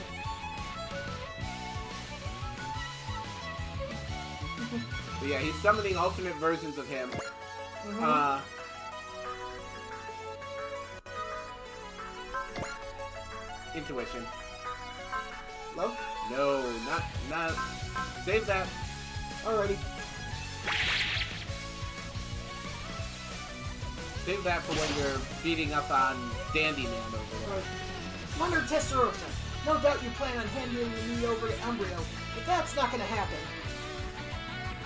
But yeah, he's summoning alternate versions of him. Intuition. Love? No, not. Save that. Alrighty. Save that for when you're beating up on Dandy Man over there. Right. Leonard Testarossa, no doubt you plan on handing me over to Embryo, but that's not gonna happen.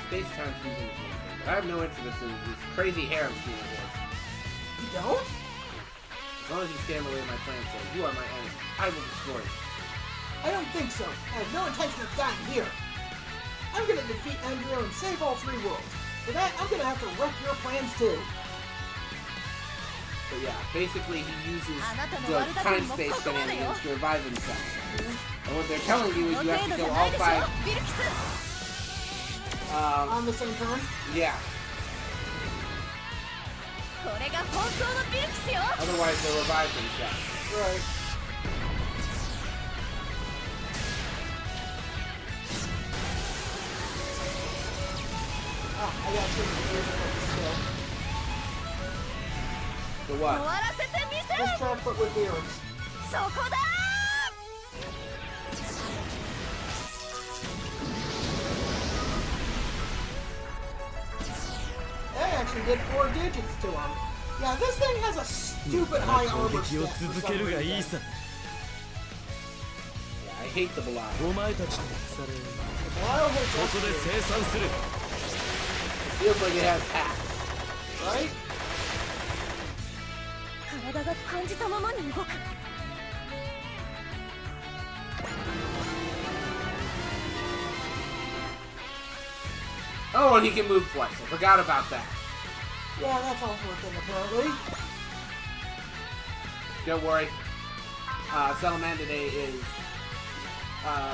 Space-time fusion is one thing, but I have no interest in this crazy harem scheme of yours. You don't? As long as you stand away my plan, so you are my enemy. I will destroy you. I don't think so. I have no intention of dying here. I'm gonna defeat Embryo and save all 3 worlds. For that, I'm gonna have to wreck your plans too. But yeah, basically he uses the time-space shenanigans to revive himself. And what they're telling you is you have to kill all 5... on the same turn? Yeah. Otherwise they'll revive themselves. Right. Oh, I got 2 years of the skill. So what? Just try to put with earrings. That actually did 4 digits to him. Yeah, this thing has a stupid high armor stat for some reason. Yeah, I hate the Belial. The Belial hits us too. It feels like it has hacks. Right? Oh, and he can move twice. I forgot about that. Yeah, that's also a thing apparently. Don't worry. Salamandre is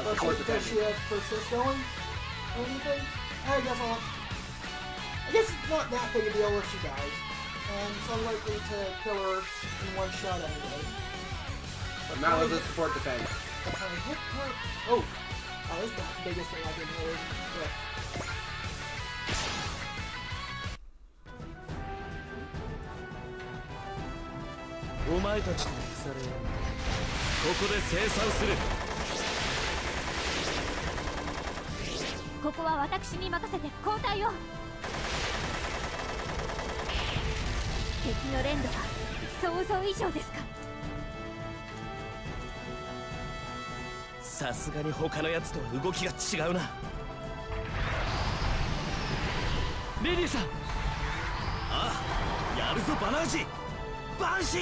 support Does defending. she have persist going? Or anything? I guess it's not that big a deal if she dies. And it's unlikely to kill her in one shot anyway. But now let's just support defend. If I hit her... Oh! That is the biggest thing I can really hit.さすがに他のやつとは動きが違うな。リリーさん、ああ、やるぞバナージ、バンシー、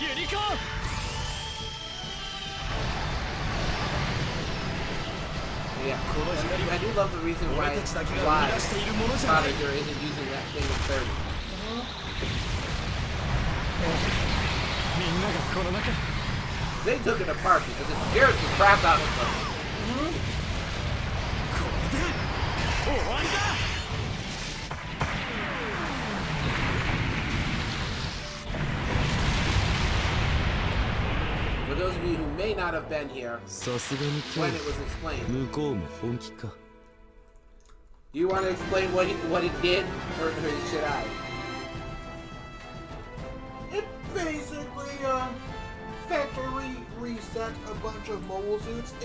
ユニコーン。Yeah, I do love the reason why Father isn't using that thing in 30. They took it apart because it scares the crap out of them. For those of you who may not have been here when it was explained, do you want to explain what it did, or should I? It basically factory reset a bunch of mobile suits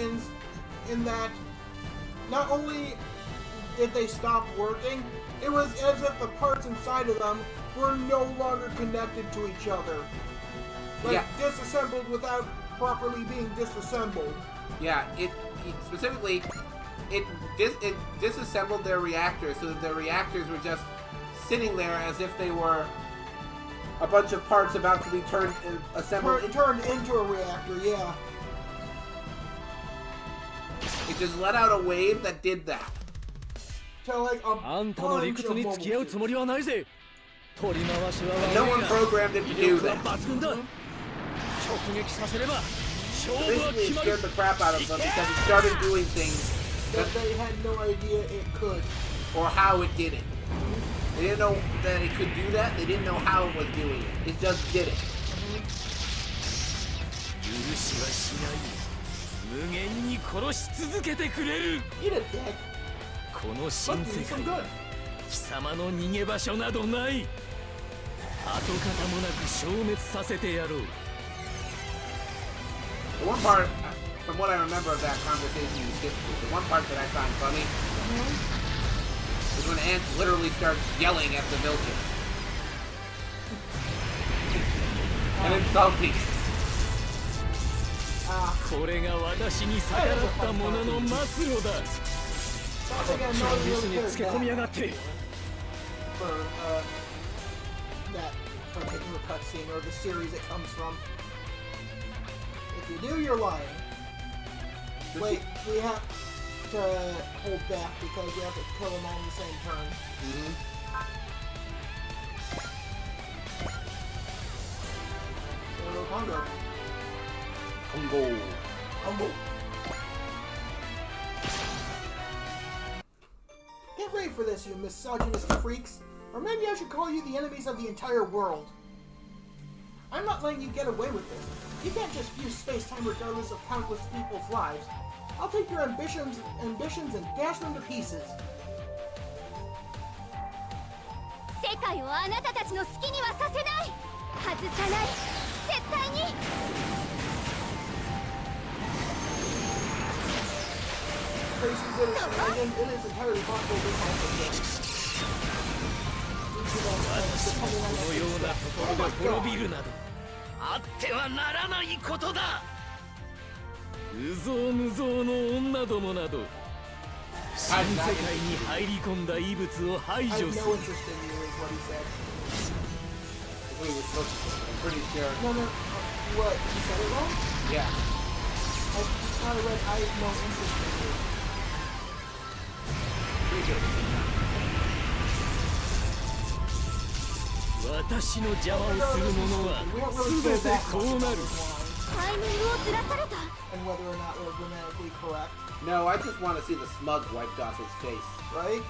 in that not only did they stop working, it was as if the parts inside of them were no longer connected to each other. Like, disassembled without properly being disassembled. Yeah, it specifically, it disassembled their reactors so that their reactors were just sitting there as if they were a bunch of parts about to be assembled. Turned into a reactor, yeah. It just let out a wave that did that. To like a bunch of mobile suits. No one programmed it to do that. Basically, it scared the crap out of them because it started doing things that they had no idea it could. Or how it did it. They didn't know that it could do that. They didn't know how it was doing it. It just did it. Eat a dick. Some good. 貴様の逃げ場所などない。跡形もなく消滅させてやろう。 The one part, from what I remember of that conversation you skipped through, the one part that I find funny is when Ant literally starts yelling at the Milkins. And insulting. これが私に逆らった者の末路だ。ミスにつけ込みやがって。 For that particular cutscene or the series it comes from. If you do, you're lying. Wait, we have to hold back because we have to kill them all in the same turn. Congo. Get ready for this, you misogynist freaks. Or maybe I should call you the enemies of the entire world. I'm not letting you get away with this. You can't just fuse space-time regardless of countless people's lives. I'll take your ambitions and dash them to pieces. 世界をあなたたちの好きにはさせない。外さない。絶対に。 Tracy's innocent, and it is entirely possible this also works. 私もこのようなところで滅びるなどあってはならないことだ。無造無造の女どもなど新世界に入り込んだ異物を排除する。 I have no interest in you, is what he said. I'm pretty sure. No, what? He said it wrong? Yeah. I thought I read, I have no interest in you. Pretty good. 私の邪魔をする者は全てこうなる。タイミングをずらされた。 And whether or not we're grammatically correct. No, I just want to see the smug wiped off his face. Right?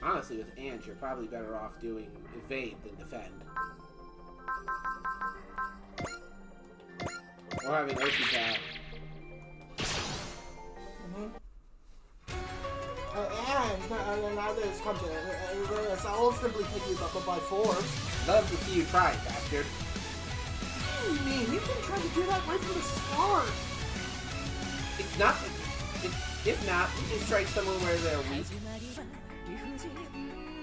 Honestly, with Ant, you're probably better off doing evade than defend. Or having Okicat. And now that it's come to it, I'll simply pick you up by force. Love to see you try, bastard. What do you mean? You've been trying to do that right from the start. It's not. If not, you just strike someone where they're weak.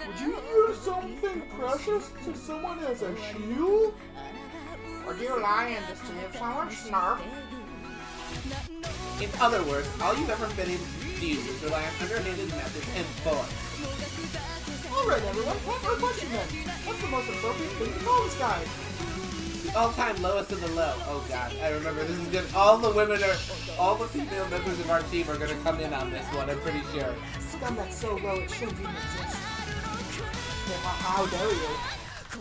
Would you use something precious to someone as a shield? Or do you lie and deceive someone, Snarf? In other words, all you've ever been able to use is rely on underhanded methods and bullets. Alright everyone, pop our question then. What's the most appropriate thing to call this guy? The all-time lowest of the low. Oh god, I remember this is good. All the female members of our team are gonna come in on this one, I'm pretty sure. Scum that's so low it shouldn't even exist. Yeah, how dare you?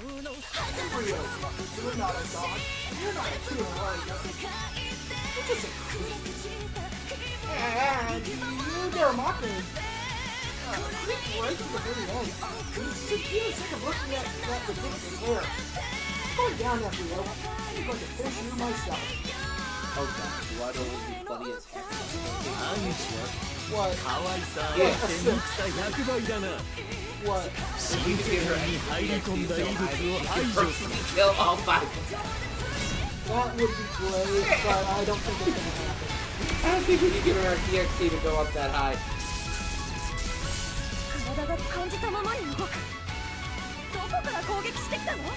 Rio, you're not a god. You're not a human warrior. You're just a creep. And you dare mock me. Creep right to the very end. You're sick of looking at that ridiculous hair. Going down that Rio. I'm going to finish you myself. Oh god, Waddle would be funny as heck. What? Yes. What? We could get her personally kill all five. That would be great, but I don't think it's going to happen. I don't think we can get her EXP to go up that high.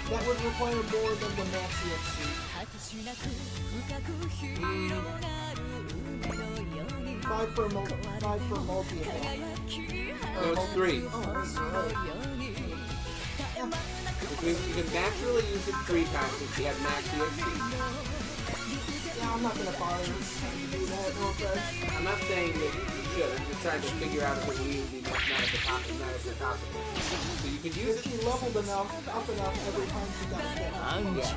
That would require more than the max EXP. 5 for multi attack. So it's 3. Oh, that's right. Which means you can naturally use it 3 times if you have max EXP. Yeah, I'm not going to bother to do that, no offense. I'm not saying that you should. I'm just trying to figure out if it would be mathematically possible. So you could use If it. she leveled enough, up enough every time she got a kill. Yeah.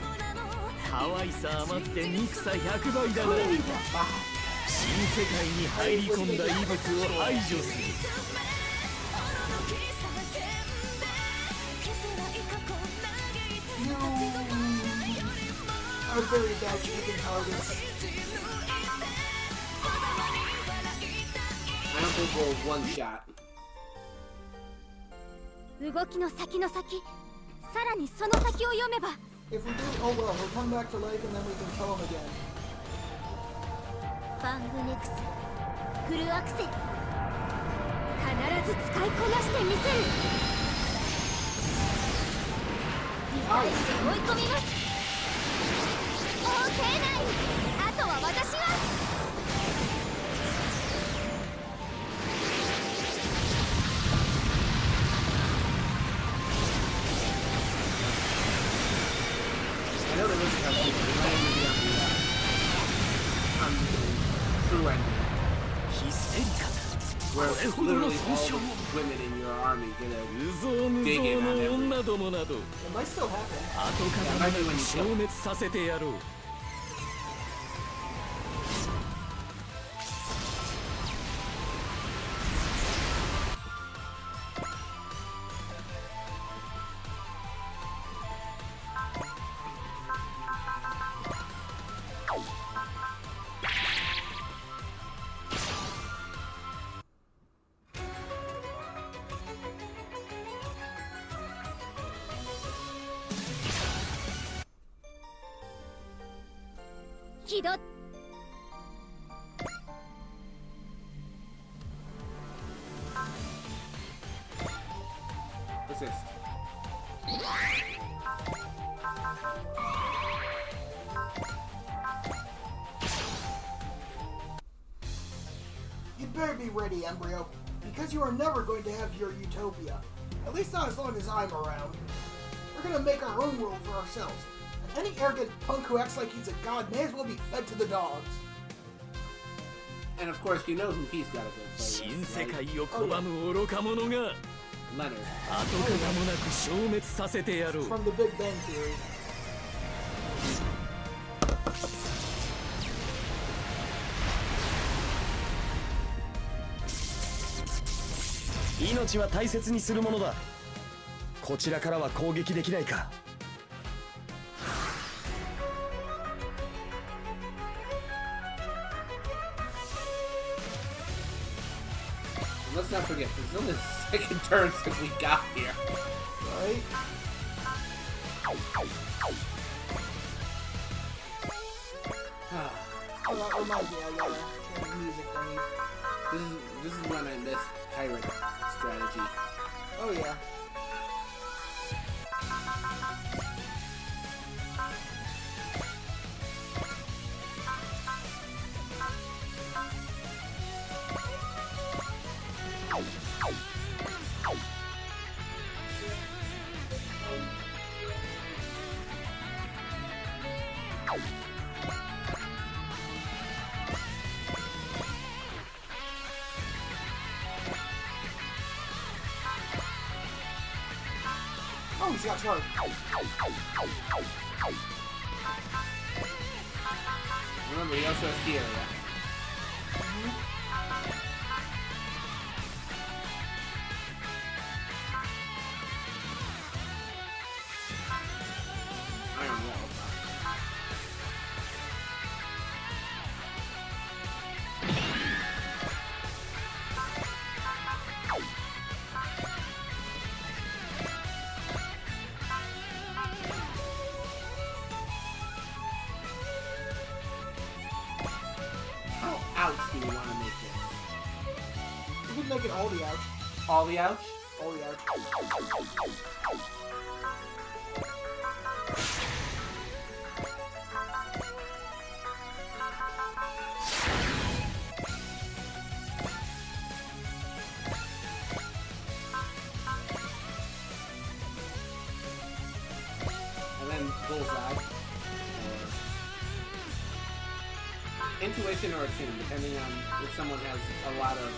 可愛さ余って憎さ100倍だな。新世界に入り込んだ異物を排除する。You are very bad chicken targets. I don't think we'll one shot. 動きの先の先、さらにその先を読めば。 If we do, oh well, he'll come back to life and then we can kill him again. ファングネクス、フルアクセル。必ず使いこなしてみせる。リサイクで追い込みます。丁寧に。あとは私が。I know there was a couple, but it might even be on the true ending. Where literally all the women in your army get a dig in on everyone. It might still happen. 後から何に消滅させてやろう。気取っ What's this? You'd better be ready, Embryo, because you are never going to have your utopia. At least not as long as I'm around. We're gonna make our own world for ourselves. And any arrogant punk who acts like he's a god may as well be fed to the dogs. And of course, you know who he's got to go play 新 with, 世 right? 界を拒む愚か者が Leonard. 後からもなく消滅させてやろう。 From the Big Bang Theory. 命は大切にするものだ。こちらからは攻撃できないか。 Let's not forget, this is only the second turn since we got here. Right? Oh, that reminds me, I gotta turn the music thingy. This is when I miss pirate strategy. Oh yeah. he's got charge. Remember, he also has key area. Iron Wall. How ouch do you want to make this? We can make it all the ouch. All the ouch? All the ouch. And then bullseye. Intuition or attune, depending on if someone has a lot of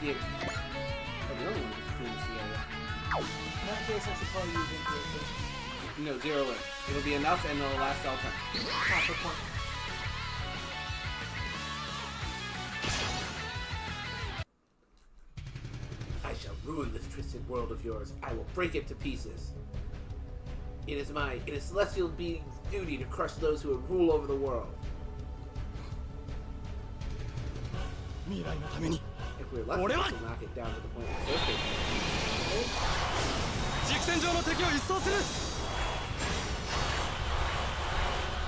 the only one who's attuned is the area. In that case, I should probably use intuition. No, zero it. It'll be enough and it'll last all time. Not the point. I shall ruin this twisted world of yours. I will break it to pieces. It is celestial being's duty to crush those who would rule over the world. If we're lucky, we'll knock it down to the point of escape. 軸線上の敵を一掃する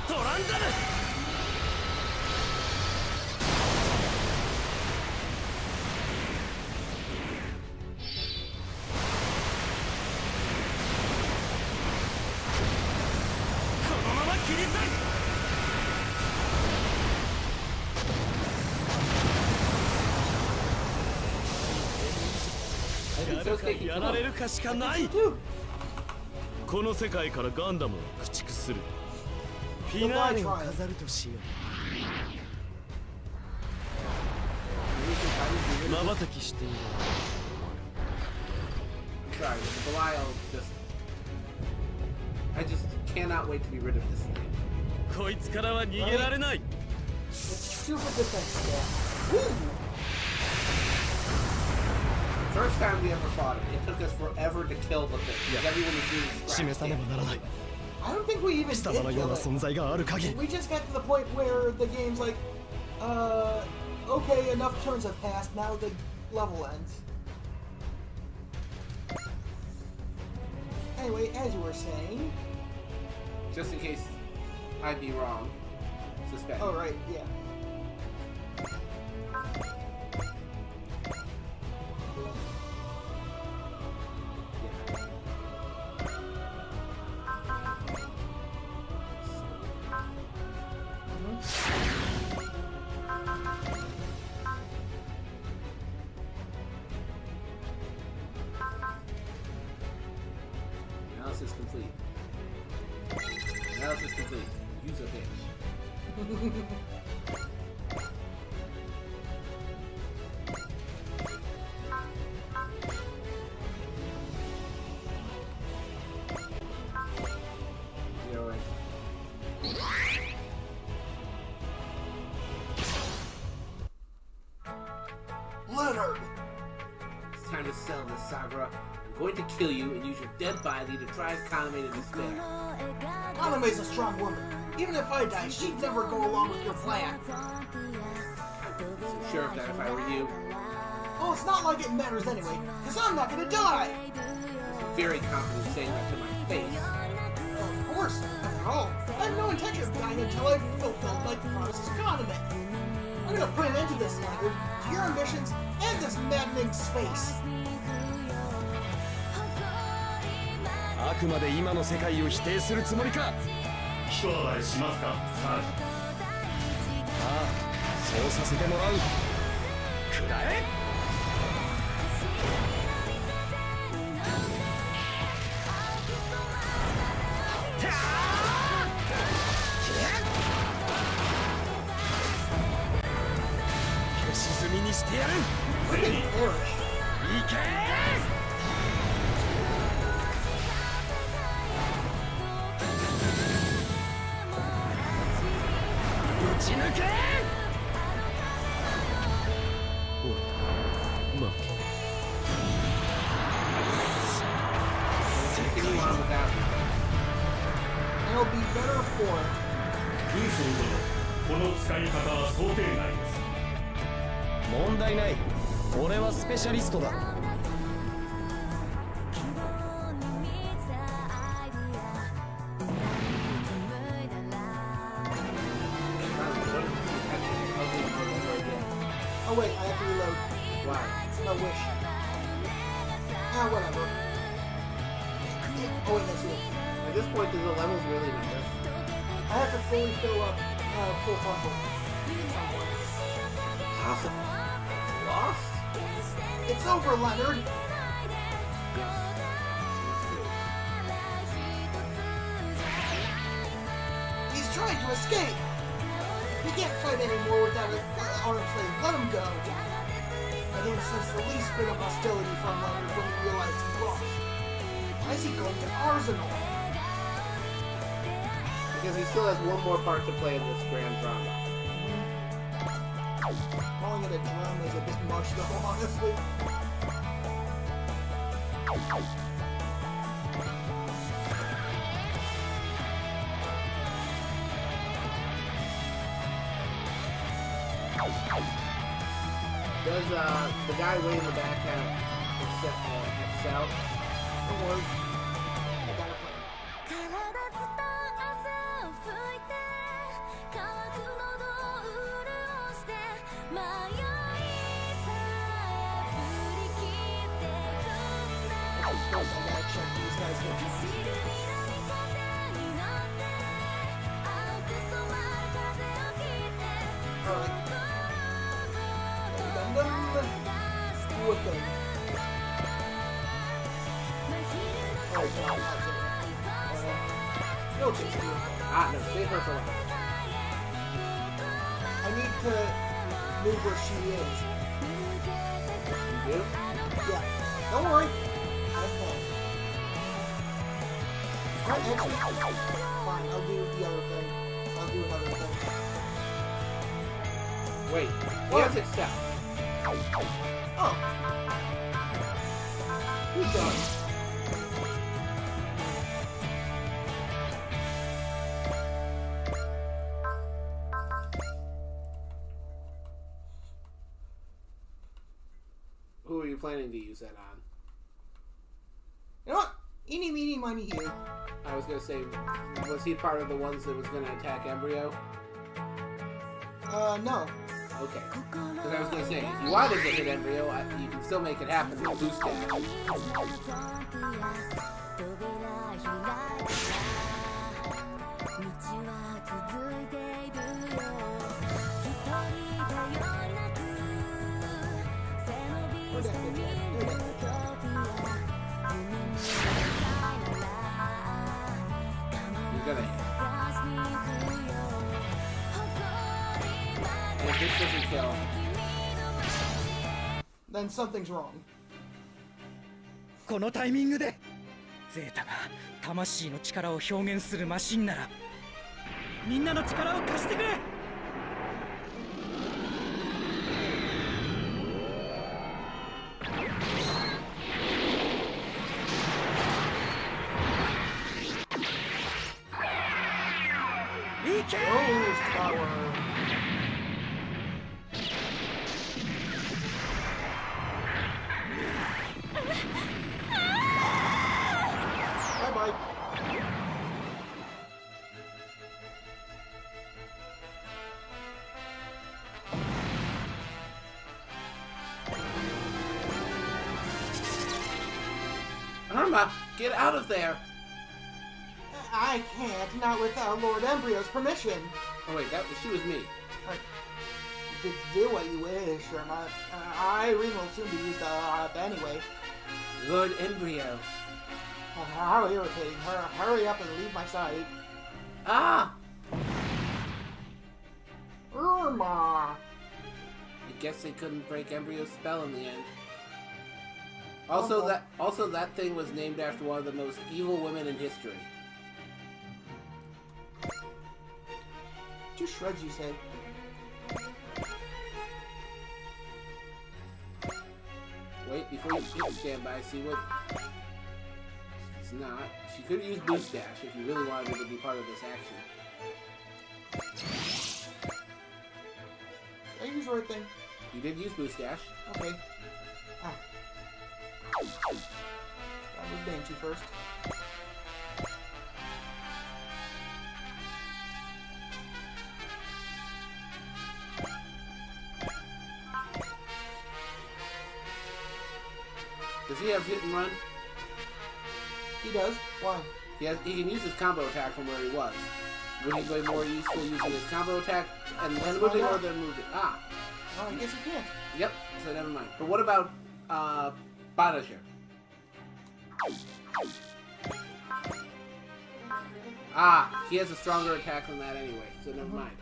トランザムこのまま切り裂い やられるかしかないこの世界からガンダムを駆逐するフィナーレを飾るとしよう瞬きしている Sorry, the Belial I just cannot wait to be rid of this thing. こいつからは逃げられない It's super defense stat. Woo! First time we ever fought it, it took us forever to kill the thing. Because everyone was doing scratch 示さねばならない I don't think we even 貴 did 様のよう kill な it. 存在がある限り We just got to the point where the game's like, okay, enough turns have passed, now the level ends. Anyway, as you were saying... Just in case I'd be wrong. Suspect. Oh, right, yeah. Analysis complete. Analysis complete. Use a bitch. Zero in. Leonard! It's time to settle this, Sagra. I'm going to kill you and use your dead body to drive Kaname to despair. Kaname's a strong woman. Even if I die, she'd never go along with your plan. I'm so sure of that if I were you. Oh, it's not like it matters anyway, because I'm not gonna die! I'm very confident saying that to my face. Of course, not at all. I have no intention of dying until I've fulfilled my promises to Kaname. I'm gonna put an end to this, Leonard, to your ambitions, and this maddening space. あくまで今の世界を否定するつもりか一暴れしますかサージそうさせてもらうくらえ消し済みにしてやる ゼニー Perish. いけち抜け。負け Continue on without me. I'll be better for it. 軍曹殿、この使い方は想定内です。問題ない。俺はスペシャリストだ。Oh wait, I have to reload. Why? No wish. Ah, whatever. Oh wait, that's it. At this point, do the levels really matter? I have to fully fill up full frontal. Awesome. Lost? It's over, Leonard. He's trying to escape. He can't fight anymore without his arms slave. Let him go. I didn't sense the least bit of hostility from Leonard when he realized he lost. Why is he going to Arsenal? Because he still has one more part to play in this grand drama. Calling it a drama is a bit much, though, honestly. Does the guy way in the back have Excel? Don't worry. I got a plan. 「 I gotta check these guys here. Alright. Dun, dun, dun. Do a thing. Oh, God, no, just do a thing. Ah, no, save her for last. I need to move where she is. You do? Yeah. Don't worry. Okay. Actually, fine, I'll do the other thing. I'll do another thing. Wait, What? yes, Excel. Oh. Who's done? Who are you planning to use that on? You know what? Eeny, meeny, miny, you. I was gonna say, was he part of the ones that was gonna attack Embryo? No. Okay. Because I was gonna say, if you wanted to hit Embryo, you can still make it happen with Boost Dash. You're gonna hit. And if this doesn't kill, Then something's wrong. このタイミングでゼータが魂の力を表現するマシンならみんなの力を貸してくれ。いけ Rose Tower. Bye-bye. Irma, get out of there! I can't, not without Lord Embryo's permission. Oh wait, she was me. Do what you wish, Irma. Irene will soon be used up anyway. Lord Embryo. How irritating. Hurry up and leave my sight. Ah! Irma! I guess they couldn't break Embryo's spell in the end. Also, that thing was named after one of the most evil women in history. Touche. Two shreds, you say? Wait, before you hit standby, see what... It's not. She could use Boost Dash if you really wanted her to be part of this action. Did I use the right thing? You did use Boost Dash. Okay. Ah. That was Banshee first. Does he have hit and run? He does. Why? He can use his combo attack from where he was. Would he be more useful using his combo attack and then moving or then moving? Ah. Oh, I guess he can't. Yep, so never mind. But what about Battleship? Ah, he has a stronger attack than that anyway, so never mind.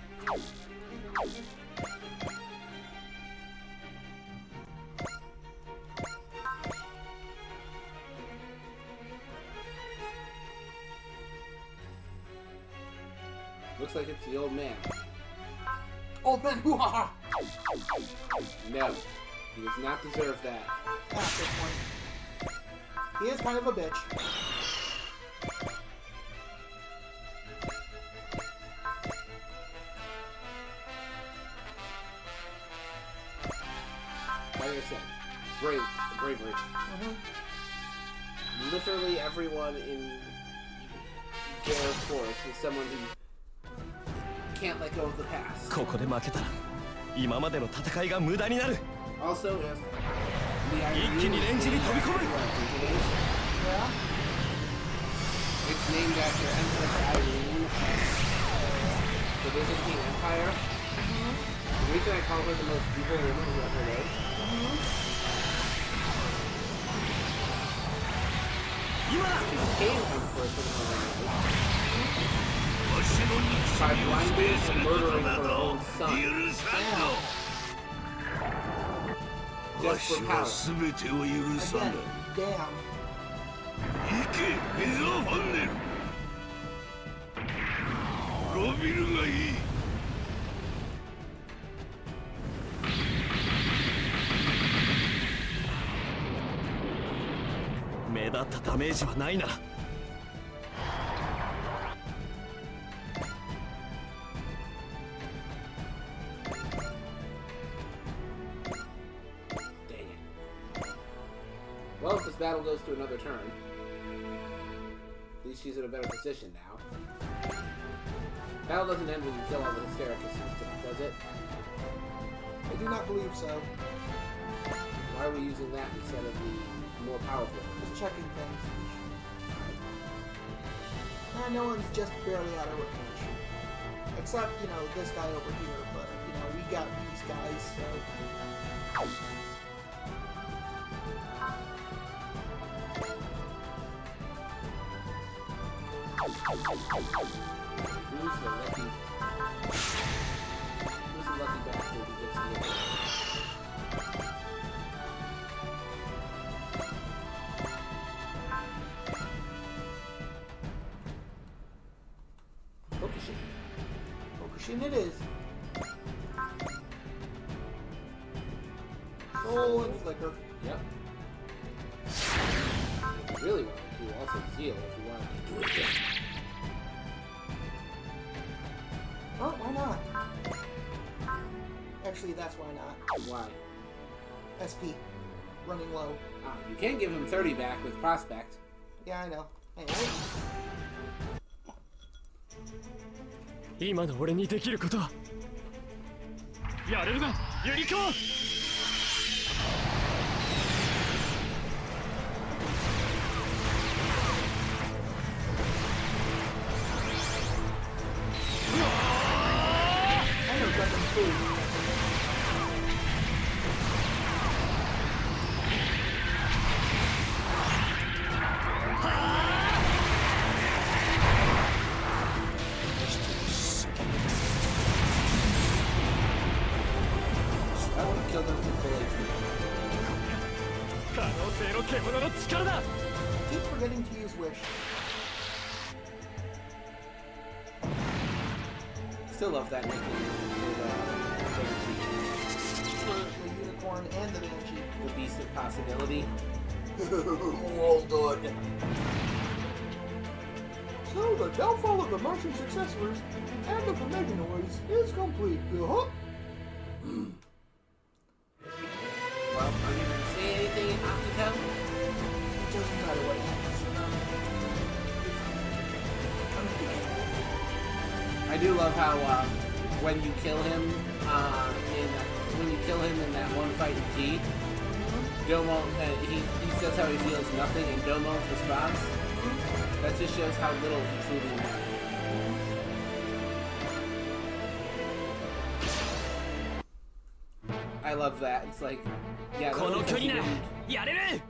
Looks like it's the old man. Old man, hoo-ha! No, he does not deserve that. Ah, good point. He is kind of a bitch. Like I said, bravery. Literally everyone in their force is someone who can't let go of the past. ここで負けたら今までの戦いが無駄になる。 Also, if the 一気にレンジに飛び込む。 Yeah? it's named after Empress Irene, the Byzantine Empire. The reason I call her the most evil woman who ever lived. She became Empress of the by blindly murdering her own son. Just for power. Again, damn. 行け、エザーファンネル。ロビルがいい。目立ったダメージはないな。 Well, if this battle goes to another turn, at least she's in a better position now. Battle doesn't end when you kill all the Hystericus stuff, does it? I do not believe so. Why are we using that instead of the more powerful one? Just checking things. No one's just barely out of range. Except, you know, this guy over here, but, you know, we got these guys, so... Who's the lucky bastard who gets the Hokushin. Hokushin it is. Soul and Flicker. Yep. If you really wanted to, also Zeal if you wanted to do it again. Oh, why not? Actually, that's why not. Why? SP. Running low. Ah, you can give him 30 back with Prospect. Yeah, I know. Hey, 今の俺にできることはやれるな、ユニコーン。 keep forgetting to use Wish. still love that nickname for The unicorn and the banshee. the Beast of Possibility. Well done. So the downfall of the Martian successors and of the Meganoids is complete. Well, are you going to say anything in Octo? It doesn't matter what happens. I do love how when you kill him in that one fight in G, Domo he says how he feels nothing, and Domo's response, that just shows how little he truly knows. I love that. It's like, yeah, that's この because 距 he 離な didn't- やれる。いいか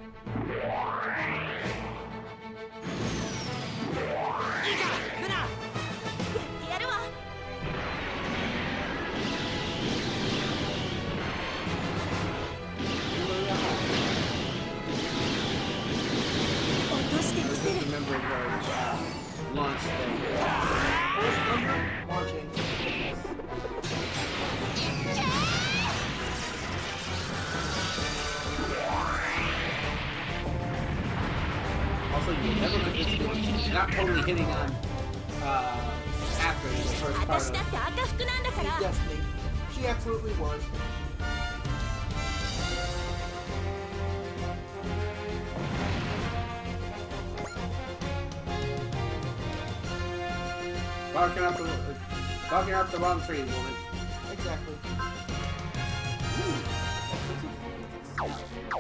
ルナ。やってやるわ。落としてみ I was せ just る。 remembering her launch thing. Marching. Also, you never convinced me not totally hitting on after the first part 私だって赤服なんだから Destiny. She absolutely was. Barking up the wrong tree, woman. Exactly.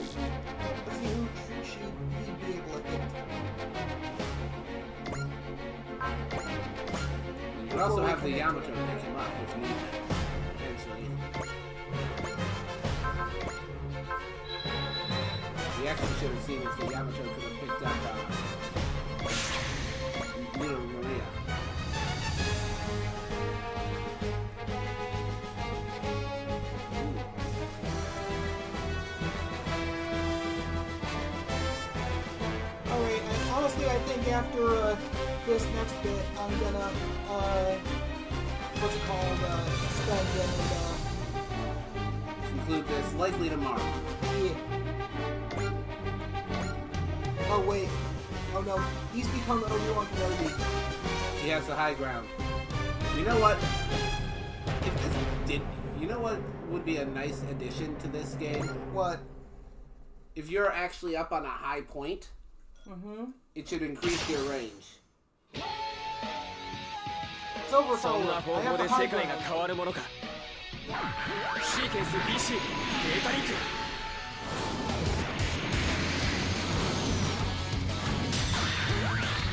Let's see who he'd be able to hit. You could also have the Yamato pick him up if needed, potentially. We actually should have seen if the Yamato could have picked up Little Maria. Alright, and honestly, I think after this next bit, I'm gonna, what's it called, spend and, Conclude this likely tomorrow. yeah. Oh, wait. Oh, no. He's become Obi-Wan Kenobi. He has the high ground. You know what? If this did, you know what would be a nice addition to this game? What? If you're actually up on a high point, it should increase your range. It's over そんな for 方 I 法 have で the 世 high 界が ground. 変わるものか。シーケンス BC データリンク。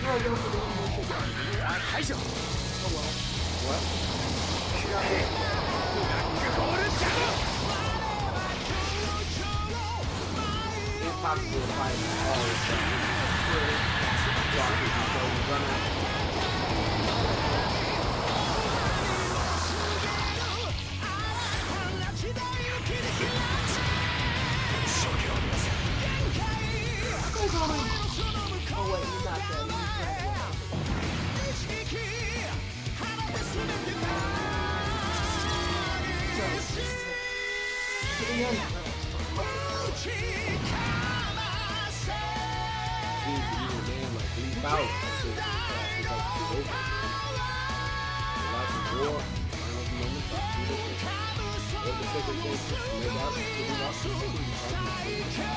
No, I don't for the initial gun. 解除。 Oh well. What? Black Hole Jam. Can't possibly apply to all of them. So we're gonna... Oh wait, he's not dead. So, this is it. To the end. Seems to be a damn like leap out. It's like it's over. Lots of war, final moments, what the circumstances made out, so we lost the city.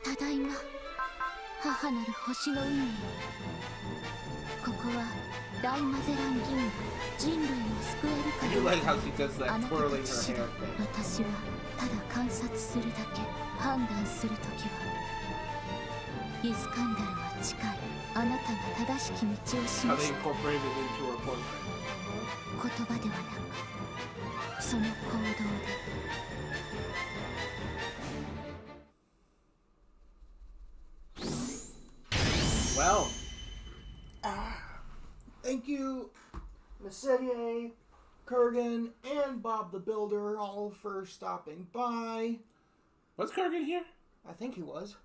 ただいま母なる星の海よ、ここは大マゼラン銀河、人類を救えるか I ど do うか like how she does that あなた twirling たち her 次 hair 第。 thing. 私はただ観察するだけ、判断するときはイスカンダルは近い。あなたが正しき道を How 示 they し incorporated into her portrait. 言葉ではなくその行動で。 Well, Thank you, Messetti, Kurgan and Bob the Builder, all for stopping by. Was Kurgan here? I think he was.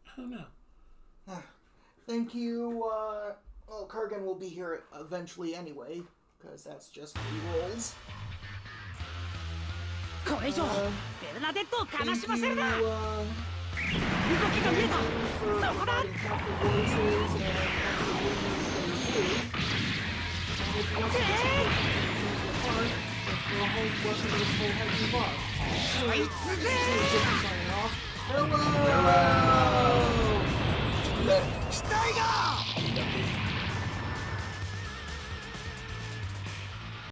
I don't know. Thank you. Well, Kurgan will be here eventually anyway, because that's just how he rolls. これ以上ベルナデットを悲しませるな。 Thank you, 動きが見えた。 for そこだ。 providing half the voices and if you want to get some apart, for a whole bunch of this whole heavy bar. Signing off. Farewell! 期待が